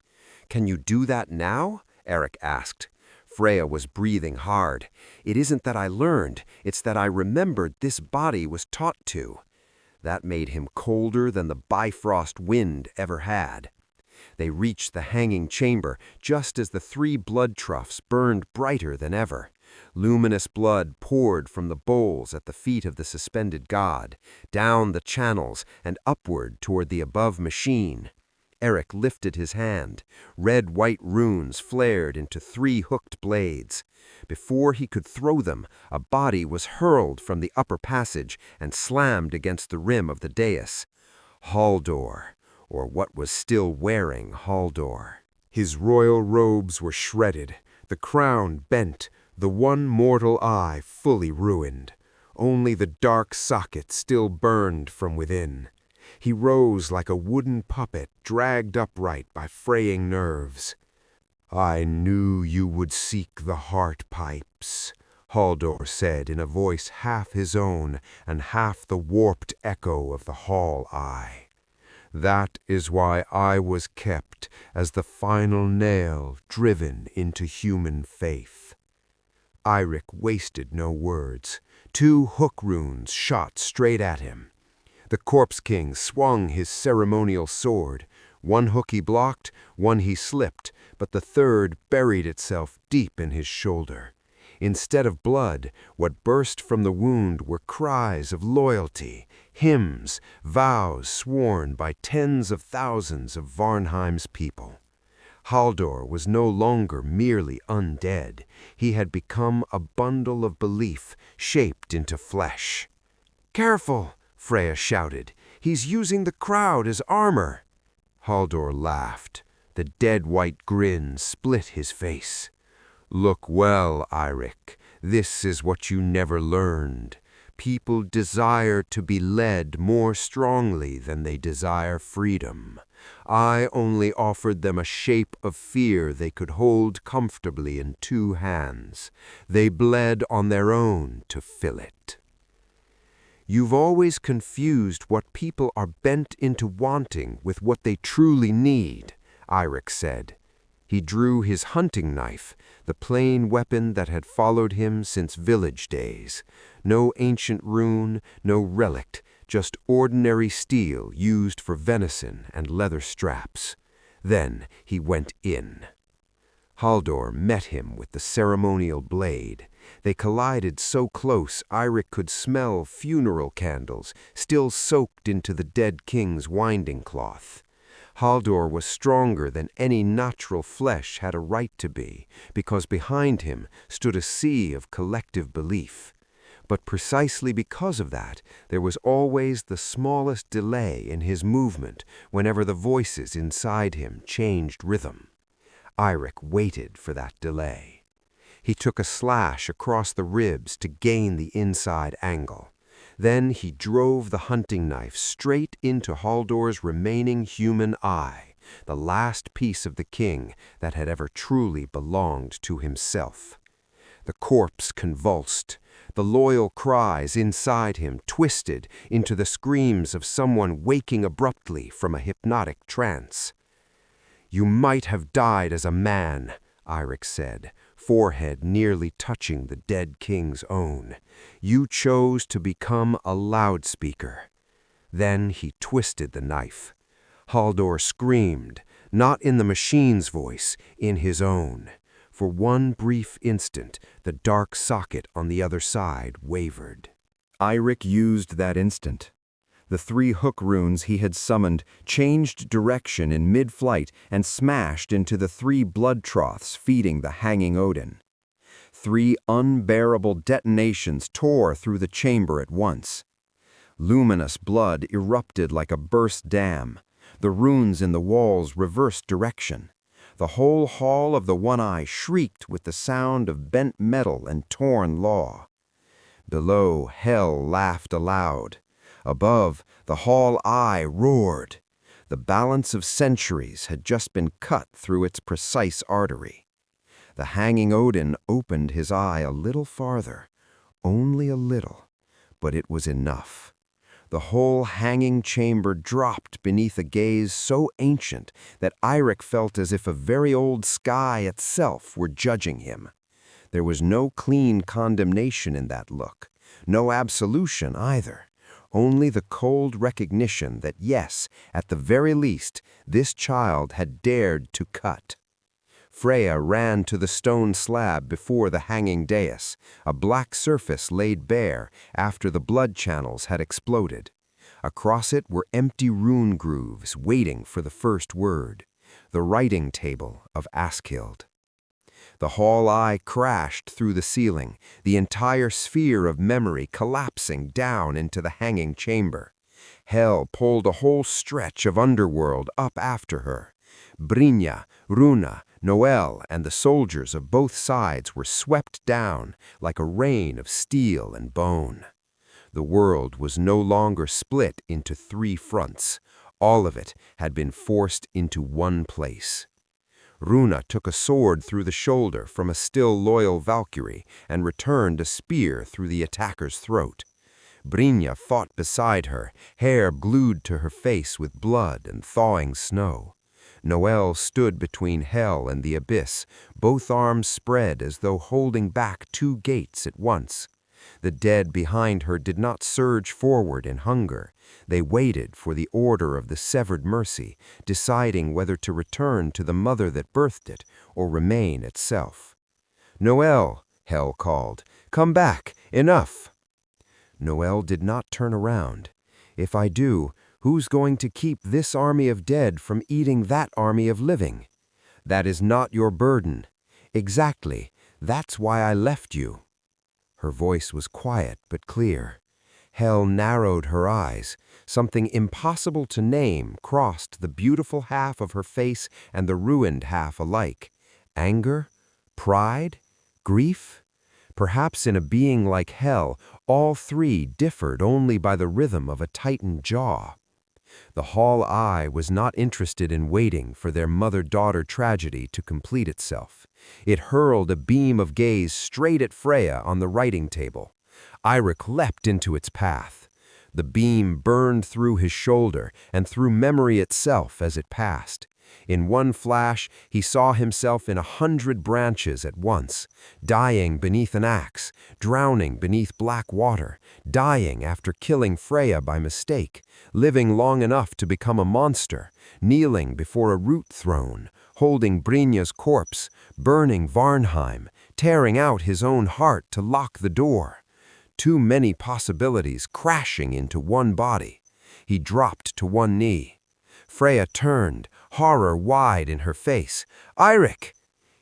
"Can you do that now?" Eirik asked. Freya was breathing hard. "It isn't that I learned, it's that I remembered this body was taught to." That made him colder than the Bifrost wind ever had. They reached the hanging chamber just as the 3 blood troughs burned brighter than ever. Luminous blood poured from the bowls at the feet of the suspended god, down the channels and upward toward the above machine. Eirik lifted his hand. Red-white runes flared into 3 hooked blades. Before he could throw them, a body was hurled from the upper passage and slammed against the rim of the dais. Halldor, or what was still wearing Halldor. His royal robes were shredded, the crown bent, the one mortal eye fully ruined. Only the dark socket still burned from within. He rose like a wooden puppet dragged upright by fraying nerves. "I knew you would seek the heart pipes," Halldor said in a voice half his own and half the warped echo of the Hall Eye. "That is why I was kept as the final nail driven into human faith." Eirik wasted no words. 2 hook runes shot straight at him. The Corpse King swung his ceremonial sword. 1 hook he blocked, 1 he slipped, but the 3rd buried itself deep in his shoulder. Instead of blood, what burst from the wound were cries of loyalty, hymns, vows sworn by tens of thousands of Varnheim's people. Halldor was no longer merely undead. He had become a bundle of belief shaped into flesh. "Careful!" Freya shouted. "He's using the crowd as armor." Halldor laughed. The dead-white grin split his face. "Look well, Eirik. This is what you never learned. People desire to be led more strongly than they desire freedom. I only offered them a shape of fear they could hold comfortably in 2 hands. They bled on their own to fill it." "You've always confused what people are bent into wanting with what they truly need," Eirik said. He drew his hunting knife, the plain weapon that had followed him since village days. No ancient rune, no relic, just ordinary steel used for venison and leather straps. Then he went in. Halldor met him with the ceremonial blade. They collided so close Eirik could smell funeral candles still soaked into the dead king's winding cloth. Halldor was stronger than any natural flesh had a right to be, because behind him stood a sea of collective belief. But precisely because of that, there was always the smallest delay in his movement whenever the voices inside him changed rhythm. Eirik waited for that delay. He took a slash across the ribs to gain the inside angle. Then he drove the hunting knife straight into Halldor's remaining human eye, the last piece of the king that had ever truly belonged to himself. The corpse convulsed. The loyal cries inside him twisted into the screams of someone waking abruptly from a hypnotic trance. "You might have died as a man," Eirik said, forehead nearly touching the dead king's own. "You chose to become a loudspeaker." Then he twisted the knife. Halldor screamed, not in the machine's voice, in his own. For one brief instant, the dark socket on the other side wavered. Eirik used that instant. The 3 hook runes he had summoned changed direction in mid-flight and smashed into the 3 blood troughs feeding the hanging Odin. 3 unbearable detonations tore through the chamber at once. Luminous blood erupted like a burst dam. The runes in the walls reversed direction. The whole hall of the One Eye shrieked with the sound of bent metal and torn law. Below, hell laughed aloud. Above, the Hall Eye roared. The balance of centuries had just been cut through its precise artery. The hanging Odin opened his eye a little farther, only a little, but it was enough. The whole hanging chamber dropped beneath a gaze so ancient that Eirik felt as if a very old sky itself were judging him. There was no clean condemnation in that look, no absolution either. only the cold recognition that yes, at the very least, this child had dared to cut. Freya ran to the stone slab before the hanging dais, a black surface laid bare after the blood channels had exploded. Across it were empty rune grooves waiting for the first word, the writing table of Askild. The hall eye crashed through the ceiling, the entire sphere of memory collapsing down into the hanging chamber. Hel pulled a whole stretch of underworld up after her. Brynja, Runa, Noel, and the soldiers of both sides were swept down like a rain of steel and bone. The world was no longer split into 3 fronts. All of it had been forced into one place. Runa took a sword through the shoulder from a still loyal Valkyrie and returned a spear through the attacker's throat. Brynja fought beside her, hair glued to her face with blood and thawing snow. Noel stood between Hel and the abyss, both arms spread as though holding back 2 gates at once. The dead behind her did not surge forward in hunger. They waited for the order of the severed mercy, deciding whether to return to the mother that birthed it or remain itself. "Noel," Hel called, "come back, enough." Noel did not turn around. "If I do, who's going to keep this army of dead from eating that army of living? That is not your burden. Exactly, that's why I left you." Her voice was quiet but clear. Hel narrowed her eyes. Something impossible to name crossed the beautiful half of her face and the ruined half alike. Anger? Pride? Grief? Perhaps in a being like Hel, all 3 differed only by the rhythm of a tightened jaw. The hall eye was not interested in waiting for their mother-daughter tragedy to complete itself. It hurled a beam of gaze straight at Freya on the writing table. Eirik leapt into its path. The beam burned through his shoulder and through memory itself as it passed. In one flash, he saw himself in 100 branches at once, dying beneath an axe, drowning beneath black water, dying after killing Freya by mistake, living long enough to become a monster, kneeling before a root throne, holding Brynja's corpse, burning Varnheim, tearing out his own heart to lock the door. Too many possibilities crashing into one body. He dropped to one knee. Freya turned, horror wide in her face. "Eirik!"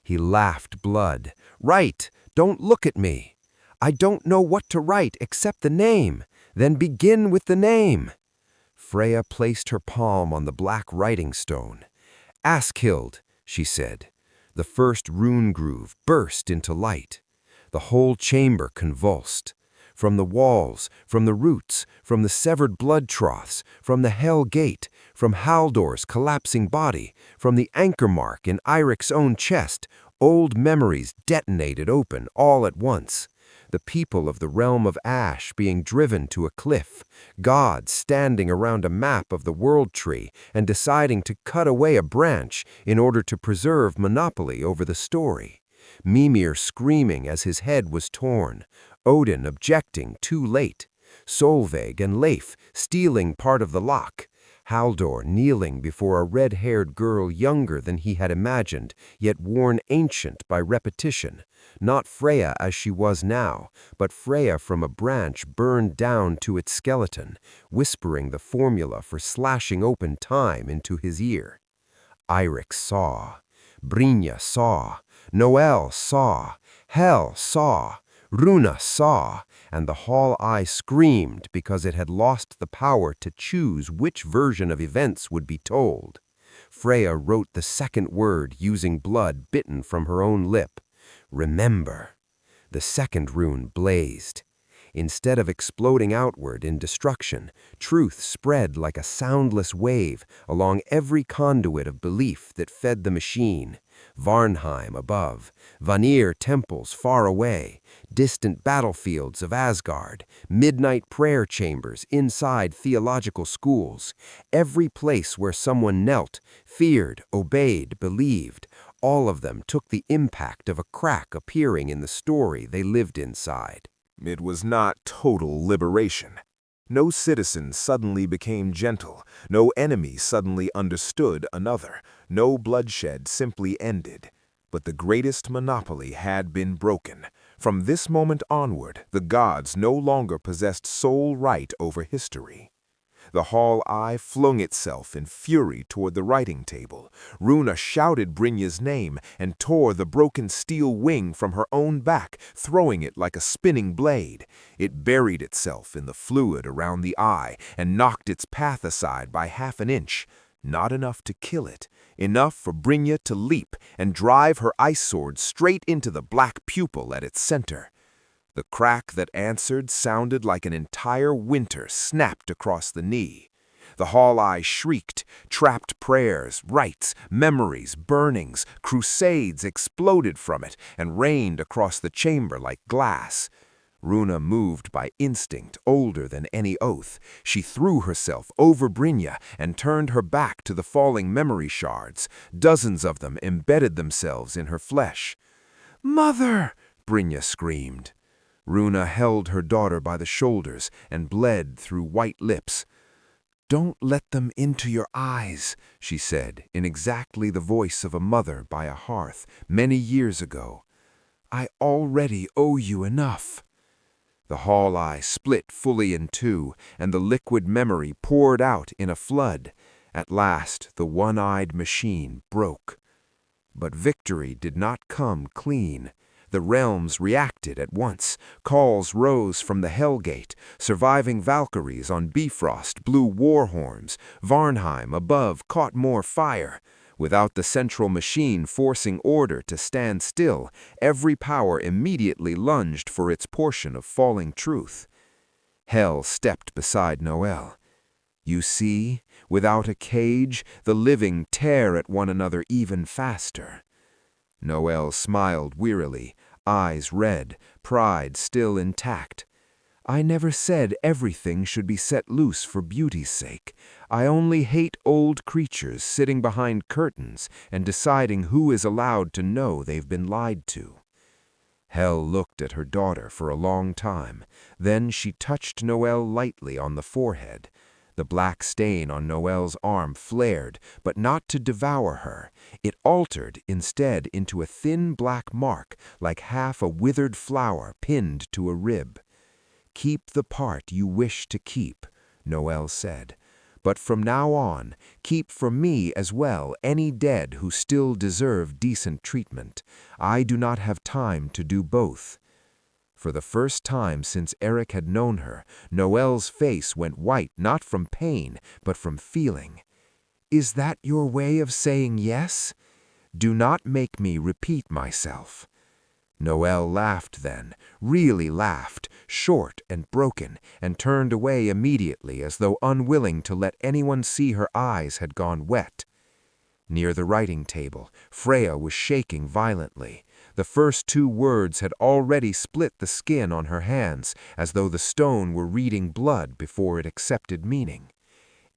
He laughed blood. "Write! Don't look at me! I don't know what to write except the name. Then begin with the name." Freya placed her palm on the black writing stone. "Askild," she said. The first rune groove burst into light. The whole chamber convulsed. From the walls, from the roots, from the severed blood troughs, from the Hell Gate, from Haldor's collapsing body, from the anchor mark in Eirik's own chest, old memories detonated open all at once. The people of the realm of ash being driven to a cliff, gods standing around a map of the world tree and deciding to cut away a branch in order to preserve monopoly over the story. Mimir screaming as his head was torn, Odin objecting too late, Solveig and Leif stealing part of the lock, Haldor kneeling before a red-haired girl younger than he had imagined, yet worn ancient by repetition, not Freya as she was now, but Freya from a branch burned down to its skeleton, whispering the formula for slashing open time into his ear. Eirik saw. Brynja saw. Noel saw. Hel saw. Runa saw, and the hall eye screamed because it had lost the power to choose which version of events would be told. Freya wrote the second word using blood bitten from her own lip. Remember. The second rune blazed. Instead of exploding outward in destruction, truth spread like a soundless wave along every conduit of belief that fed the machine. Varnheim above, Vanir temples far away, distant battlefields of Asgard, midnight prayer chambers inside theological schools, every place where someone knelt, feared, obeyed, believed, all of them took the impact of a crack appearing in the story they lived inside. It was not total liberation. No citizen suddenly became gentle, no enemy suddenly understood another, no bloodshed simply ended. But the greatest monopoly had been broken. From this moment onward, the gods no longer possessed sole right over history. The Hall Eye flung itself in fury toward the writing table. Runa shouted Brynja's name and tore the broken steel wing from her own back, throwing it like a spinning blade. It buried itself in the fluid around the eye and knocked its path aside by half an inch. Not enough to kill it, enough for Brynja to leap and drive her ice sword straight into the black pupil at its center. The crack that answered sounded like an entire winter snapped across the knee. The Hall Eye shrieked, trapped prayers, rites, memories, burnings, crusades exploded from it and rained across the chamber like glass. Runa moved by instinct older than any oath. She threw herself over Brynja and turned her back to the falling memory shards. Dozens of them embedded themselves in her flesh. "Mother!" Brynja screamed. Runa held her daughter by the shoulders and bled through white lips. "Don't let them into your eyes," she said, in exactly the voice of a mother by a hearth many years ago. "I already owe you enough." The Hall Eye split fully in two, and the liquid memory poured out in a flood. At last, the one-eyed machine broke. But victory did not come clean. The realms reacted at once. Calls rose from the Hellgate. Surviving Valkyries on Bifrost blew war horns. Varnheim above caught more fire. Without the central machine forcing order to stand still, every power immediately lunged for its portion of falling truth. Hell stepped beside Noel. "You see, without a cage, the living tear at one another even faster." Noel smiled wearily, eyes red, pride still intact. "I never said everything should be set loose for beauty's sake. I only hate old creatures sitting behind curtains and deciding who is allowed to know they've been lied to." Hel looked at her daughter for a long time. Then she touched Noel lightly on the forehead. The black stain on Noel's arm flared, but not to devour her. It altered instead into a thin black mark, like half a withered flower pinned to a rib. "Keep the part you wish to keep," Noel said. "But from now on, keep for me as well any dead who still deserve decent treatment. I do not have time to do both." For the first time since Eirik had known her, Noel's face went white not from pain, but from feeling. "Is that your way of saying yes? Do not make me repeat myself." Noel laughed then, really laughed, short and broken, and turned away immediately as though unwilling to let anyone see her eyes had gone wet. Near the writing table, Freya was shaking violently. The first two words had already split the skin on her hands, as though the stone were reading blood before it accepted meaning.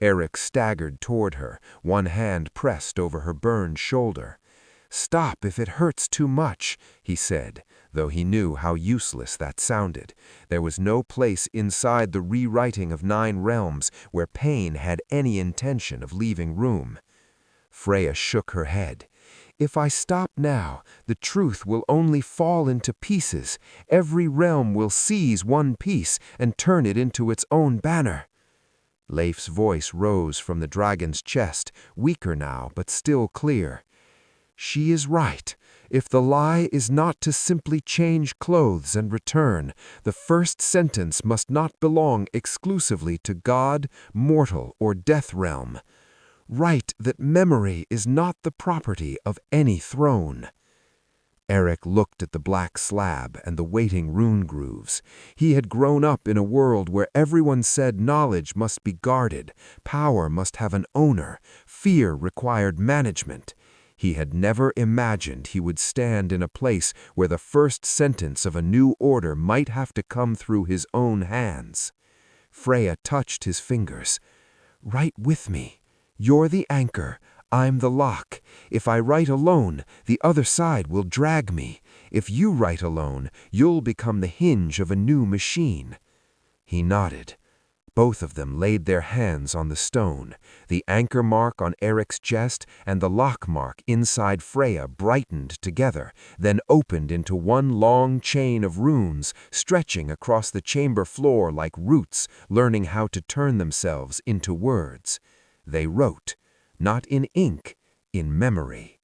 Eirik staggered toward her, one hand pressed over her burned shoulder. "Stop if it hurts too much," he said, though he knew how useless that sounded. There was no place inside the rewriting of 9 realms where pain had any intention of leaving room. Freya shook her head. "If I stop now, the truth will only fall into pieces. Every realm will seize one piece and turn it into its own banner." Leif's voice rose from the dragon's chest, weaker now but still clear. "She is right. If the lie is not to simply change clothes and return, the first sentence must not belong exclusively to God, mortal, or death realm. Write that memory is not the property of any throne." Eirik looked at the black slab and the waiting rune grooves. He had grown up in a world where everyone said knowledge must be guarded, power must have an owner, fear required management. He had never imagined he would stand in a place where the first sentence of a new order might have to come through his own hands. Freya touched his fingers. "Write with me. You're the anchor, I'm the lock. If I write alone, the other side will drag me. If you write alone, you'll become the hinge of a new machine." He nodded. Both of them laid their hands on the stone. The anchor mark on Eirik's chest and the lock mark inside Freya brightened together, then opened into one long chain of runes stretching across the chamber floor like roots learning how to turn themselves into words. They wrote, not in ink, in memory.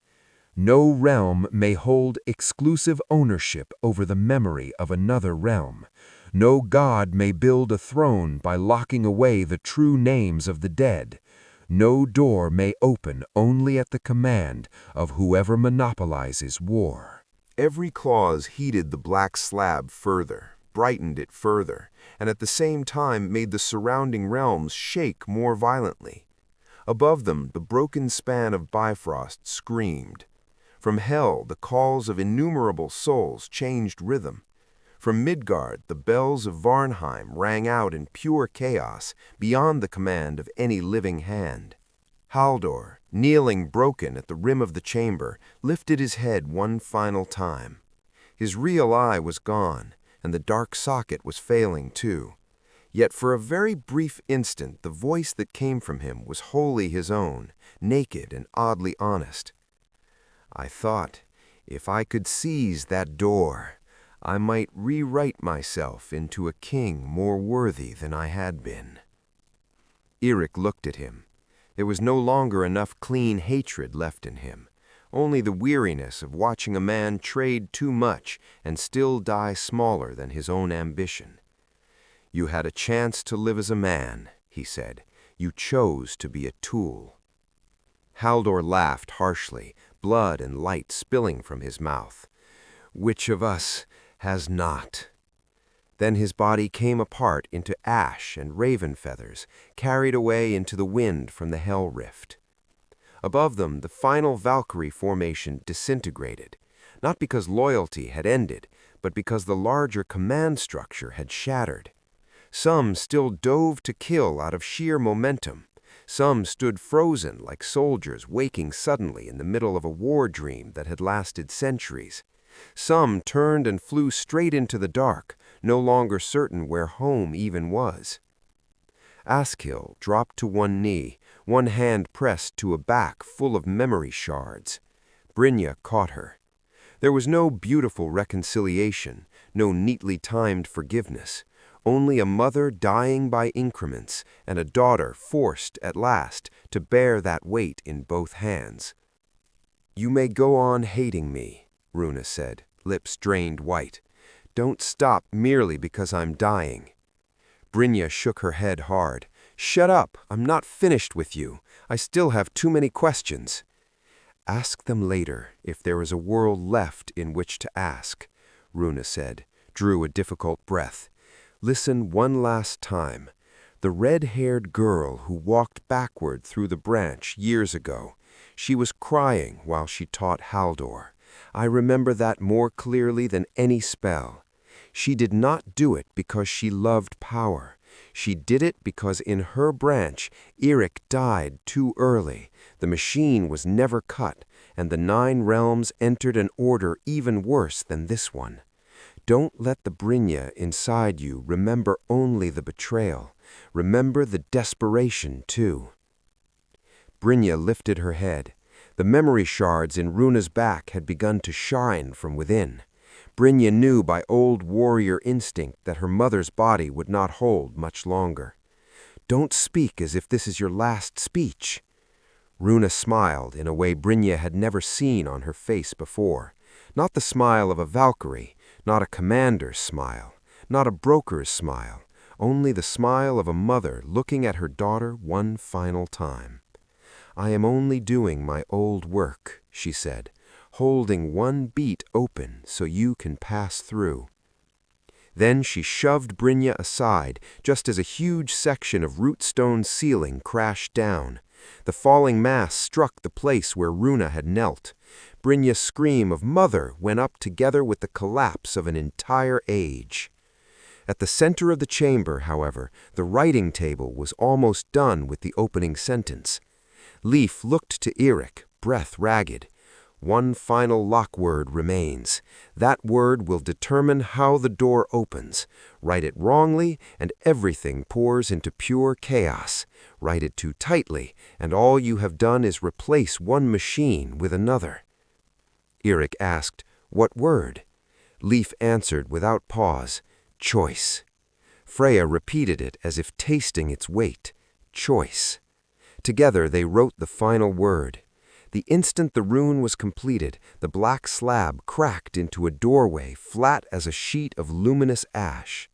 No realm may hold exclusive ownership over the memory of another realm. No god may build a throne by locking away the true names of the dead. No door may open only at the command of whoever monopolizes war. Every clause heated the black slab further, brightened it further, and at the same time made the surrounding realms shake more violently. Above them, the broken span of Bifrost screamed. From hell, the calls of innumerable souls changed rhythm. From Midgard, the bells of Varnheim rang out in pure chaos, beyond the command of any living hand. Haldor, kneeling broken at the rim of the chamber, lifted his head one final time. His real eye was gone, and the dark socket was failing too. Yet for a very brief instant the voice that came from him was wholly his own, naked and oddly honest. I thought, if I could seize that door, I might rewrite myself into a king more worthy than I had been. Eirik looked at him. There was no longer enough clean hatred left in him, only the weariness of watching a man trade too much and still die smaller than his own ambition. You had a chance to live as a man, he said. You chose to be a tool. Haldor laughed harshly, blood and light spilling from his mouth. Which of us has not? Then his body came apart into ash and raven feathers, carried away into the wind from the hell rift. Above them, the final Valkyrie formation disintegrated, not because loyalty had ended, but because the larger command structure had shattered. Some still dove to kill out of sheer momentum. Some stood frozen like soldiers waking suddenly in the middle of a war dream that had lasted centuries. Some turned and flew straight into the dark, no longer certain where home even was. Askill dropped to one knee, one hand pressed to a back full of memory shards. Brynja caught her. There was no beautiful reconciliation, no neatly timed forgiveness, only a mother dying by increments and a daughter forced at last to bear that weight in both hands. You may go on hating me, Runa said, lips drained white. Don't stop merely because I'm dying. Brynja shook her head hard. Shut up, I'm not finished with you. I still have too many questions. Ask them later, if there is a world left in which to ask, Runa said, drew a difficult breath. Listen one last time. The red-haired girl who walked backward through the branch years ago, she was crying while she taught Haldor. I remember that more clearly than any spell. She did not do it because she loved power. She did it because in her branch, Eirik died too early. The machine was never cut, and the 9 realms entered an order even worse than this one. Don't let the Brynja inside you remember only the betrayal. Remember the desperation, too. Brynja lifted her head. The memory shards in Runa's back had begun to shine from within. Brynja knew by old warrior instinct that her mother's body would not hold much longer. Don't speak as if this is your last speech. Runa smiled in a way Brynja had never seen on her face before. Not the smile of a Valkyrie, not a commander's smile, not a broker's smile, only the smile of a mother looking at her daughter one final time. I am only doing my old work, she said, holding one beat open so you can pass through. Then she shoved Brynja aside just as a huge section of rootstone ceiling crashed down. The falling mass struck the place where Runa had knelt. Brynja's scream of mother went up together with the collapse of an entire age. At the center of the chamber, however, the writing table was almost done with the opening sentence. Leif looked to Eirik, breath ragged. One final lock word remains. That word will determine how the door opens. Write it wrongly, and everything pours into pure chaos. Write it too tightly, and all you have done is replace one machine with another." Eirik asked, "What word?" Leif answered without pause, "Choice." Freya repeated it as if tasting its weight, "Choice." Together they wrote the final word. The instant the rune was completed, the black slab cracked into a doorway flat as a sheet of luminous ash.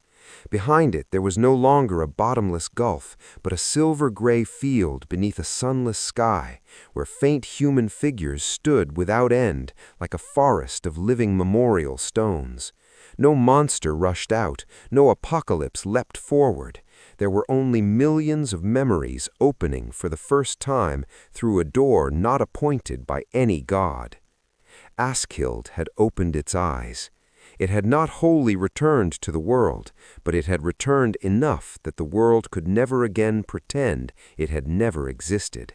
Behind it there was no longer a bottomless gulf, but a silver-gray field beneath a sunless sky, where faint human figures stood without end, like a forest of living memorial stones. No monster rushed out, no apocalypse leapt forward. There were only millions of memories opening for the first time through a door not appointed by any god. Askhild had opened its eyes. It had not wholly returned to the world, but it had returned enough that the world could never again pretend it had never existed.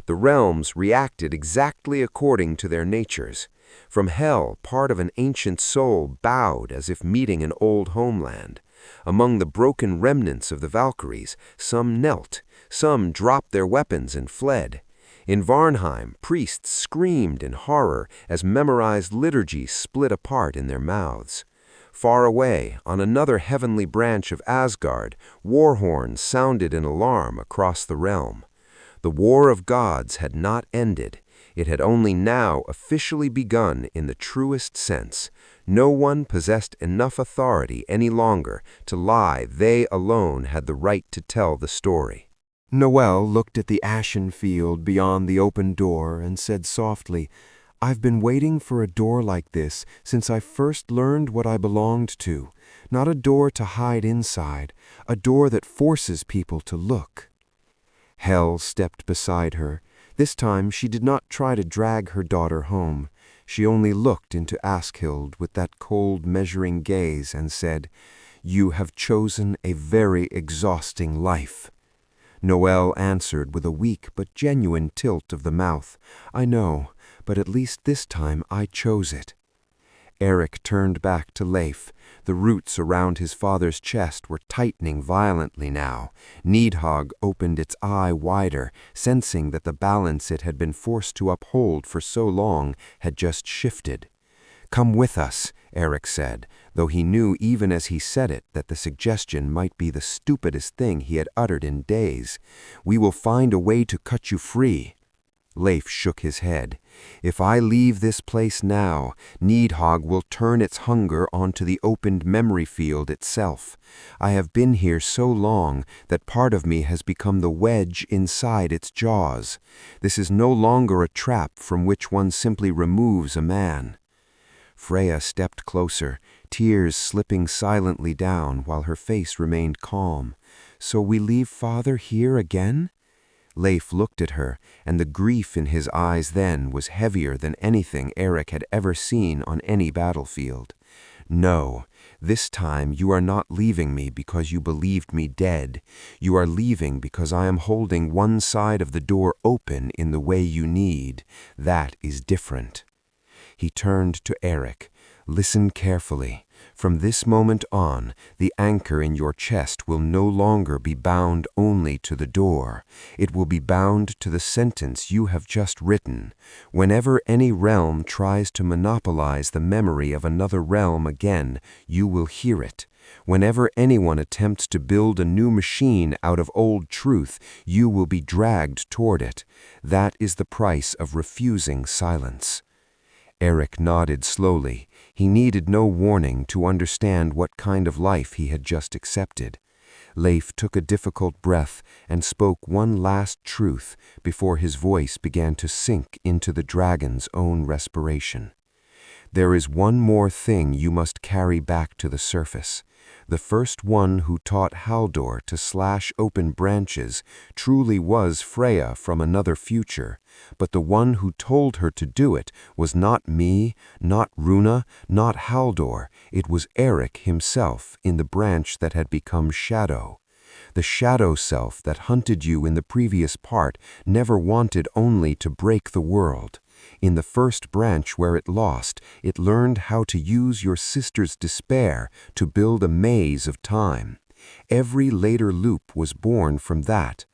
The realms reacted exactly according to their natures. From hell, part of an ancient soul bowed as if meeting an old homeland. Among the broken remnants of the Valkyries, some knelt, some dropped their weapons and fled. In Varnheim, priests screamed in horror as memorized liturgies split apart in their mouths. Far away, on another heavenly branch of Asgard, war horns sounded in alarm across the realm. The war of gods had not ended. It had only now officially begun in the truest sense. No one possessed enough authority any longer to lie they alone had the right to tell the story. Noel looked at the ashen field beyond the open door and said softly, "I've been waiting for a door like this since I first learned what I belonged to. Not a door to hide inside, a door that forces people to look." Hel stepped beside her. This time she did not try to drag her daughter home. She only looked into Askhild with that cold, measuring gaze and said, "You have chosen a very exhausting life." Noel answered with a weak but genuine tilt of the mouth, "I know, but at least this time I chose it." Eirik turned back to Leif. The roots around his father's chest were tightening violently now. Nidhogg opened its eye wider, sensing that the balance it had been forced to uphold for so long had just shifted. "Come with us," Eirik said, though he knew even as he said it that the suggestion might be the stupidest thing he had uttered in days. "We will find a way to cut you free." Leif shook his head. "If I leave this place now, Nidhogg will turn its hunger onto the opened memory field itself. I have been here so long that part of me has become the wedge inside its jaws. This is no longer a trap from which one simply removes a man." Freya stepped closer, tears slipping silently down while her face remained calm. "So we leave father here again?" Leif looked at her, and the grief in his eyes then was heavier than anything Eirik had ever seen on any battlefield. "No, this time you are not leaving me because you believed me dead. You are leaving because I am holding one side of the door open in the way you need. That is different." He turned to Eirik. "Listen carefully. From this moment on, the anchor in your chest will no longer be bound only to the door. It will be bound to the sentence you have just written. Whenever any realm tries to monopolize the memory of another realm again, you will hear it. Whenever anyone attempts to build a new machine out of old truth, you will be dragged toward it. That is the price of refusing silence." Eirik nodded slowly. He needed no warning to understand what kind of life he had just accepted. Leif took a difficult breath and spoke one last truth before his voice began to sink into the dragon's own respiration. "There is one more thing you must carry back to the surface. The first one who taught Haldor to slash open branches truly was Freya from another future, but the one who told her to do it was not me, not Runa, not Haldor. It was Eirik himself in the branch that had become Shadow. The shadow self that hunted you in the previous part never wanted only to break the world. In the first branch where it lost, it learned how to use your sister's despair to build a maze of time. Every later loop was born from that.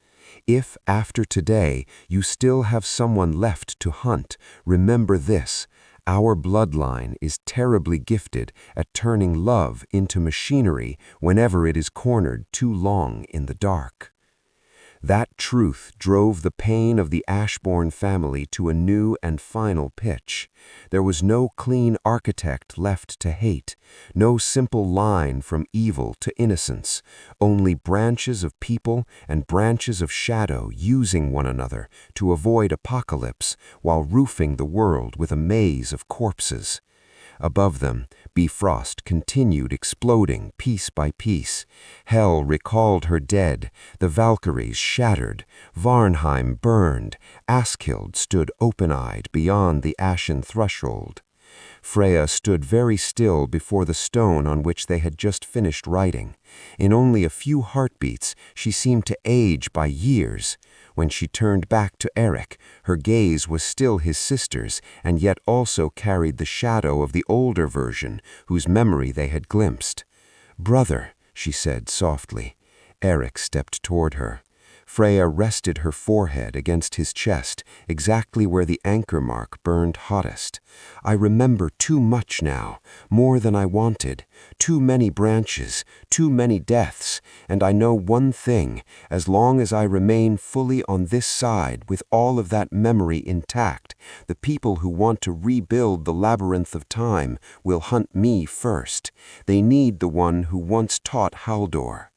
If, after today, you still have someone left to hunt, remember this: our bloodline is terribly gifted at turning love into machinery whenever it is cornered too long in the dark. That truth drove the pain of the Ashborn family to a new and final pitch. There was no clean architect left to hate, no simple line from evil to innocence, only branches of people and branches of shadow using one another to avoid apocalypse while roofing the world with a maze of corpses. Above them, Bifrost continued exploding piece by piece. Hel recalled her dead, the Valkyries shattered, Varnheim burned, Askild stood open-eyed beyond the ashen threshold. Freya stood very still before the stone on which they had just finished writing. In only a few heartbeats, she seemed to age by years. When she turned back to Eirik, her gaze was still his sister's, and yet also carried the shadow of the older version, whose memory they had glimpsed. "Brother," she said softly. Eirik stepped toward her. Freya rested her forehead against his chest, exactly where the anchor mark burned hottest. "I remember too much now, more than I wanted, too many branches, too many deaths, and I know one thing: as long as I remain fully on this side with all of that memory intact, the people who want to rebuild the labyrinth of time will hunt me first. They need the one who once taught Haldor.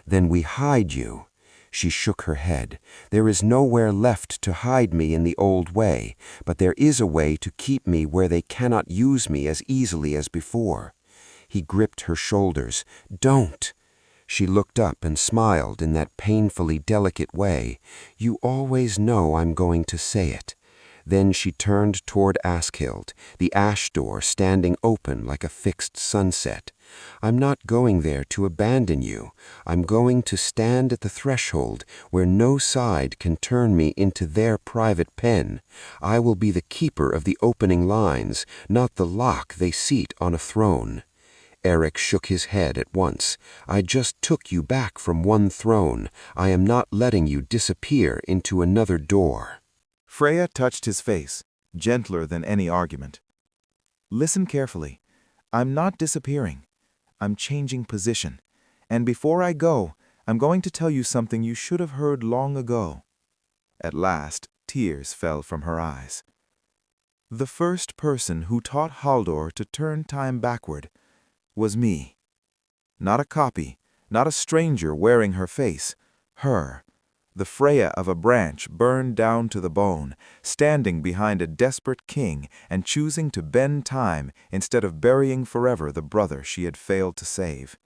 Then we hide you." She shook her head. "There is nowhere left to hide me in the old way, but there is a way to keep me where they cannot use me as easily as before." He gripped her shoulders. "Don't!" She looked up and smiled in that painfully delicate way. "You always know I'm going to say it." Then she turned toward Askild, the ash door standing open like a fixed sunset. "I'm not going there to abandon you. I'm going to stand at the threshold where no side can turn me into their private pen. I will be the keeper of the opening lines, not the lock they seat on a throne." Eirik shook his head at once. "I just took you back from one throne. I am not letting you disappear into another door." Freya touched his face, gentler than any argument. "Listen carefully. I'm not disappearing. I'm changing position. And before I go, I'm going to tell you something you should have heard long ago." At last, tears fell from her eyes. "The first person who taught Haldor to turn time backward was me. Not a copy, not a stranger wearing her face. Her. The Freya of a branch burned down to the bone, standing behind a desperate king and choosing to bend time instead of burying forever the brother she had failed to save."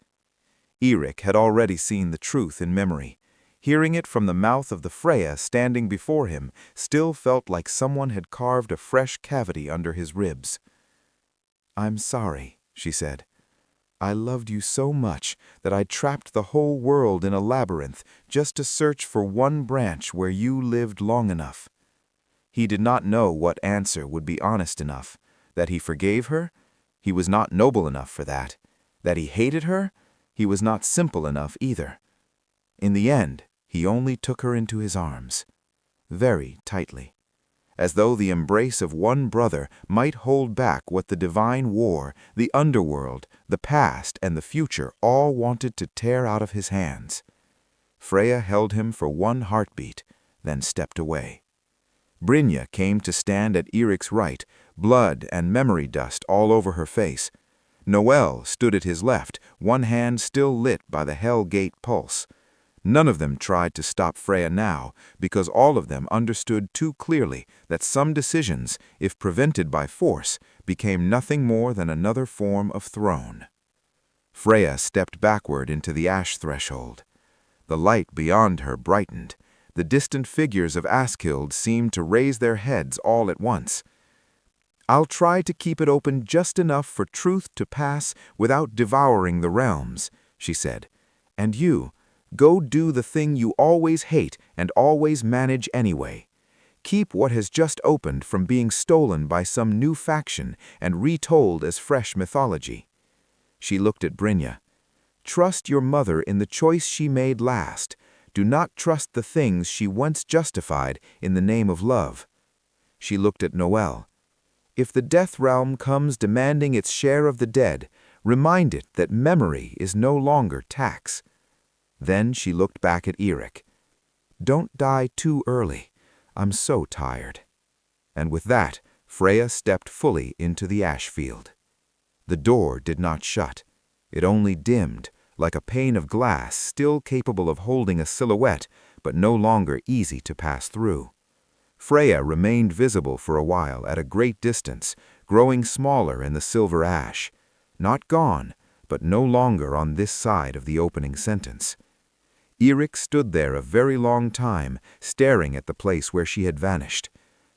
Eirik had already seen the truth in memory. Hearing it from the mouth of the Freya standing before him still felt like someone had carved a fresh cavity under his ribs. "I'm sorry," she said. "I loved you so much that I trapped the whole world in a labyrinth just to search for one branch where you lived long enough." He did not know what answer would be honest enough. That he forgave her? He was not noble enough for that. That he hated her? He was not simple enough either. In the end, he only took her into his arms, very tightly, as though the embrace of one brother might hold back what the divine war, the underworld, the past, and the future all wanted to tear out of his hands. Freya held him for one heartbeat, then stepped away. Brynja came to stand at Eirik's right, blood and memory dust all over her face. Noel stood at his left, one hand still lit by the Hell Gate pulse. None of them tried to stop Freya now, because all of them understood too clearly that some decisions, if prevented by force, became nothing more than another form of throne. Freya stepped backward into the ash threshold. The light beyond her brightened. The distant figures of Askild seemed to raise their heads all at once. "I'll try to keep it open just enough for truth to pass without devouring the realms," she said. "And you, go do the thing you always hate and always manage anyway. Keep what has just opened from being stolen by some new faction and retold as fresh mythology. She looked at Brynja. Trust your mother in the choice she made last. Do not trust the things she once justified in the name of love. She looked at Noel. If the death realm comes demanding its share of the dead, remind it that memory is no longer tax. Then she looked back at Eirik. Don't die too early. I'm so tired. And with that, Freya stepped fully into the ash field. The door did not shut. It only dimmed, like a pane of glass still capable of holding a silhouette, but no longer easy to pass through. Freya remained visible for a while at a great distance, growing smaller in the silver ash. Not gone, but no longer on this side of the opening sentence. Eirik stood there a very long time, staring at the place where she had vanished,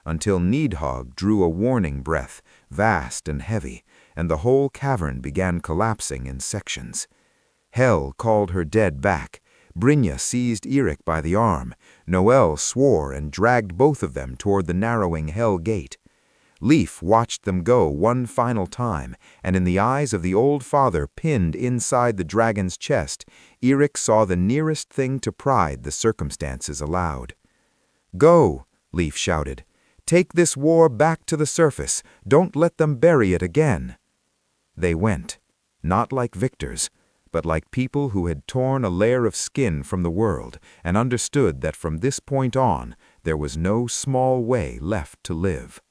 until Nidhogg drew a warning breath, vast and heavy, and the whole cavern began collapsing in sections. Hel called her dead back. Brynja seized Eirik by the arm. Noel swore and dragged both of them toward the narrowing Hel gate. Leif watched them go one final time, and in the eyes of the old father pinned inside the dragon's chest, Eirik saw the nearest thing to pride the circumstances allowed. "Go," Leif shouted. "Take this war back to the surface. Don't let them bury it again." They went, not like victors, but like people who had torn a layer of skin from the world and understood that from this point on there was no small way left to live.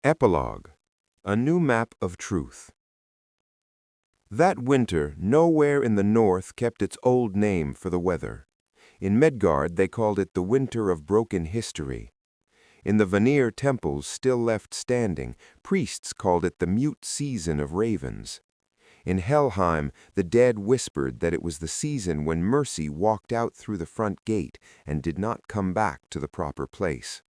Epilogue: A New Map of Truth. That winter, nowhere in the north kept its old name for the weather. In Midgard, they called it the Winter of Broken History. In the Vanir temples still left standing, priests called it the Mute Season of Ravens. In Helheim, the dead whispered that it was the season when mercy walked out through the front gate and did not come back to the proper place.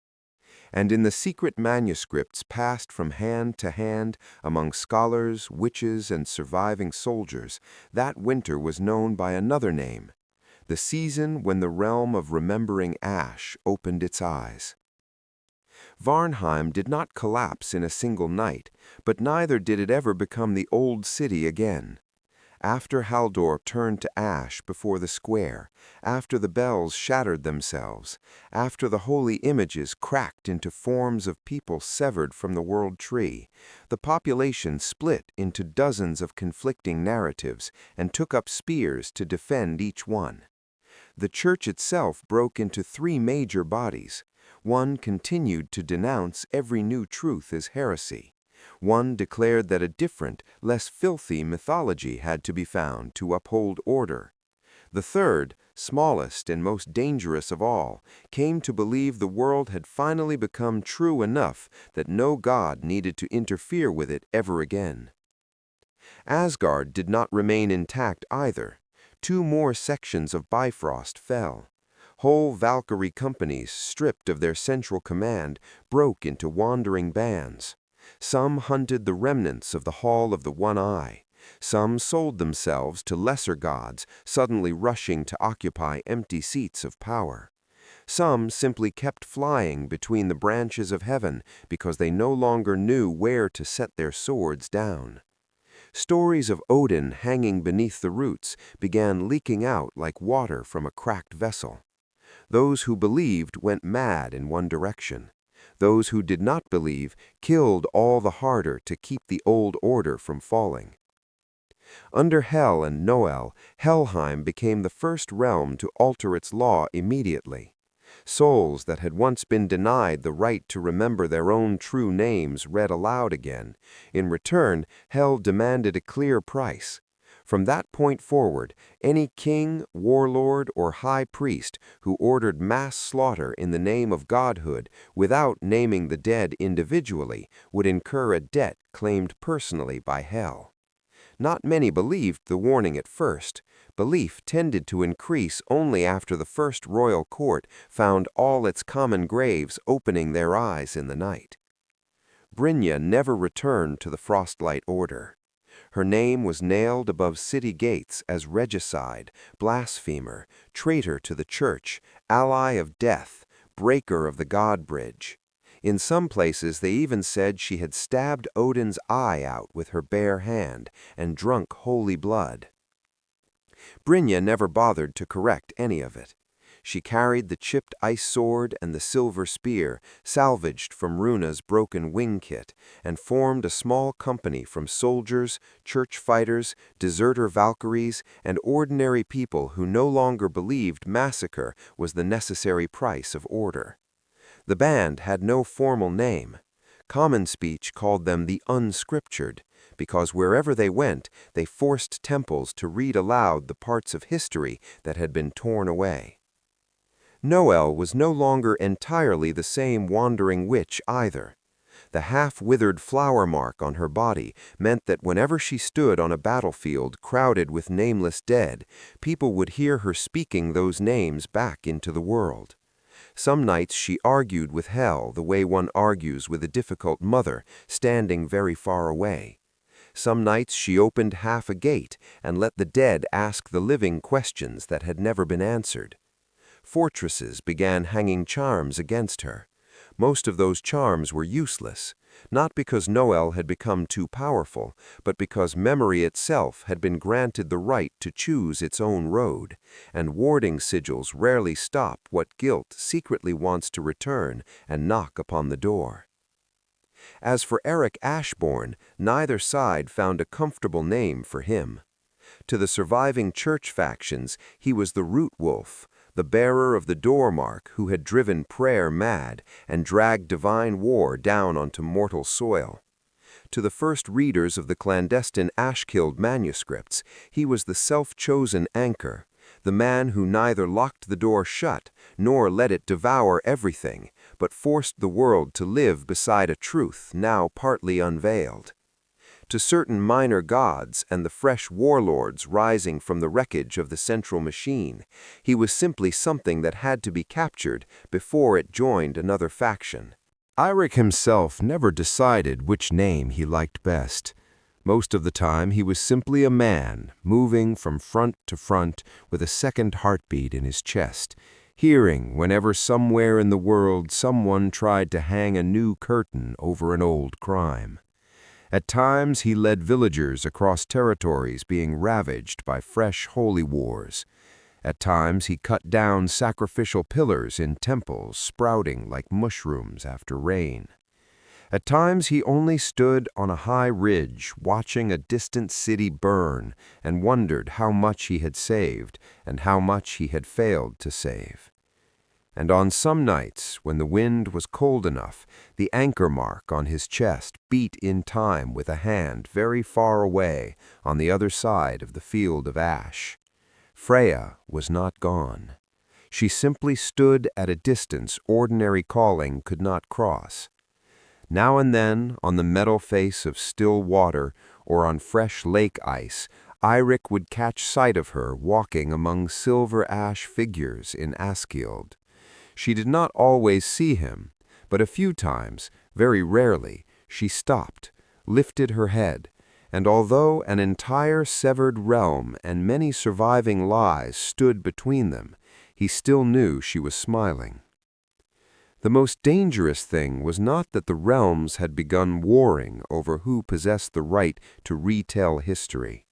And in the secret manuscripts passed from hand to hand among scholars, witches, and surviving soldiers, that winter was known by another name, the season when the realm of remembering ash opened its eyes. Varnheim did not collapse in a single night, but neither did it ever become the old city again. After Haldor turned to ash before the square, after the bells shattered themselves, after the holy images cracked into forms of people severed from the world tree, the population split into dozens of conflicting narratives and took up spears to defend each one. The church itself broke into three major bodies. One continued to denounce every new truth as heresy. One declared that a different, less filthy mythology had to be found to uphold order. The third, smallest and most dangerous of all, came to believe the world had finally become true enough that no god needed to interfere with it ever again. Asgard did not remain intact either. Two more sections of Bifrost fell. Whole Valkyrie companies, stripped of their central command, broke into wandering bands. Some hunted the remnants of the Hall of the One Eye. Some sold themselves to lesser gods, suddenly rushing to occupy empty seats of power. Some simply kept flying between the branches of heaven because they no longer knew where to set their swords down. Stories of Odin hanging beneath the roots began leaking out like water from a cracked vessel. Those who believed went mad in one direction. Those who did not believe killed all the harder to keep the old order from falling. Under Hel and Noel, Helheim became the first realm to alter its law immediately. Souls that had once been denied the right to remember their own true names read aloud again. In return, Hel demanded a clear price. From that point forward, any king, warlord, or high priest who ordered mass slaughter in the name of godhood without naming the dead individually would incur a debt claimed personally by Hel. Not many believed the warning at first. Belief tended to increase only after the first royal court found all its common graves opening their eyes in the night. Brynja never returned to the Frostlight Order. Her name was nailed above city gates as regicide, blasphemer, traitor to the church, ally of death, breaker of the God Bridge. In some places they even said she had stabbed Odin's eye out with her bare hand and drunk holy blood. Brynja never bothered to correct any of it. She carried the chipped ice sword and the silver spear, salvaged from Runa's broken wing kit, and formed a small company from soldiers, church fighters, deserter Valkyries, and ordinary people who no longer believed massacre was the necessary price of order. The band had no formal name. Common speech called them the unscriptured, because wherever they went, they forced temples to read aloud the parts of history that had been torn away. Noel was no longer entirely the same wandering witch either. The half-withered flower mark on her body meant that whenever she stood on a battlefield crowded with nameless dead, people would hear her speaking those names back into the world. Some nights she argued with hell the way one argues with a difficult mother standing very far away. Some nights she opened half a gate and let the dead ask the living questions that had never been answered. Fortresses began hanging charms against her. Most of those charms were useless, not because Noel had become too powerful, but because memory itself had been granted the right to choose its own road, and warding sigils rarely stop what guilt secretly wants to return and knock upon the door. As for Eirik Ashborn, neither side found a comfortable name for him. To the surviving church factions, he was the root wolf, the bearer of the door mark who had driven prayer mad and dragged divine war down onto mortal soil. To the first readers of the clandestine Ashkild manuscripts, he was the self-chosen anchor, the man who neither locked the door shut nor let it devour everything, but forced the world to live beside a truth now partly unveiled. To certain minor gods and the fresh warlords rising from the wreckage of the central machine, he was simply something that had to be captured before it joined another faction. Eirik himself never decided which name he liked best. Most of the time he was simply a man, moving from front to front with a second heartbeat in his chest, hearing whenever somewhere in the world someone tried to hang a new curtain over an old crime. At times he led villagers across territories being ravaged by fresh holy wars. At times he cut down sacrificial pillars in temples sprouting like mushrooms after rain. At times he only stood on a high ridge watching a distant city burn and wondered how much he had saved and how much he had failed to save. And on some nights, when the wind was cold enough, the anchor mark on his chest beat in time with a hand very far away on the other side of the field of ash. Freya was not gone. She simply stood at a distance ordinary calling could not cross. Now and then, on the metal face of still water or on fresh lake ice, Eirik would catch sight of her walking among silver ash figures in Askild. She did not always see him, but a few times, very rarely, she stopped, lifted her head, and although an entire severed realm and many surviving lies stood between them, he still knew she was smiling. The most dangerous thing was not that the realms had begun warring over who possessed the right to retell history.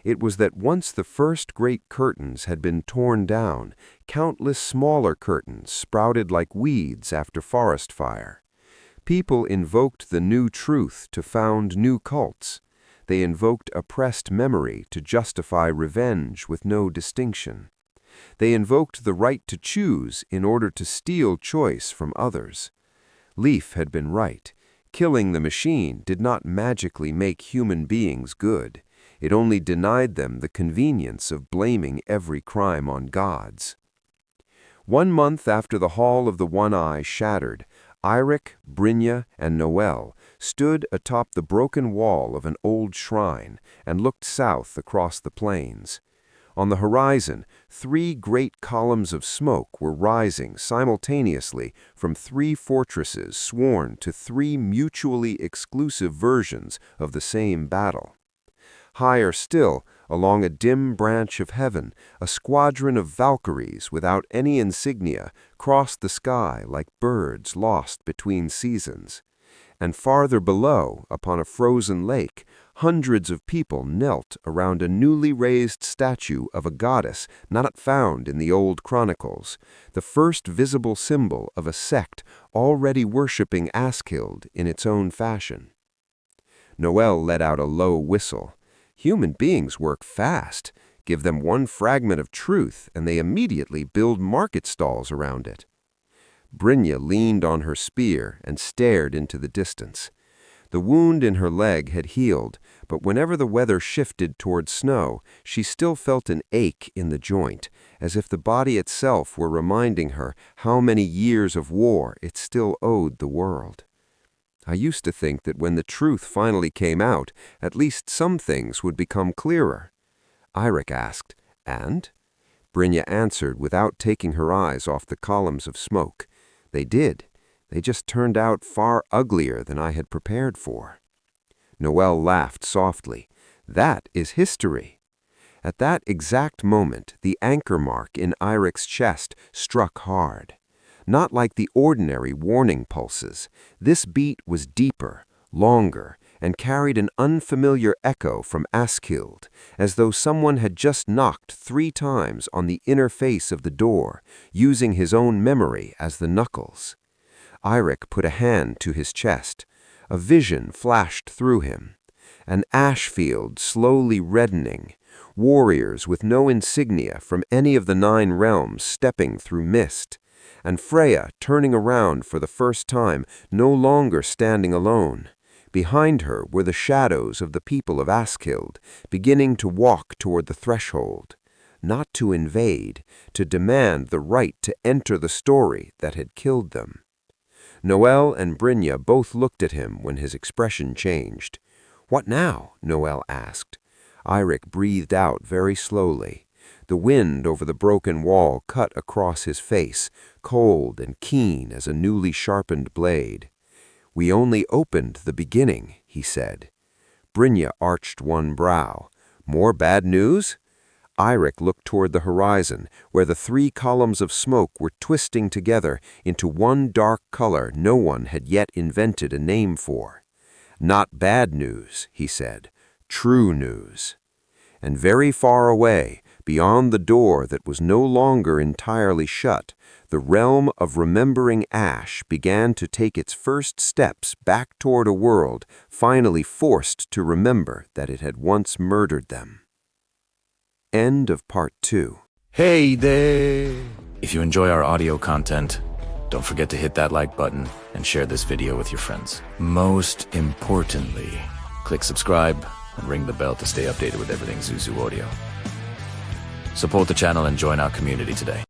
It was that once the first great curtains had been torn down, countless smaller curtains sprouted like weeds after forest fire. People invoked the new truth to found new cults. They invoked oppressed memory to justify revenge with no distinction. They invoked the right to choose in order to steal choice from others. Leaf had been right. Killing the machine did not magically make human beings good. It only denied them the convenience of blaming every crime on gods. 1 month after the Hall of the One Eye shattered, Eirik, Brynja, and Noel stood atop the broken wall of an old shrine and looked south across the plains. On the horizon, 3 great columns of smoke were rising simultaneously from 3 fortresses sworn to 3 mutually exclusive versions of the same battle. Higher still, Along a dim branch of heaven, a squadron of Valkyries without any insignia crossed the sky like birds lost between seasons. And farther below, upon a frozen lake, hundreds of people knelt around a newly raised statue of a goddess not found in the old chronicles, the first visible symbol of a sect already worshipping Askild in its own fashion. Noel let out a low whistle. Human beings work fast. Give them one fragment of truth, and they immediately build market stalls around it. Brynja leaned on her spear and stared into the distance. The wound in her leg had healed, but whenever the weather shifted toward snow, she still felt an ache in the joint, as if the body itself were reminding her how many years of war it still owed the world. I used to think that when the truth finally came out, at least some things would become clearer. Eirik asked, "And?" Brynja answered without taking her eyes off the columns of smoke. They did. They just turned out far uglier than I had prepared for. Noel laughed softly. That is history. At that exact moment, the anchor mark in Eirik's chest struck hard. Not like the ordinary warning pulses. This beat was deeper, longer, and carried an unfamiliar echo from Askild, as though someone had just knocked 3 times on the inner face of the door, using his own memory as the knuckles. Eirik put a hand to his chest. A vision flashed through him. An ash field slowly reddening, warriors with no insignia from any of the 9 realms stepping through mist, and Freya turning around for the first time, no longer standing alone. Behind her were the shadows of the people of Askild, beginning to walk toward the threshold, not to invade, to demand the right to enter the story that had killed them. Noel and Brynja both looked at him when his expression changed. "What now?" Noel asked. Eirik breathed out very slowly. The wind over the broken wall cut across his face, cold and keen as a newly sharpened blade. "We only opened the beginning," he said. Brynja arched one brow. "More bad news?" Eirik looked toward the horizon, where the 3 columns of smoke were twisting together into one dark color no one had yet invented a name for. "Not bad news," he said. "True news." And very far away, beyond the door that was no longer entirely shut, the realm of remembering ash began to take its first steps back toward a world finally forced to remember that it had once murdered them. End of part 2. Hey there! If you enjoy our audio content, don't forget to hit that like button and share this video with your friends. Most importantly, click subscribe and ring the bell to stay updated with everything Zuzu Audio. Support the channel and join our community today.